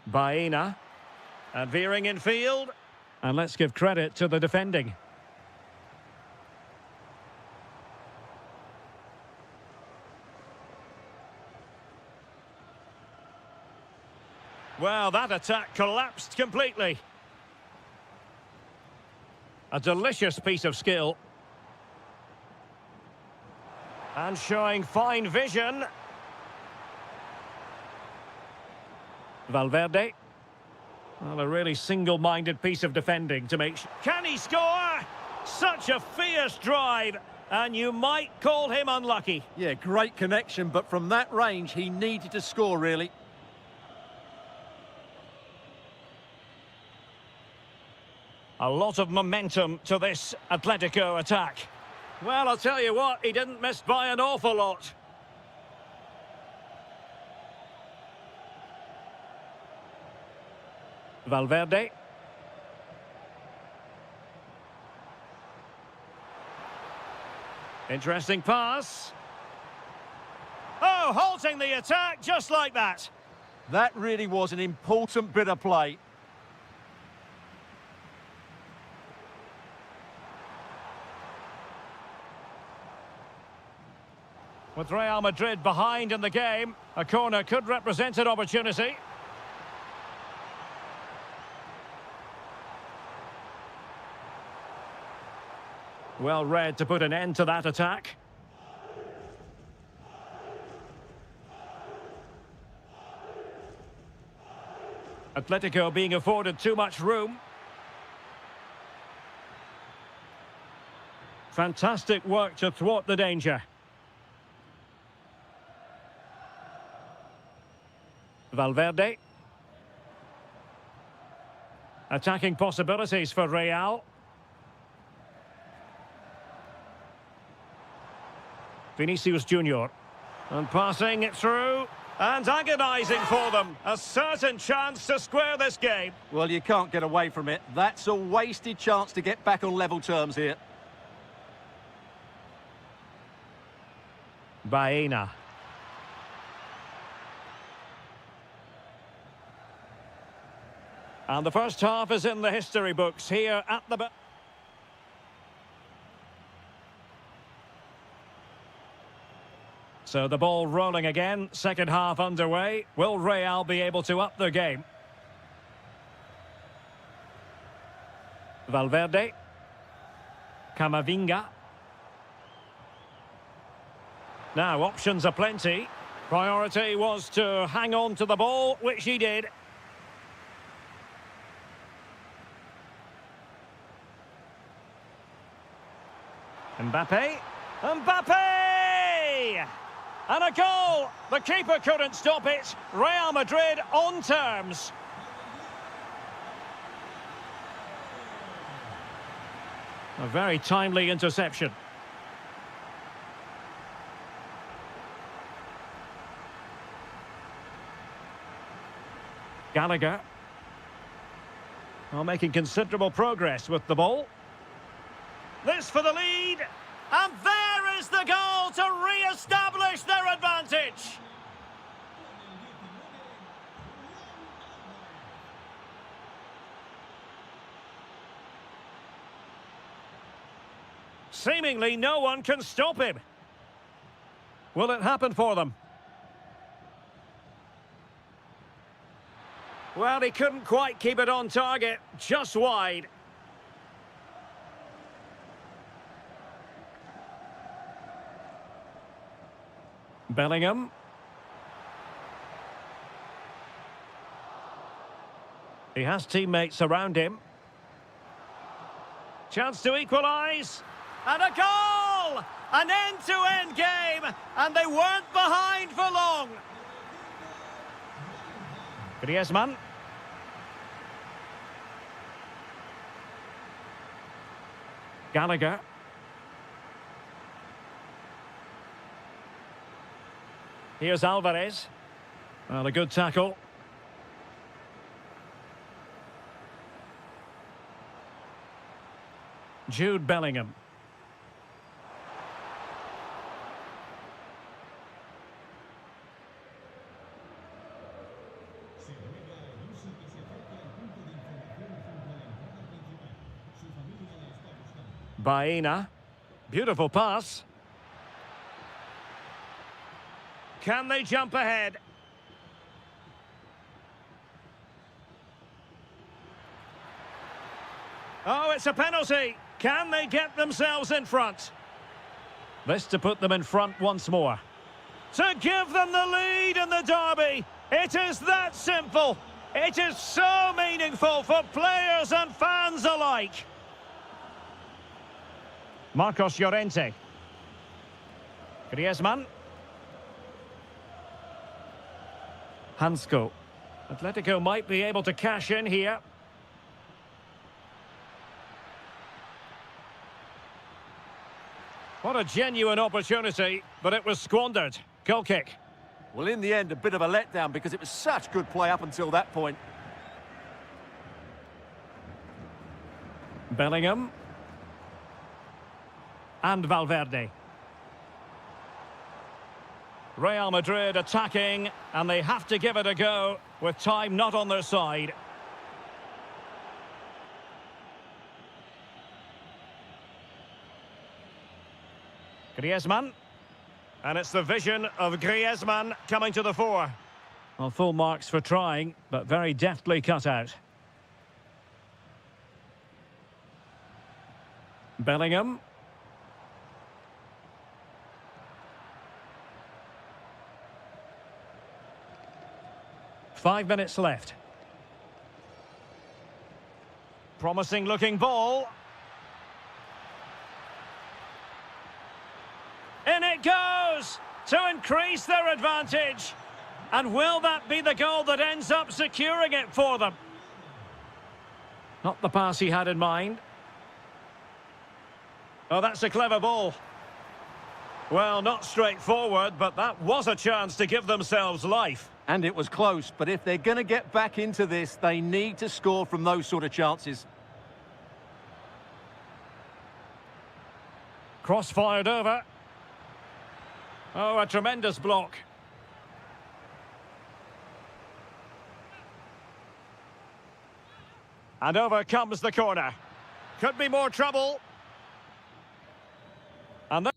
Baena. And veering in field. And let's give credit to the defending. Well, that attack collapsed completely. A delicious piece of skill. And showing fine vision. Valverde. Well, a really single-minded piece of defending to make... Can he score? Such a fierce drive. And you might call him unlucky. Yeah, great connection, but from that range, he needed to score, really. A lot of momentum to this Atletico attack. Well, I'll tell you what, he didn't miss by an awful lot. Valverde. Interesting pass. Oh, halting the attack just like that. That really was an important bit of play. With Real Madrid behind in the game, a corner could represent an opportunity. Well read to put an end to that attack. Atletico being afforded too much room. Fantastic work to thwart the danger. Valverde. Attacking possibilities for Real. Vinicius Junior. And passing it through. And agonising for them. A certain chance to square this game. Well, you can't get away from it. That's a wasted chance to get back on level terms here. Baena. And the first half is in the history books here at the... So the ball rolling again, second half underway. Will Real be able to up their game? Valverde. Camavinga. Now, options are plenty. Priority was to hang on to the ball, which he did. Mbappe. Mbappe! And a goal! The keeper couldn't stop it. Real Madrid on terms. A very timely interception. Gallagher. Well, making considerable progress with the ball. This for the lead. And there is the goal to re-establish their advantage. Seemingly no one can stop him. Will it happen for them? Well, he couldn't quite keep it on target, just wide. Bellingham. He has teammates around him. Chance to equalise. And a goal! An end-to-end game, and they weren't behind for long. Griezmann. Gallagher. Here's Alvarez. Well, a good tackle. Jude Bellingham. Baena. Beautiful pass. Can they jump ahead? Oh, it's a penalty. Can they get themselves in front? This to put them in front once more. To give them the lead in the derby. It is that simple. It is so meaningful for players and fans alike. Marcos Llorente. Griezmann. Hansko. Atletico might be able to cash in here. What a genuine opportunity, but it was squandered. Goal kick. Well, in the end, a bit of a letdown because it was such good play up until that point. Bellingham. And Valverde. Real Madrid attacking, and they have to give it a go with time not on their side. Griezmann. And it's the vision of Griezmann coming to the fore. Well, full marks for trying, but very deftly cut out. Bellingham. Five minutes left. Promising looking ball. In it goes to increase their advantage. And will that be the goal that ends up securing it for them? Not the pass he had in mind. Oh, that's a clever ball. Well, not straightforward, but that was a chance to give themselves life. And it was close, but if they're going to get back into this, they need to score from those sort of chances. Cross fired over. Oh, a tremendous block. And over comes the corner. Could be more trouble. And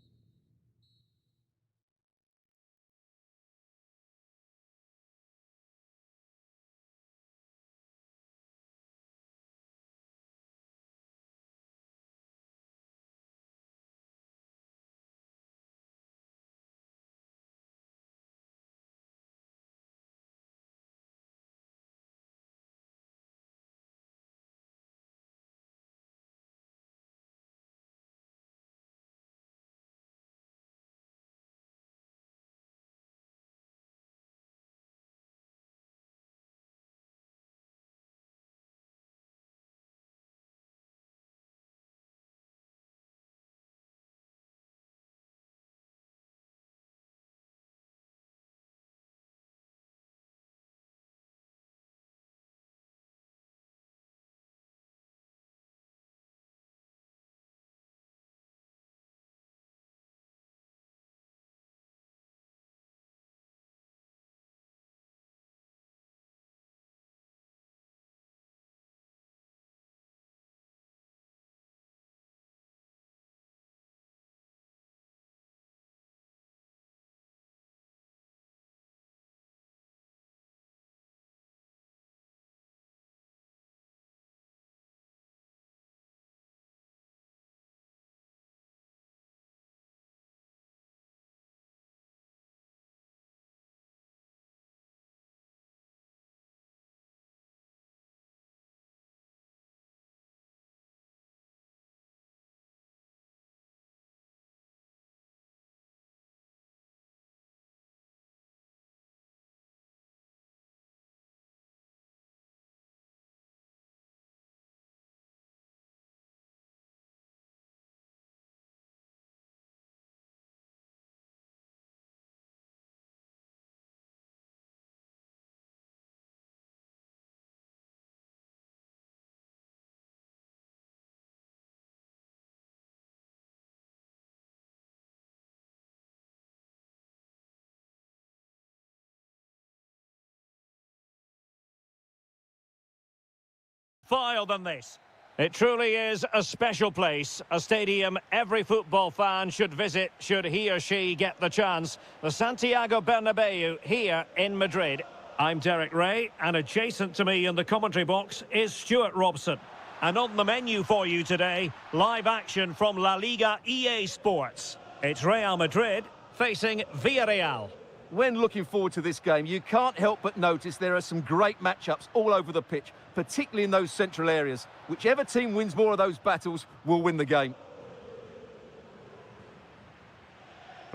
profile than this. It truly is a special place, a stadium every football fan should visit should he or she get the chance. The Santiago Bernabeu here in Madrid. I'm Derek Ray, and adjacent to me in the commentary box is Stuart Robson. And on the menu for you today, live action from La Liga EA Sports. It's Real Madrid facing Villarreal. When looking forward to this game, you can't help but notice there are some great matchups all over the pitch, particularly in those central areas. Whichever team wins more of those battles will win the game.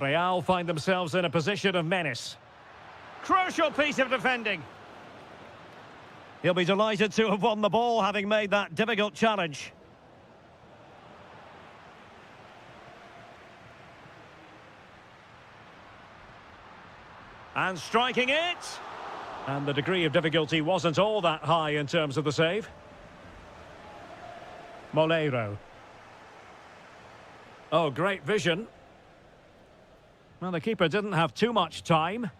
Real find themselves in a position of menace. Crucial piece of defending. He'll be delighted to have won the ball, having made that difficult challenge. And striking it. And the degree of difficulty wasn't all that high in terms of the save. Molero. Oh, great vision. Well, the keeper didn't have too much time.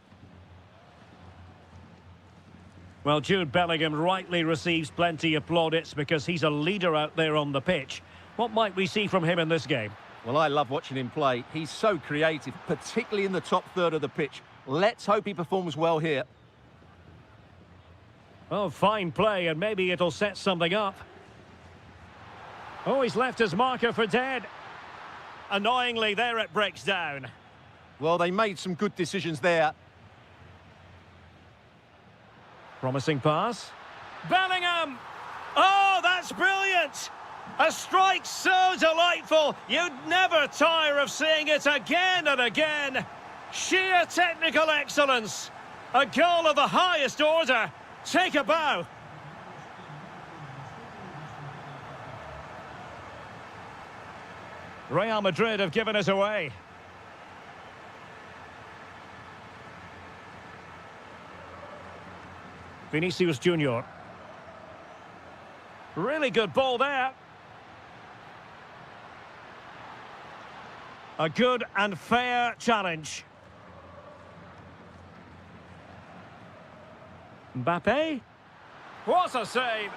Well, Jude Bellingham rightly receives plenty of plaudits because he's a leader out there on the pitch. What might we see from him in this game? Well, I love watching him play. He's so creative, particularly in the top third of the pitch. Let's hope he performs well here. Oh, fine play, and maybe it'll set something up. Oh, he's left his marker for dead. Annoyingly, there it breaks down. Well, they made some good decisions there. Promising pass. Bellingham! Oh, that's brilliant! A strike so delightful, you'd never tire of seeing it again and again. Sheer technical excellence. A goal of the highest order. Take a bow. Real Madrid have given it away. Vinicius Junior. Really good ball there. A good and fair challenge. Mbappe. What a save.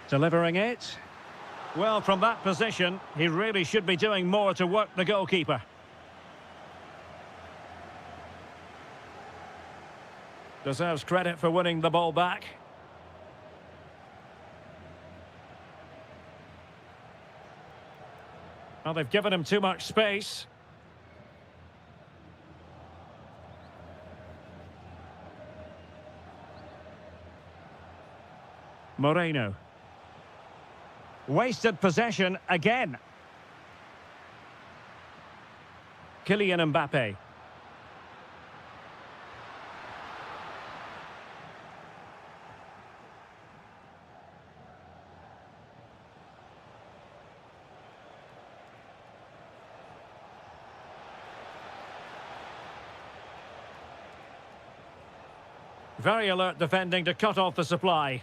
Delivering it. Well, from that position, he really should be doing more to work the goalkeeper. Deserves credit for winning the ball back. Well, they've given him too much space. Moreno. Wasted possession again. Kylian Mbappe. Very alert defending to cut off the supply.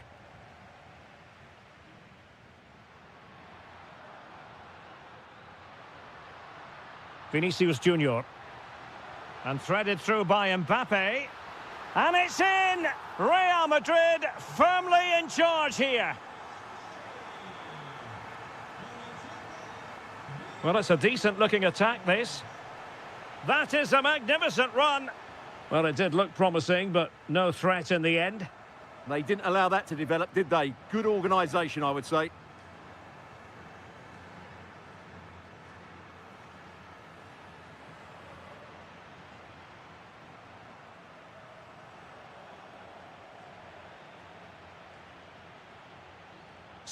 Vinicius Junior. And threaded through by Mbappe. And it's in! Real Madrid firmly in charge here. Well, it's a decent looking attack, this. That is a magnificent run. Well, it did look promising, but no threat in the end. They didn't allow that to develop, did they? Good organisation, I would say.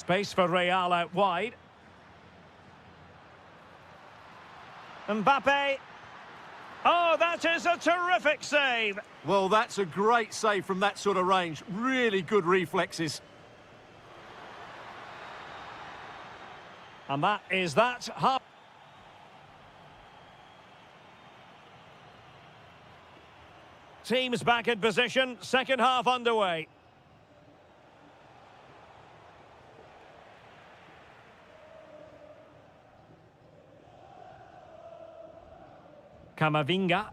Space for Real out wide. Mbappe. Oh, that is a terrific save. Well, that's a great save from that sort of range. Really good reflexes. And that is that. Half. Teams back in position. Second half underway. Camavinga.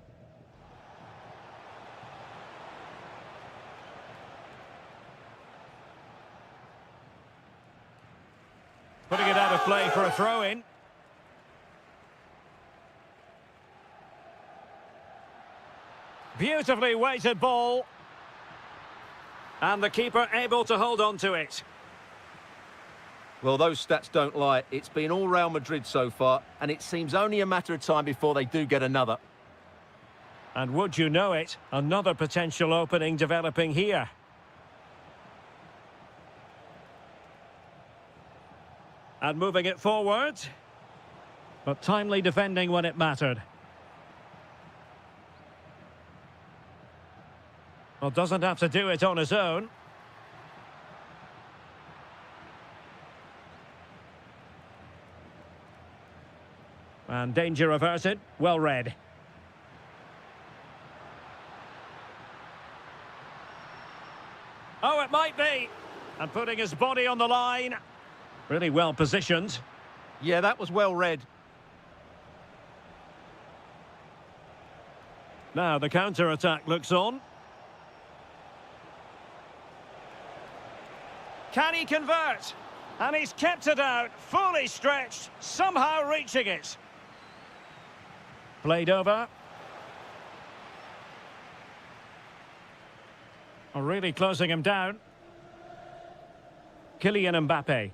play for a throw-in. Beautifully weighted ball. And the keeper able to hold on to it. Well, those stats don't lie. It's been all Real Madrid so far, and it seems only a matter of time before they do get another. And would you know it, another potential opening developing here. And moving it forward. But timely defending when it mattered. Well, doesn't have to do it on his own. And danger averted. Well read. Oh, it might be. And putting his body on the line. Really well positioned. Yeah, that was well read. Now the counter-attack looks on. Can he convert? And he's kept it out, fully stretched, somehow reaching it. Played over. Oh, really closing him down. Kylian Mbappe.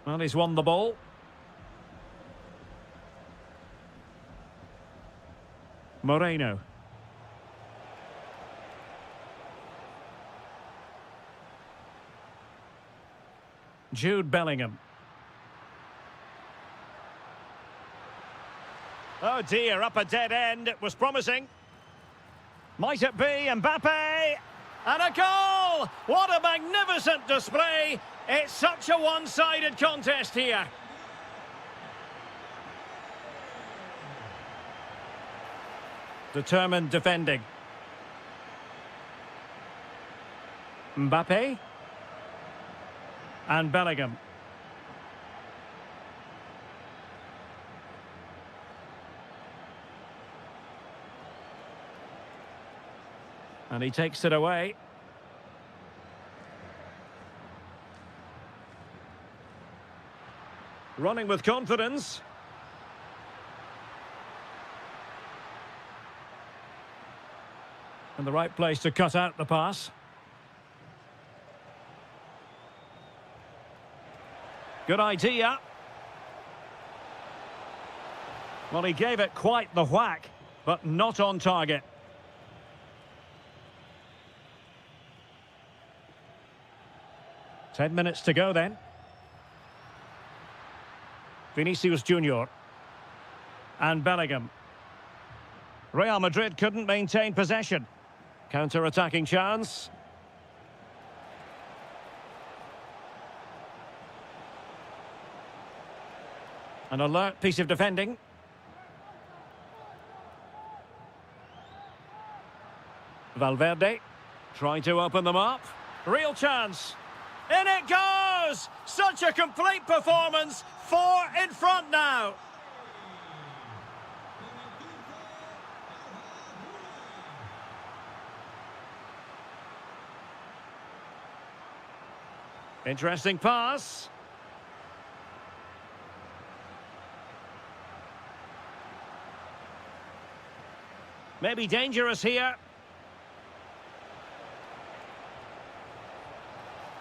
Well, he's won the ball. Moreno. Jude Bellingham. Oh dear, up a dead end. It was promising. Might it be Mbappe? And a goal! What a magnificent display! It's such a one-sided contest here. Determined defending. Mbappe. And Bellingham. And he takes it away. Running with confidence. And the right place to cut out the pass. Good idea. Well, he gave it quite the whack, but not on target. Ten minutes to go then. Vinicius Junior. And Bellingham. Real Madrid couldn't maintain possession. Counter-attacking chance. An alert piece of defending. Valverde trying to open them up. Real chance. In it goes! Such a complete performance. 4 in front now. Interesting pass. Maybe dangerous here.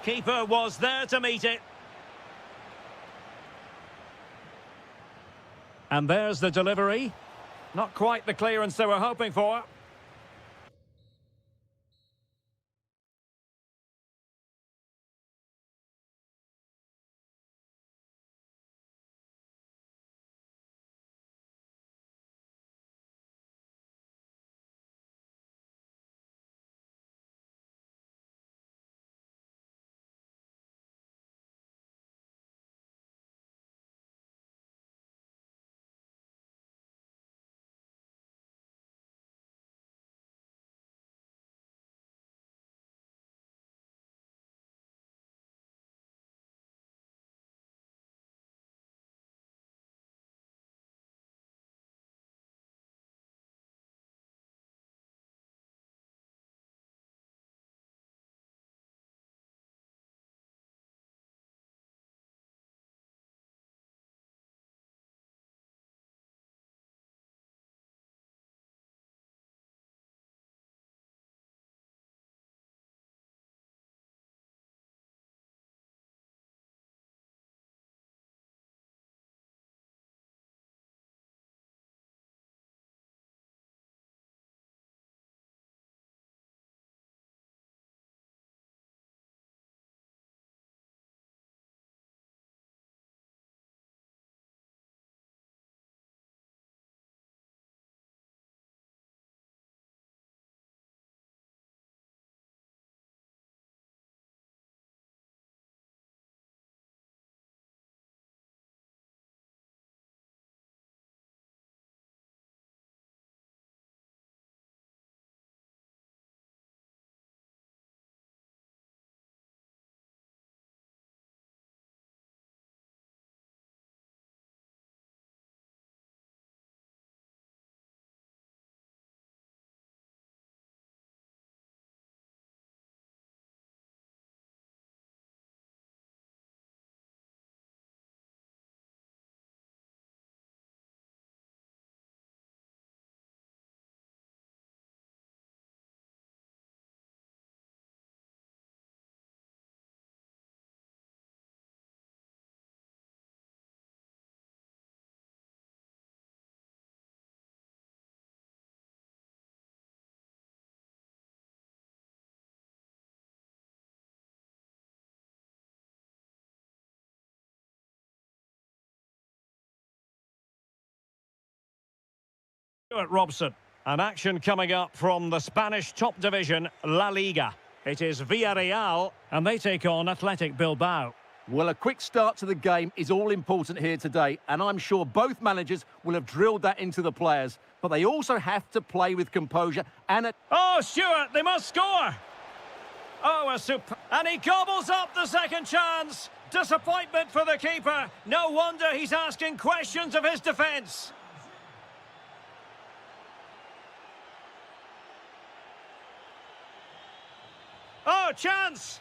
Keeper was there to meet it. And there's the delivery. Not quite the clearance they were hoping for. At Robson. An action coming up from the Spanish top division, La Liga. It is Villarreal, and they take on Athletic Bilbao. Well, a quick start to the game is all important here today, and I'm sure both managers will have drilled that into the players. But they also have to play with composure and... Oh, Stewart, they must score! Oh, and he gobbles up the second chance. Disappointment for the keeper. No wonder he's asking questions of his defence. Oh, chance!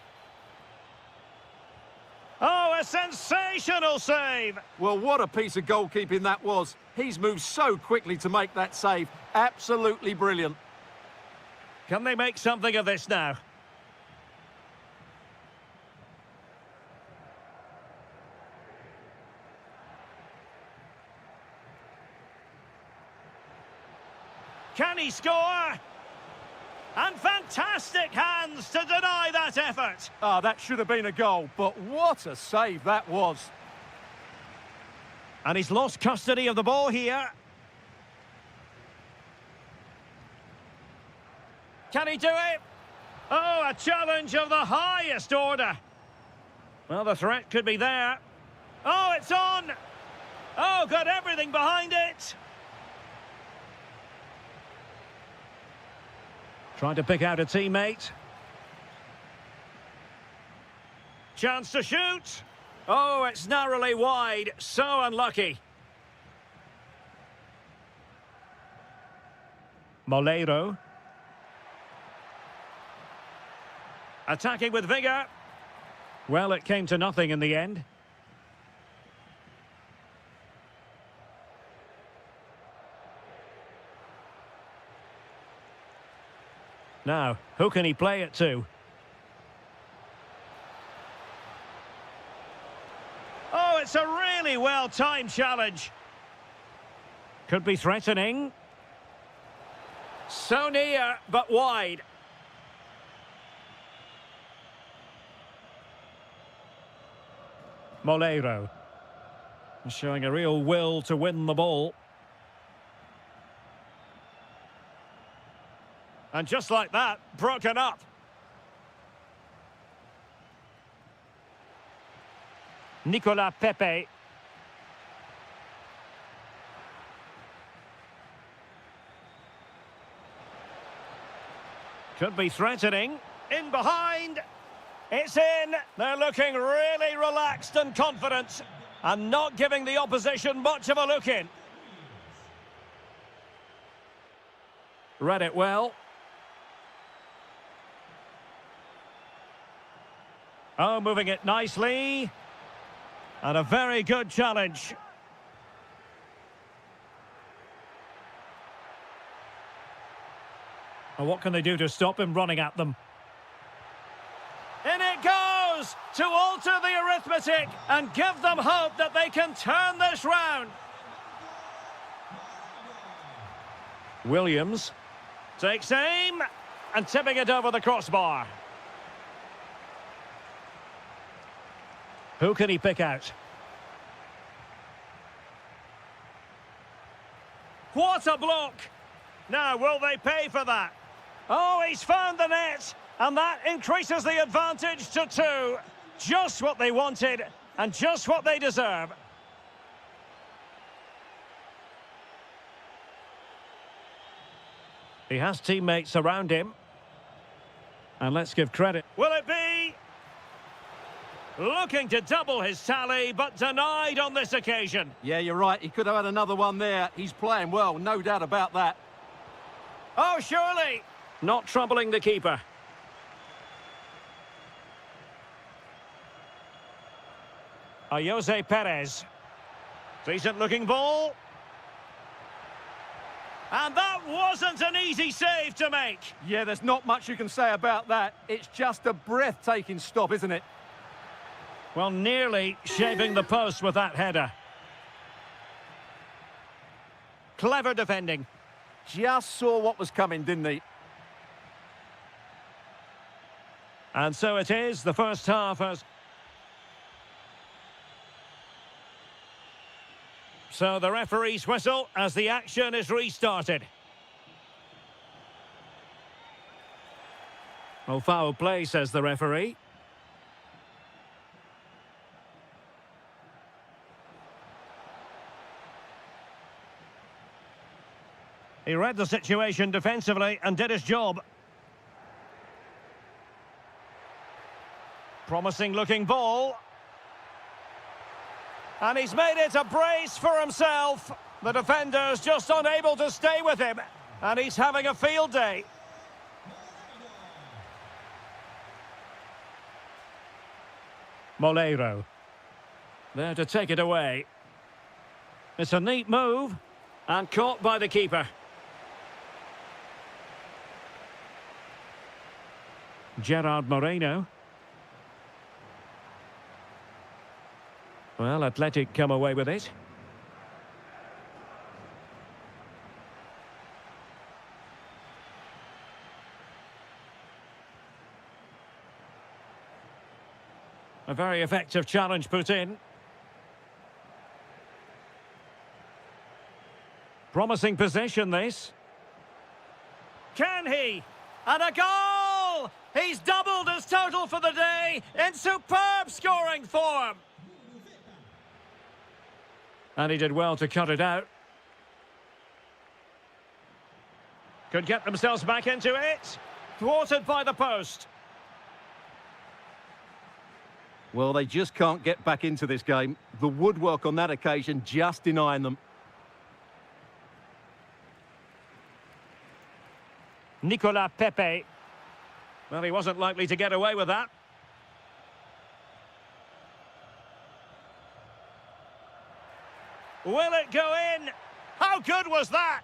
Oh, a sensational save! Well, what a piece of goalkeeping that was. He's moved so quickly to make that save. Absolutely brilliant. Can they make something of this now? Can he score? And fantastic hands to deny that effort. Ah, that should have been a goal, but what a save that was. And he's lost custody of the ball here. Can he do it? Oh, a challenge of the highest order. Well, the threat could be there. Oh, it's on. Oh, got everything behind it. Trying to pick out a teammate. Chance to shoot. Oh, it's narrowly wide. So unlucky. Moleiro. Attacking with vigour. Well, it came to nothing in the end. Now, who can he play it to? Oh, it's a really well-timed challenge. Could be threatening. So near, but wide. Moleiro. Showing a real will to win the ball. And just like that, broken up. Nicolas Pepe. Could be threatening. In behind. It's in. They're looking really relaxed and confident and not giving the opposition much of a look in. Read it well. Oh, moving it nicely. And a very good challenge. And what can they do to stop him running at them? In it goes to alter the arithmetic and give them hope that they can turn this round. Williams takes aim and tipping it over the crossbar. Who can he pick out? What a block! Now, will they pay for that? Oh, he's found the net, and that increases the advantage to 2. Just what they wanted, and just what they deserve. He has teammates around him. And let's give credit. Will it be? Looking to double his tally, but denied on this occasion. Yeah, you're right. He could have had another one there. He's playing well, no doubt about that. Oh, surely. Not troubling the keeper. Jose Perez. Decent looking ball. And that wasn't an easy save to make. Yeah, there's not much you can say about that. It's just a breathtaking stop, isn't it? Well, nearly shaving the post with that header. Clever defending. Just saw what was coming, didn't he? And so it is, the first half has... So the referee's whistle as the action is restarted. Well, foul play, says the referee. He read the situation defensively and did his job. Promising looking ball. And he's made it a brace for himself. The defender's just unable to stay with him. And he's having a field day. Moleiro. There to take it away. It's a neat move. And caught by the keeper. Gerard Moreno. Well, Athletic come away with it. A very effective challenge put in. Promising possession, this. Can he? And a goal! He's doubled his total for the day in superb scoring form. And he did well to cut it out. Could get themselves back into it. Thwarted by the post. Well, they just can't get back into this game. The woodwork on that occasion just denying them. Nicolas Pepe. Well, he wasn't likely to get away with that. Will it go in? How good was that?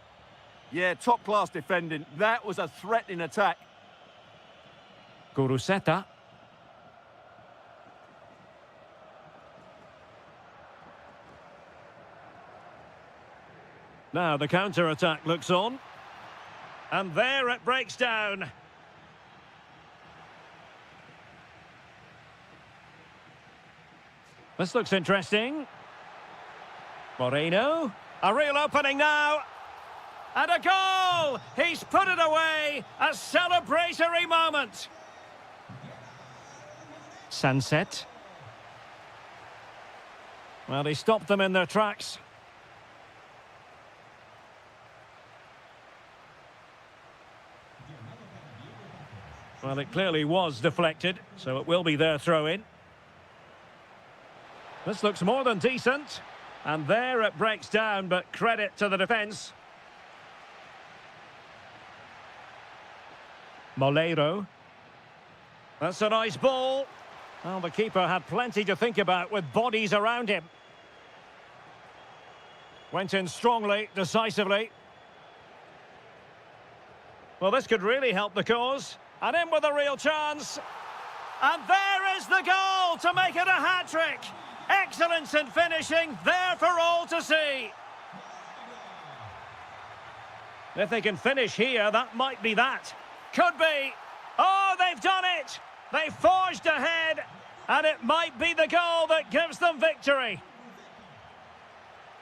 Yeah, top-class defending. That was a threatening attack. Guruseta. Now the counter-attack looks on. And there it breaks down. This looks interesting. Moreno. A real opening now. And a goal! He's put it away. A celebratory moment. Sunset. Well, he stopped them in their tracks. Well, it clearly was deflected, so it will be their throw-in. This looks more than decent. And there it breaks down, but credit to the defence. Moleiro. That's a nice ball. Well, the keeper had plenty to think about with bodies around him. Went in strongly, decisively. Well, this could really help the cause. And in with a real chance. And there is the goal to make it a hat-trick. Excellence in finishing, there for all to see. If they can finish here, that might be that. Could be. Oh, they've done it. They forged ahead. And it might be the goal that gives them victory.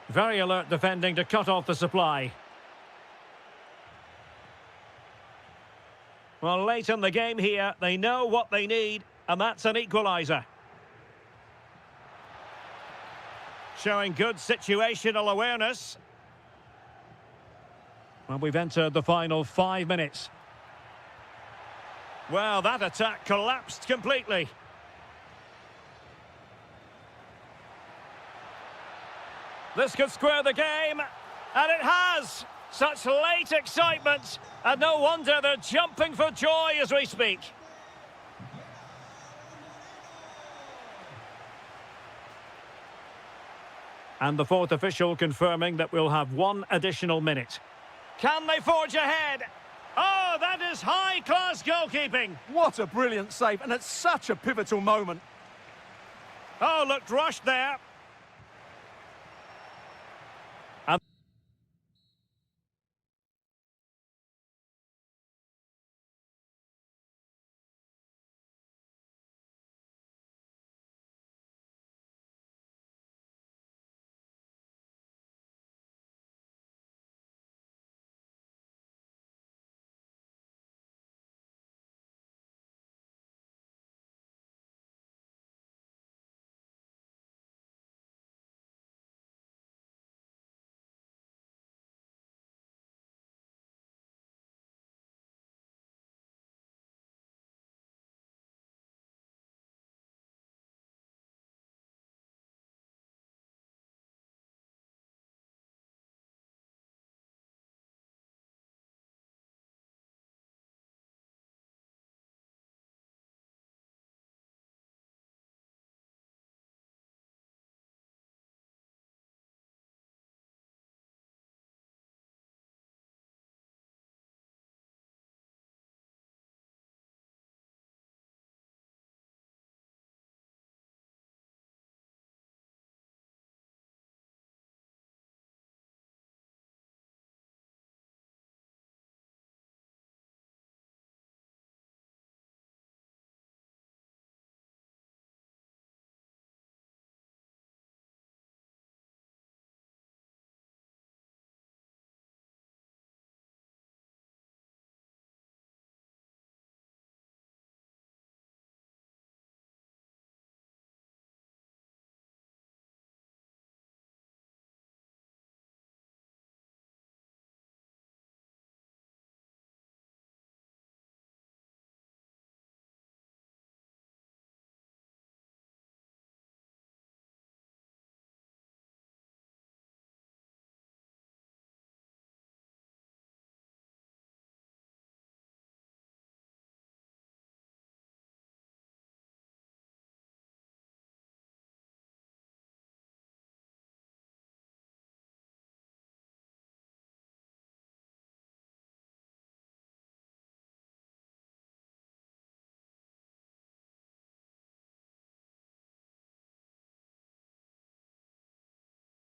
Very alert defending to cut off the supply. Well, late in the game here, they know what they need, and that's an equaliser. Showing good situational awareness. Well, we've entered the final 5 minutes. Well, that attack collapsed completely. This could square the game, and it has. Such late excitement, and no wonder they're jumping for joy as we speak. And the fourth official confirming that we'll have 1 additional minute. Can they forge ahead? Oh, that is high-class goalkeeping. What a brilliant save, and at such a pivotal moment. Oh, looked rushed there.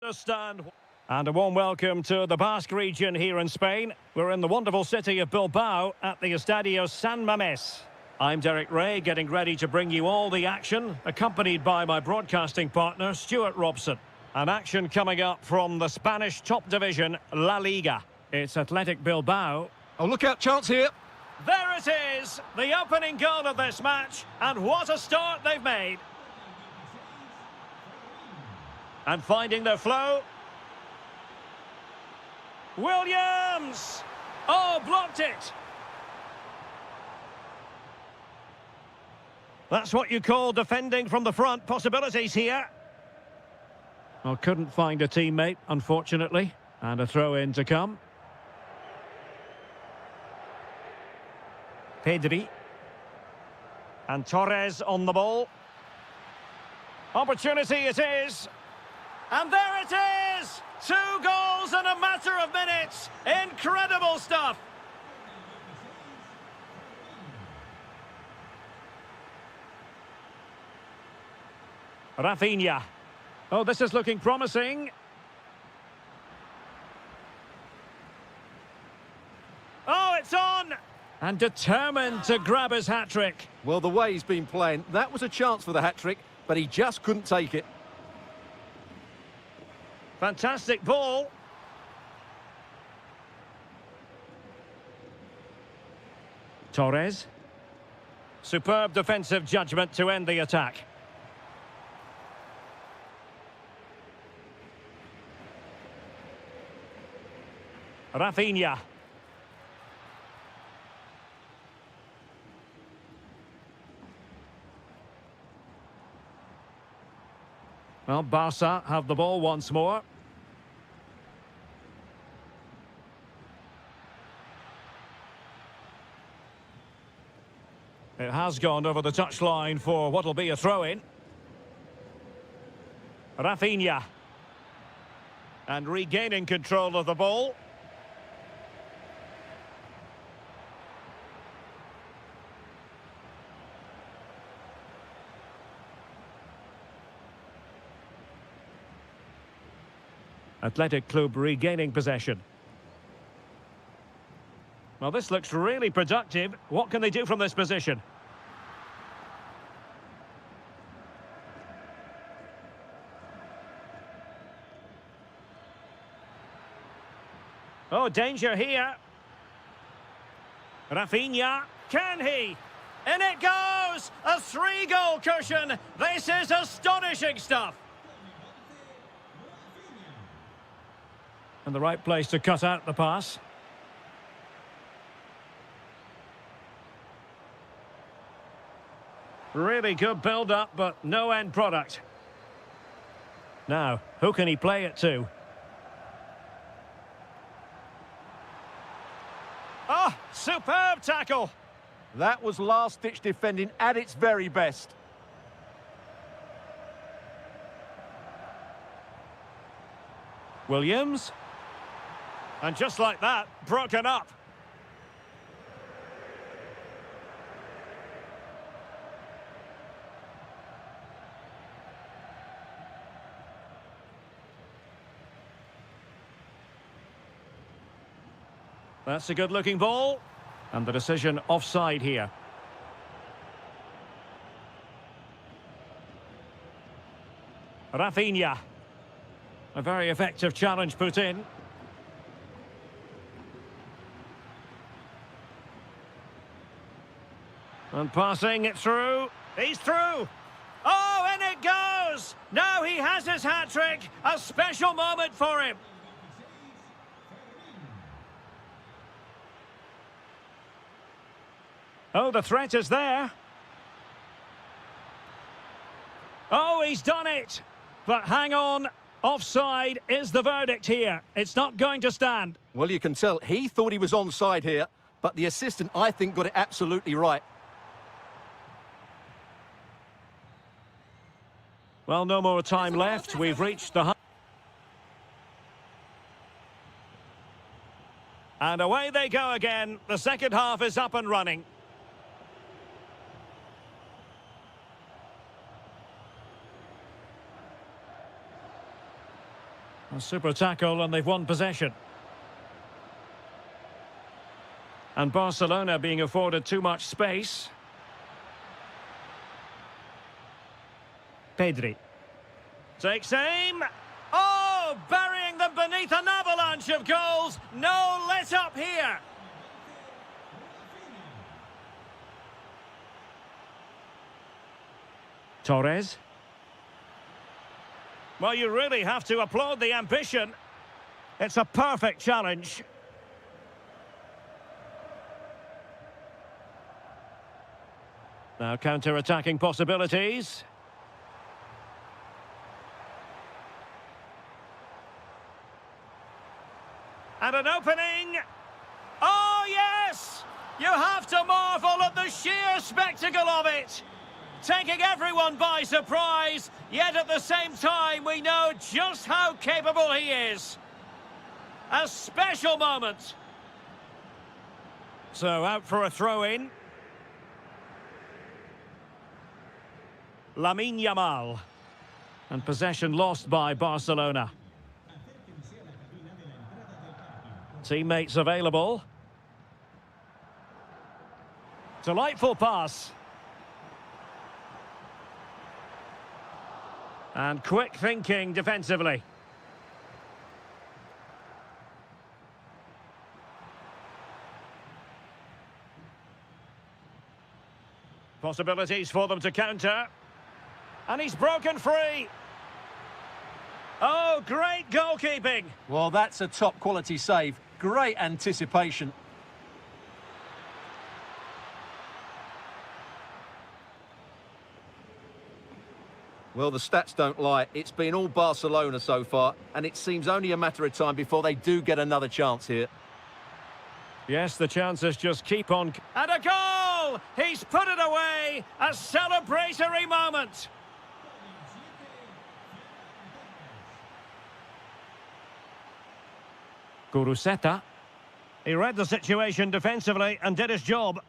Understand. And a warm welcome to the Basque region here in Spain. We're in the wonderful city of Bilbao at the Estadio San Mamés. I'm Derek Ray, getting ready to bring you all the action, accompanied by my broadcasting partner, Stuart Robson. An action coming up from the Spanish top division, La Liga. It's Athletic Bilbao. Oh, look out, chance here. There it is, the opening goal of this match, and what a start they've made. And finding their flow. Williams! Oh, blocked it! That's what you call defending from the front. Possibilities here. Well, couldn't find a teammate, unfortunately. And a throw-in to come. Pedri. And Torres on the ball. Opportunity it is. And there it is! 2 goals in a matter of minutes. Incredible stuff. Rafinha. Oh, this is looking promising. Oh, it's on! And determined to grab his hat-trick. Well, the way he's been playing, that was a chance for the hat-trick, but he just couldn't take it. Fantastic ball. Torres. Superb defensive judgment to end the attack. Rafinha. Well, Barca have the ball once more. It has gone over the touchline for what will be a throw-in. Rafinha. And regaining control of the ball. Athletic Club regaining possession. Well, this looks really productive. What can they do from this position? Oh, danger here. Rafinha, can he? In it goes! A 3-goal cushion. This is astonishing stuff. And the right place to cut out the pass. Really good build-up, but no end product. Now, who can he play it to? Oh, superb tackle! That was last-ditch defending at its very best. Williams. And just like that, broken up. That's a good-looking ball. And the decision offside here. Rafinha. A very effective challenge put in. And passing it through. He's through. Oh, and it goes! Now he has his hat-trick. A special moment for him. Oh, the threat is there. Oh, he's done it. But hang on. Offside is the verdict here. It's not going to stand. Well, you can tell he thought he was onside here, but the assistant, I think, got it absolutely right. Well, no more time left. We've reached the... And away they go again. The second half is up and running. A super tackle and they've won possession. And Barcelona being afforded too much space. Pedri. Takes aim. Oh, burying them beneath an avalanche of goals. No let up here. Torres. Well, you really have to applaud the ambition. It's a perfect challenge. Now counter-attacking possibilities. And an opening. Oh, yes! You have to marvel at the sheer spectacle of it. Taking everyone by surprise, yet at the same time we know just how capable he is. A special moment. So out for a throw-in. Lamine Yamal. And possession lost by Barcelona. Teammates available. Delightful pass. And quick thinking defensively. Possibilities for them to counter. And he's broken free. Oh, great goalkeeping. Well, that's a top quality save. Great anticipation. Well, the stats don't lie. It's been all Barcelona so far, and it seems only a matter of time before they do get another chance here. Yes, the chances just keep on. And a goal! He's put it away! A celebratory moment! Guruseta. He read the situation defensively and did his job.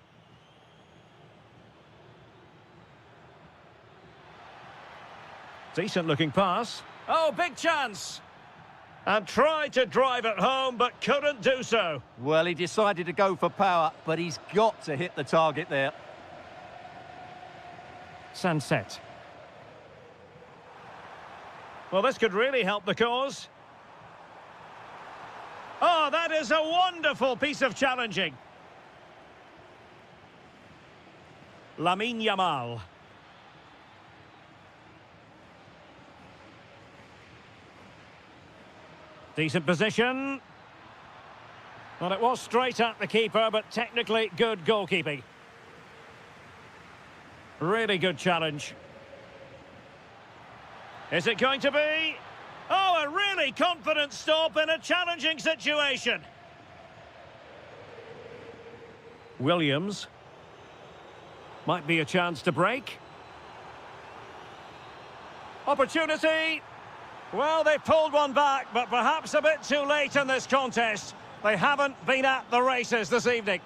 Decent looking pass. Oh, big chance! And tried to drive it home, but couldn't do so. Well, he decided to go for power, but he's got to hit the target there. Sunset. Well, this could really help the cause. Oh, that is a wonderful piece of challenging. Lamine Yamal. Decent position. Well, it was straight at the keeper, but technically good goalkeeping. Really good challenge. Is it going to be? Oh, a really confident stop in a challenging situation. Williams. Might be a chance to break. Opportunity. Well, they pulled one back, but perhaps a bit too late in this contest. They haven't been at the races this evening.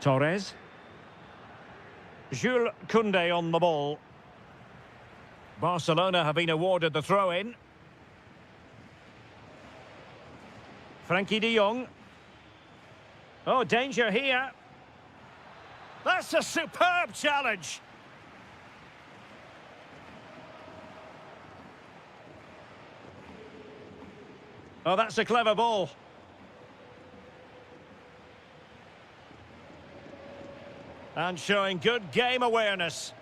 Torres. Jules Koundé on the ball. Barcelona have been awarded the throw-in. Frankie de Jong. Oh, danger here. That's a superb challenge. Oh, that's a clever ball. And showing good game awareness.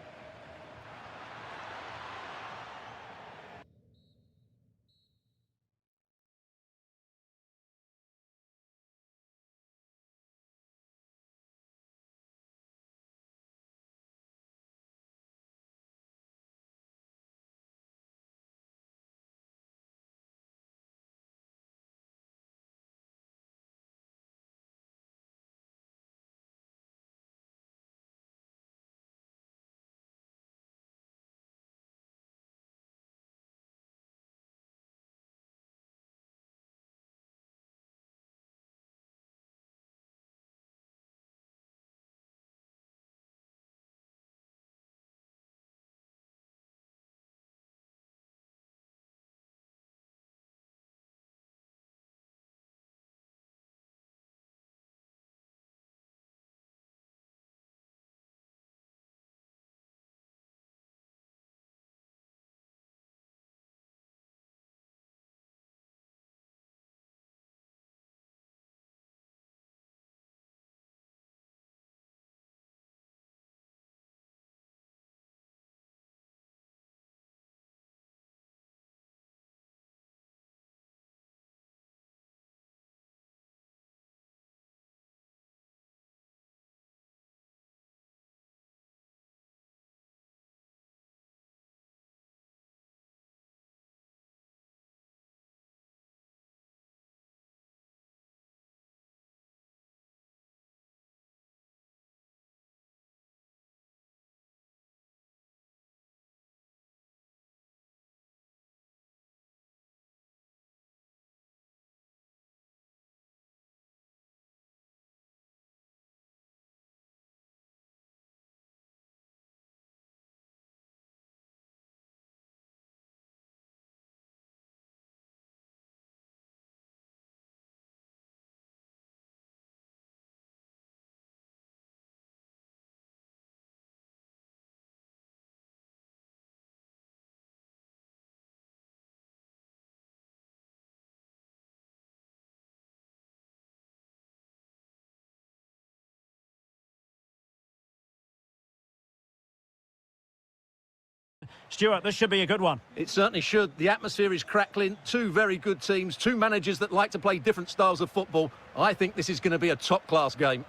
Stuart, this should be a good one. It certainly should. The atmosphere is crackling. Two very good teams, two managers that like to play different styles of football. I think this is going to be a top-class game.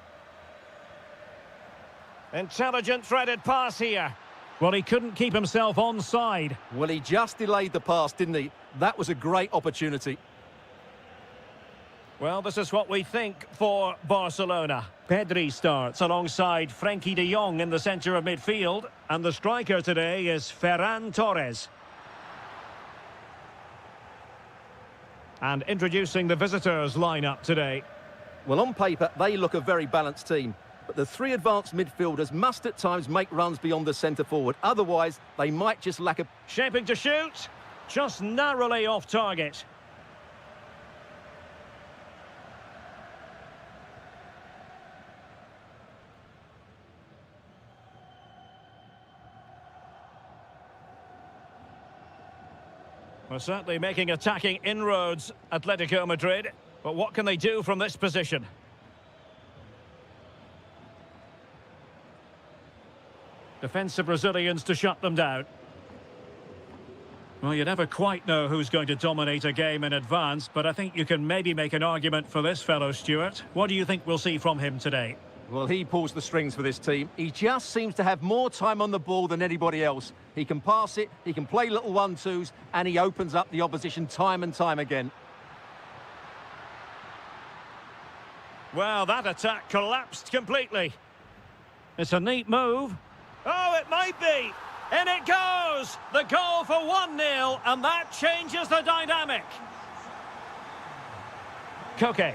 Intelligent threaded pass here. Well, he couldn't keep himself onside. Well, he just delayed the pass, didn't he? That was a great opportunity. Well, this is what we think for Barcelona. Pedri starts alongside Frenkie de Jong in the centre of midfield. And the striker today is Ferran Torres. And introducing the visitors' lineup today. Well, on paper, they look a very balanced team. But the three advanced midfielders must at times make runs beyond the centre-forward. Otherwise, they might just lack a... Shaping to shoot. Just narrowly off target. Well, certainly making attacking inroads, Atletico Madrid. But what can they do from this position? Defensive Brazilians to shut them down. Well, you never quite know who's going to dominate a game in advance, but I think you can maybe make an argument for this fellow, Stuart. What do you think we'll see from him today? Well, he pulls the strings for this team. He just seems to have more time on the ball than anybody else. He can pass it, he can play little one-twos, and he opens up the opposition time and time again. Well, that attack collapsed completely. It's a neat move. Oh, it might be. In it goes. The goal for 1-0, and that changes the dynamic. Koke.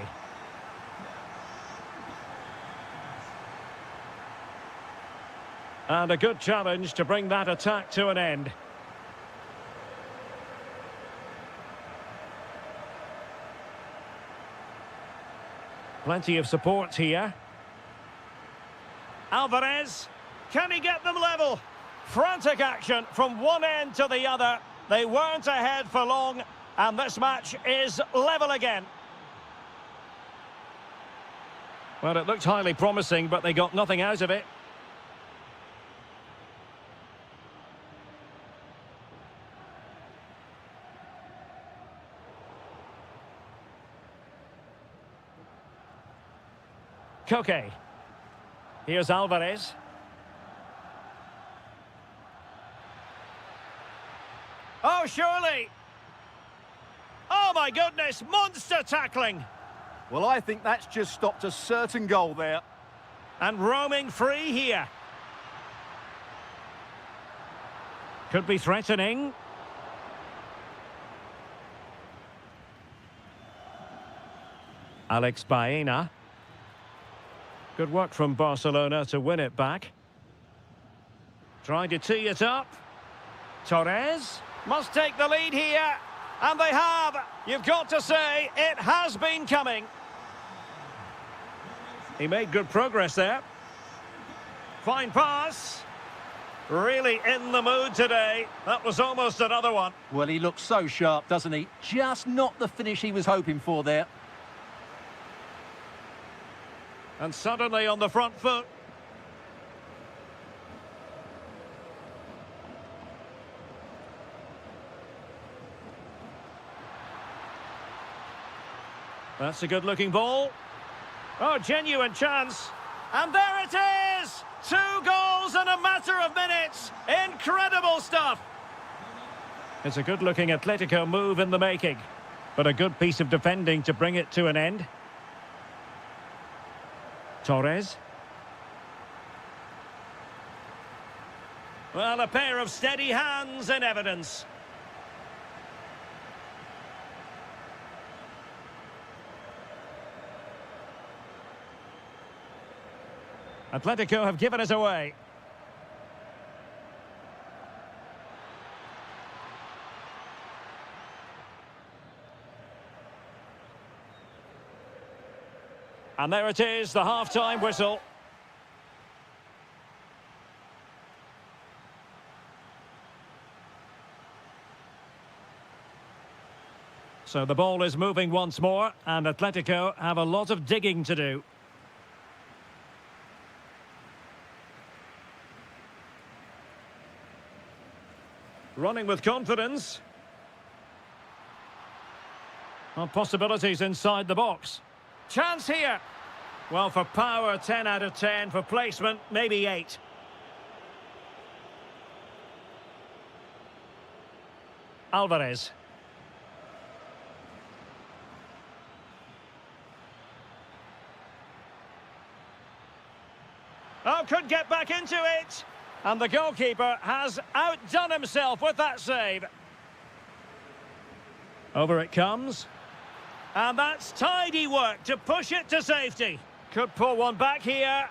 And a good challenge to bring that attack to an end. Plenty of support here. Alvarez. Can he get them level? Frantic action from one end to the other. They weren't ahead for long, and this match is level again. Well, it looked highly promising, but they got nothing out of it. Koke. Here's Alvarez. Oh, surely. Oh, my goodness. Monster tackling. Well, I think that's just stopped a certain goal there. And roaming free here. Could be threatening. Alex Baena. Good work from Barcelona to win it back. Trying to tee it up. Torres must take the lead here. And they have. You've got to say, it has been coming. He made good progress there. Fine pass. Really in the mood today. That was almost another one. Well, he looks so sharp, doesn't he? Just not the finish he was hoping for there. And suddenly on the front foot. That's a good-looking ball. Oh, genuine chance. And there it is! 2 goals in a matter of minutes. Incredible stuff. It's a good-looking Atletico move in the making. But a good piece of defending to bring it to an end. Torres. Well, a pair of steady hands in evidence. Atletico have given us away. And there it is, the half-time whistle. So the ball is moving once more, and Atletico have a lot of digging to do. Running with confidence. Well, possibilities inside the box. Chance here. Well, for power, 10 out of 10. For placement, maybe 8. Alvarez. Oh, could get back into it. And the goalkeeper has outdone himself with that save. Over it comes. And that's tidy work to push it to safety. Could pull one back here.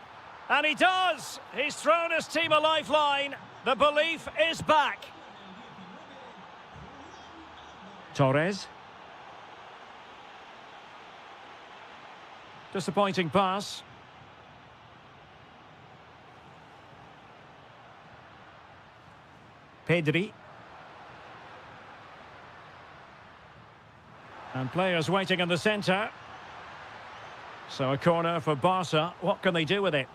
And he does. He's thrown his team a lifeline. The belief is back. Torres. Disappointing pass. Pedri. And players waiting in the centre. So a corner for Barca. What can they do with it?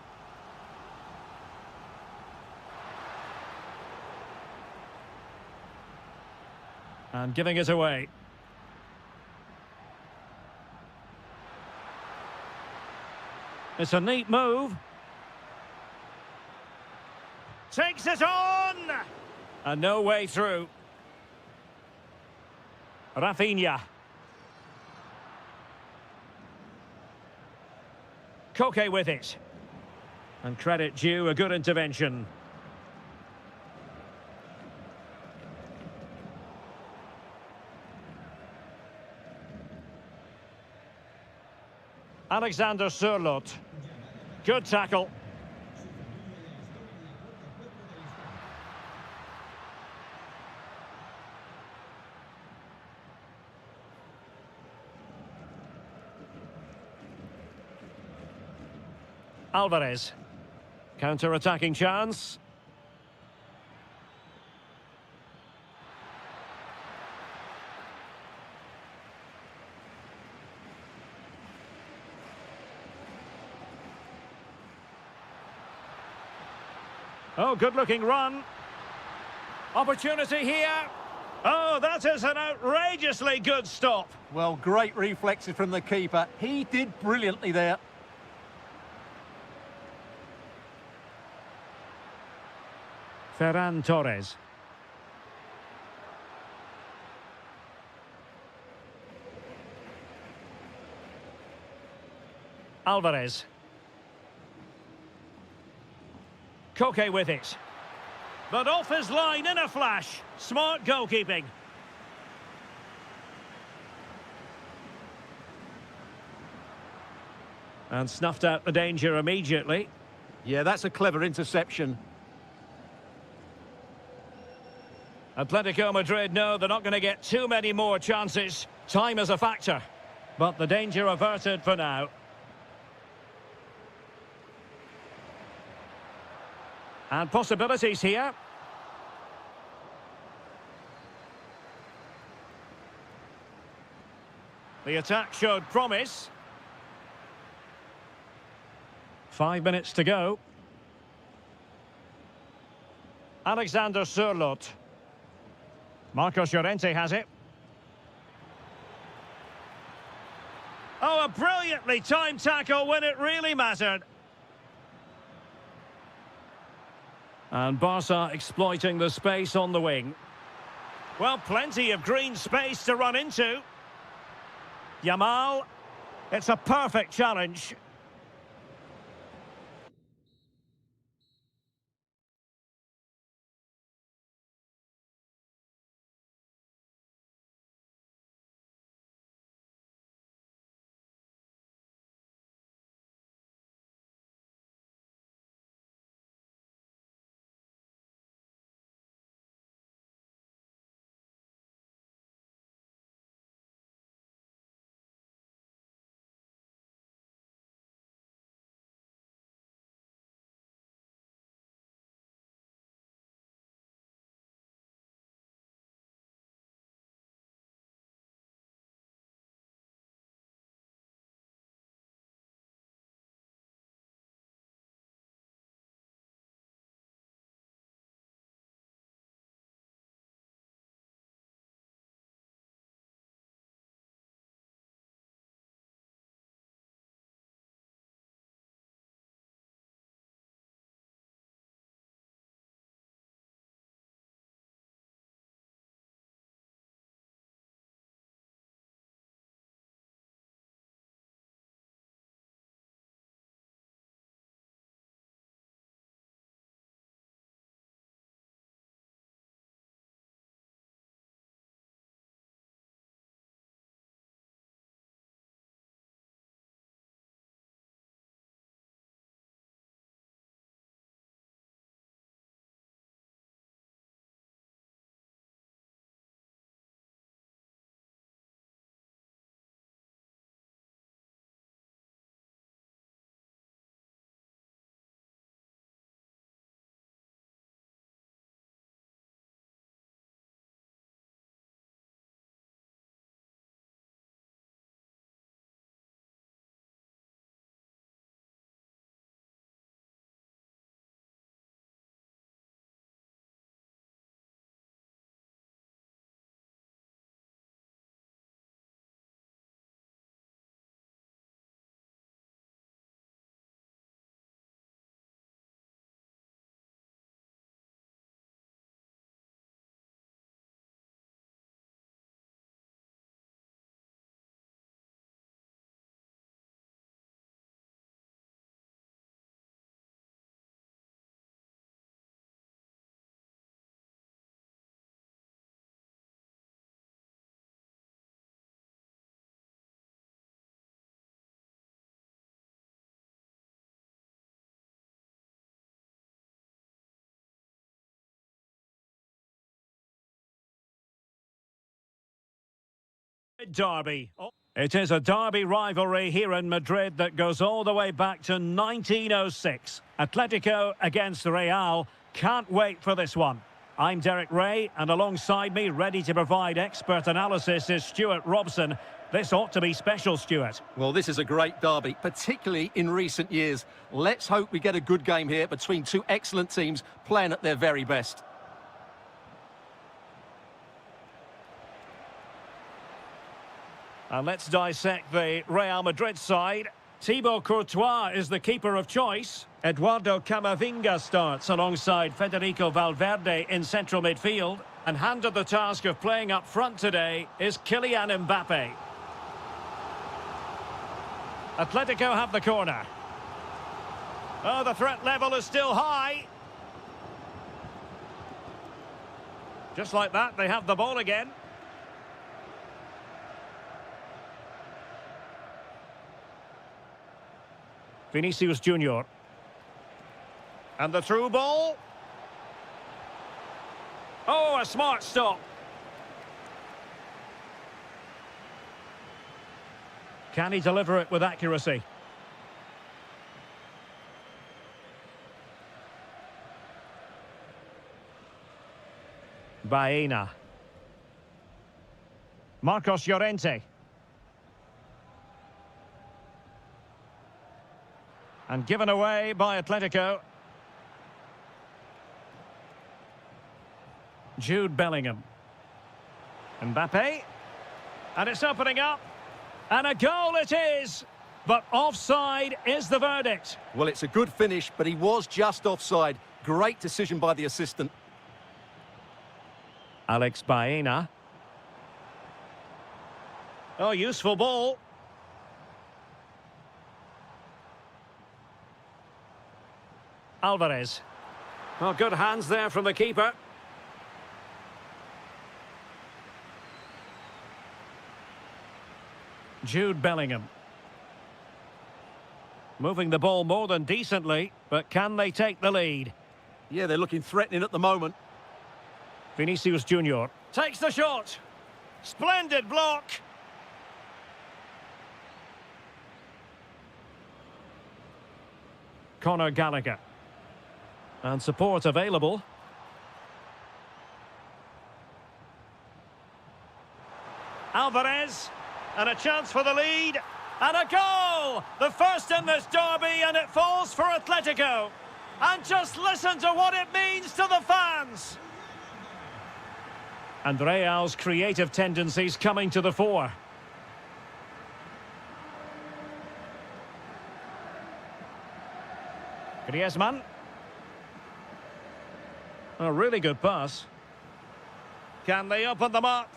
And giving it away. It's a neat move. Takes it on! And no way through. Rafinha. Koke with it. And credit due, a good intervention. Alexander Sørloth. Good tackle. Alvarez. Counter-attacking chance. Oh, good-looking run. Opportunity here. Oh, that is an outrageously good stop. Well, great reflexes from the keeper. He did brilliantly there. Ferran Torres. Alvarez. Koke with it. But off his line in a flash. Smart goalkeeping. And snuffed out the danger immediately. Yeah, that's a clever interception. Atletico Madrid know they're not going to get too many more chances. Time is a factor. But the danger averted for now. And possibilities here. The attack showed promise. 5 minutes to go. Alexander Sørloth. Marcos Llorente has it. Oh, a brilliantly timed tackle when it really mattered. And Barca exploiting the space on the wing. Well, plenty of green space to run into. Yamal. It's a perfect challenge. Derby. It is a derby rivalry here in Madrid that goes all the way back to 1906. Atletico against Real. Can't wait for this one. I'm Derek Ray, and alongside me, ready to provide expert analysis, is Stuart Robson. This ought to be special, Stuart. Well, this is a great derby, particularly in recent years. Let's hope we get a good game here between two excellent teams playing at their very best. And let's dissect the Real Madrid side. Thibaut Courtois is the keeper of choice. Eduardo Camavinga starts alongside Federico Valverde in central midfield. And handed the task of playing up front today is Kylian Mbappe. Atletico have the corner. Oh, the threat level is still high. Just like that, they have the ball again. Vinicius Junior. And the through ball. Oh, a smart stop. Can he deliver it with accuracy? Baena. Marcos Llorente. And given away by Atletico. Jude Bellingham. Mbappe. And it's opening up. And a goal it is. But offside is the verdict. Well, it's a good finish, but he was just offside. Great decision by the assistant. Alex Baena. Oh, useful ball. Alvarez. Oh, good hands there from the keeper. Jude Bellingham. Moving the ball more than decently, but can they take the lead? Yeah, they're looking threatening at the moment. Vinicius Junior takes the shot. Splendid block. Conor Gallagher. And support available. Alvarez. And a chance for the lead. And a goal! The first in this derby, and it falls for Atletico. And just listen to what it means to the fans. And Real's creative tendencies coming to the fore. Griezmann. A really good pass. Can they open them up?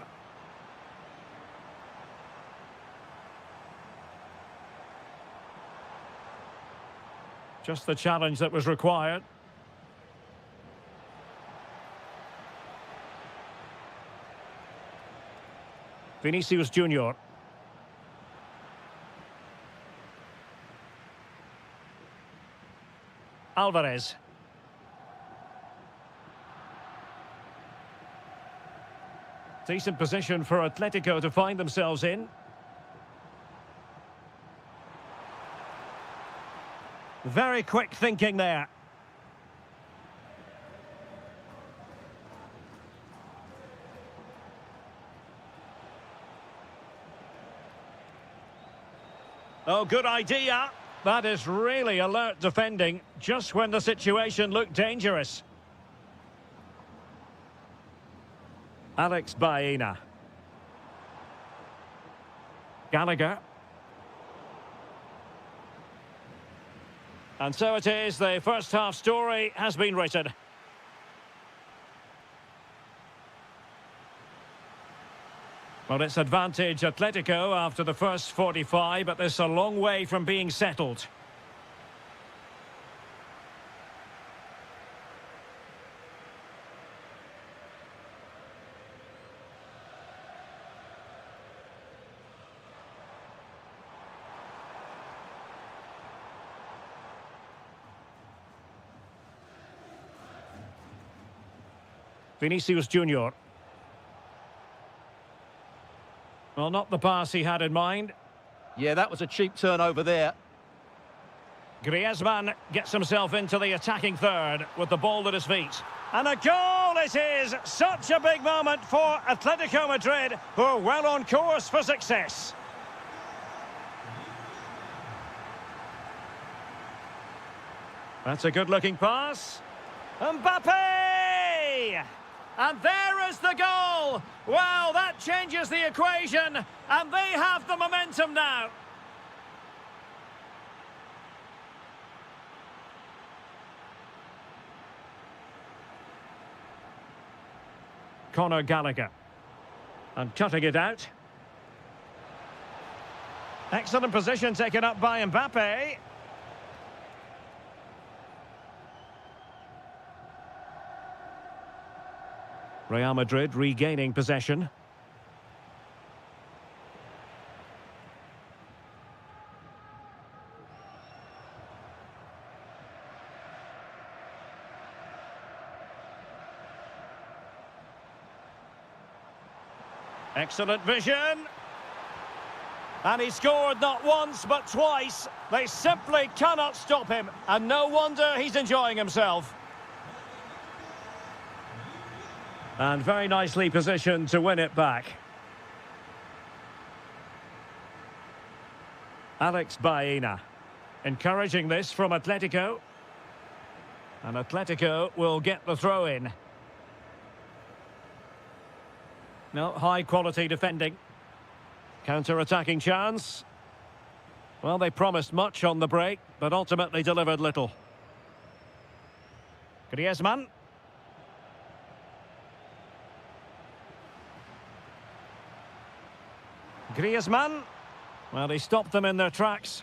Just the challenge that was required. Vinicius Junior. Alvarez. Decent position for Atletico to find themselves in. Very quick thinking there. Oh, good idea. That is really alert defending, just when the situation looked dangerous. Alex Baena. Gallagher. And so it is, the first half story has been written. Well, it's advantage Atletico after the first 45, but there's a long way from being settled. Vinicius Junior. Well, not the pass he had in mind. Yeah, that was a cheap turnover there. Griezmann gets himself into the attacking third with the ball at his feet. And a goal it is! Such a big moment for Atletico Madrid, who are well on course for success. That's a good-looking pass. Mbappe! And there is the goal! Well, that changes the equation, and they have the momentum now. Conor Gallagher. And cutting it out. Excellent position taken up by Mbappe. Real Madrid regaining possession. Excellent vision. And he scored not once but twice. They simply cannot stop him. And no wonder he's enjoying himself. And very nicely positioned to win it back. Alex Baena. Encouraging this from Atletico. And Atletico will get the throw in. No, high-quality defending. Counter-attacking chance. Well, they promised much on the break, but ultimately delivered little. Griezmann. Griezmann. Well, he stopped them in their tracks.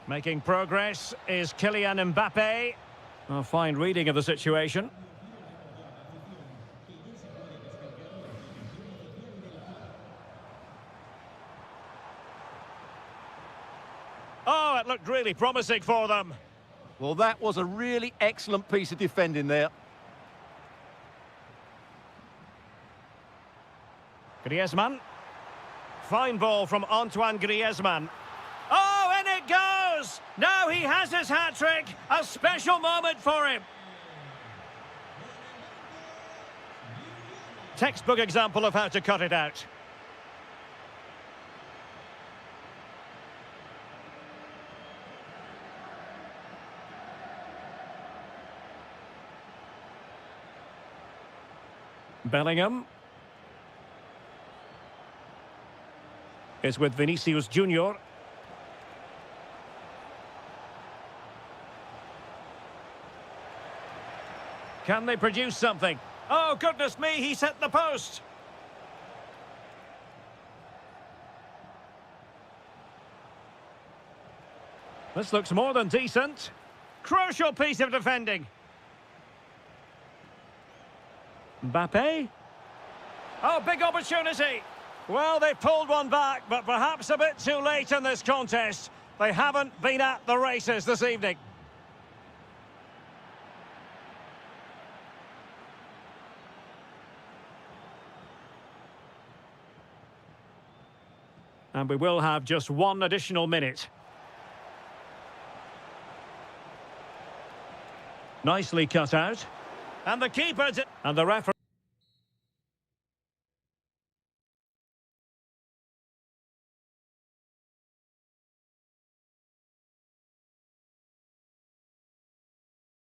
Making progress is Kylian Mbappe. A fine reading of the situation. Oh, it looked really promising for them. Well, that was a really excellent piece of defending there. Griezmann. Fine ball from Antoine Griezmann. Oh, in it goes! Now he has his hat-trick. A special moment for him. Textbook example of how to cut it out. Bellingham. Is with Vinicius Junior. Can they produce something? Oh, goodness me, he's hit the post. This looks more than decent. Crucial piece of defending. Mbappe. Oh, big opportunity. Well, they pulled one back, but perhaps a bit too late in this contest. They haven't been at the races this evening. And we will have just one additional minute. Nicely cut out. And the keeper... And the referee...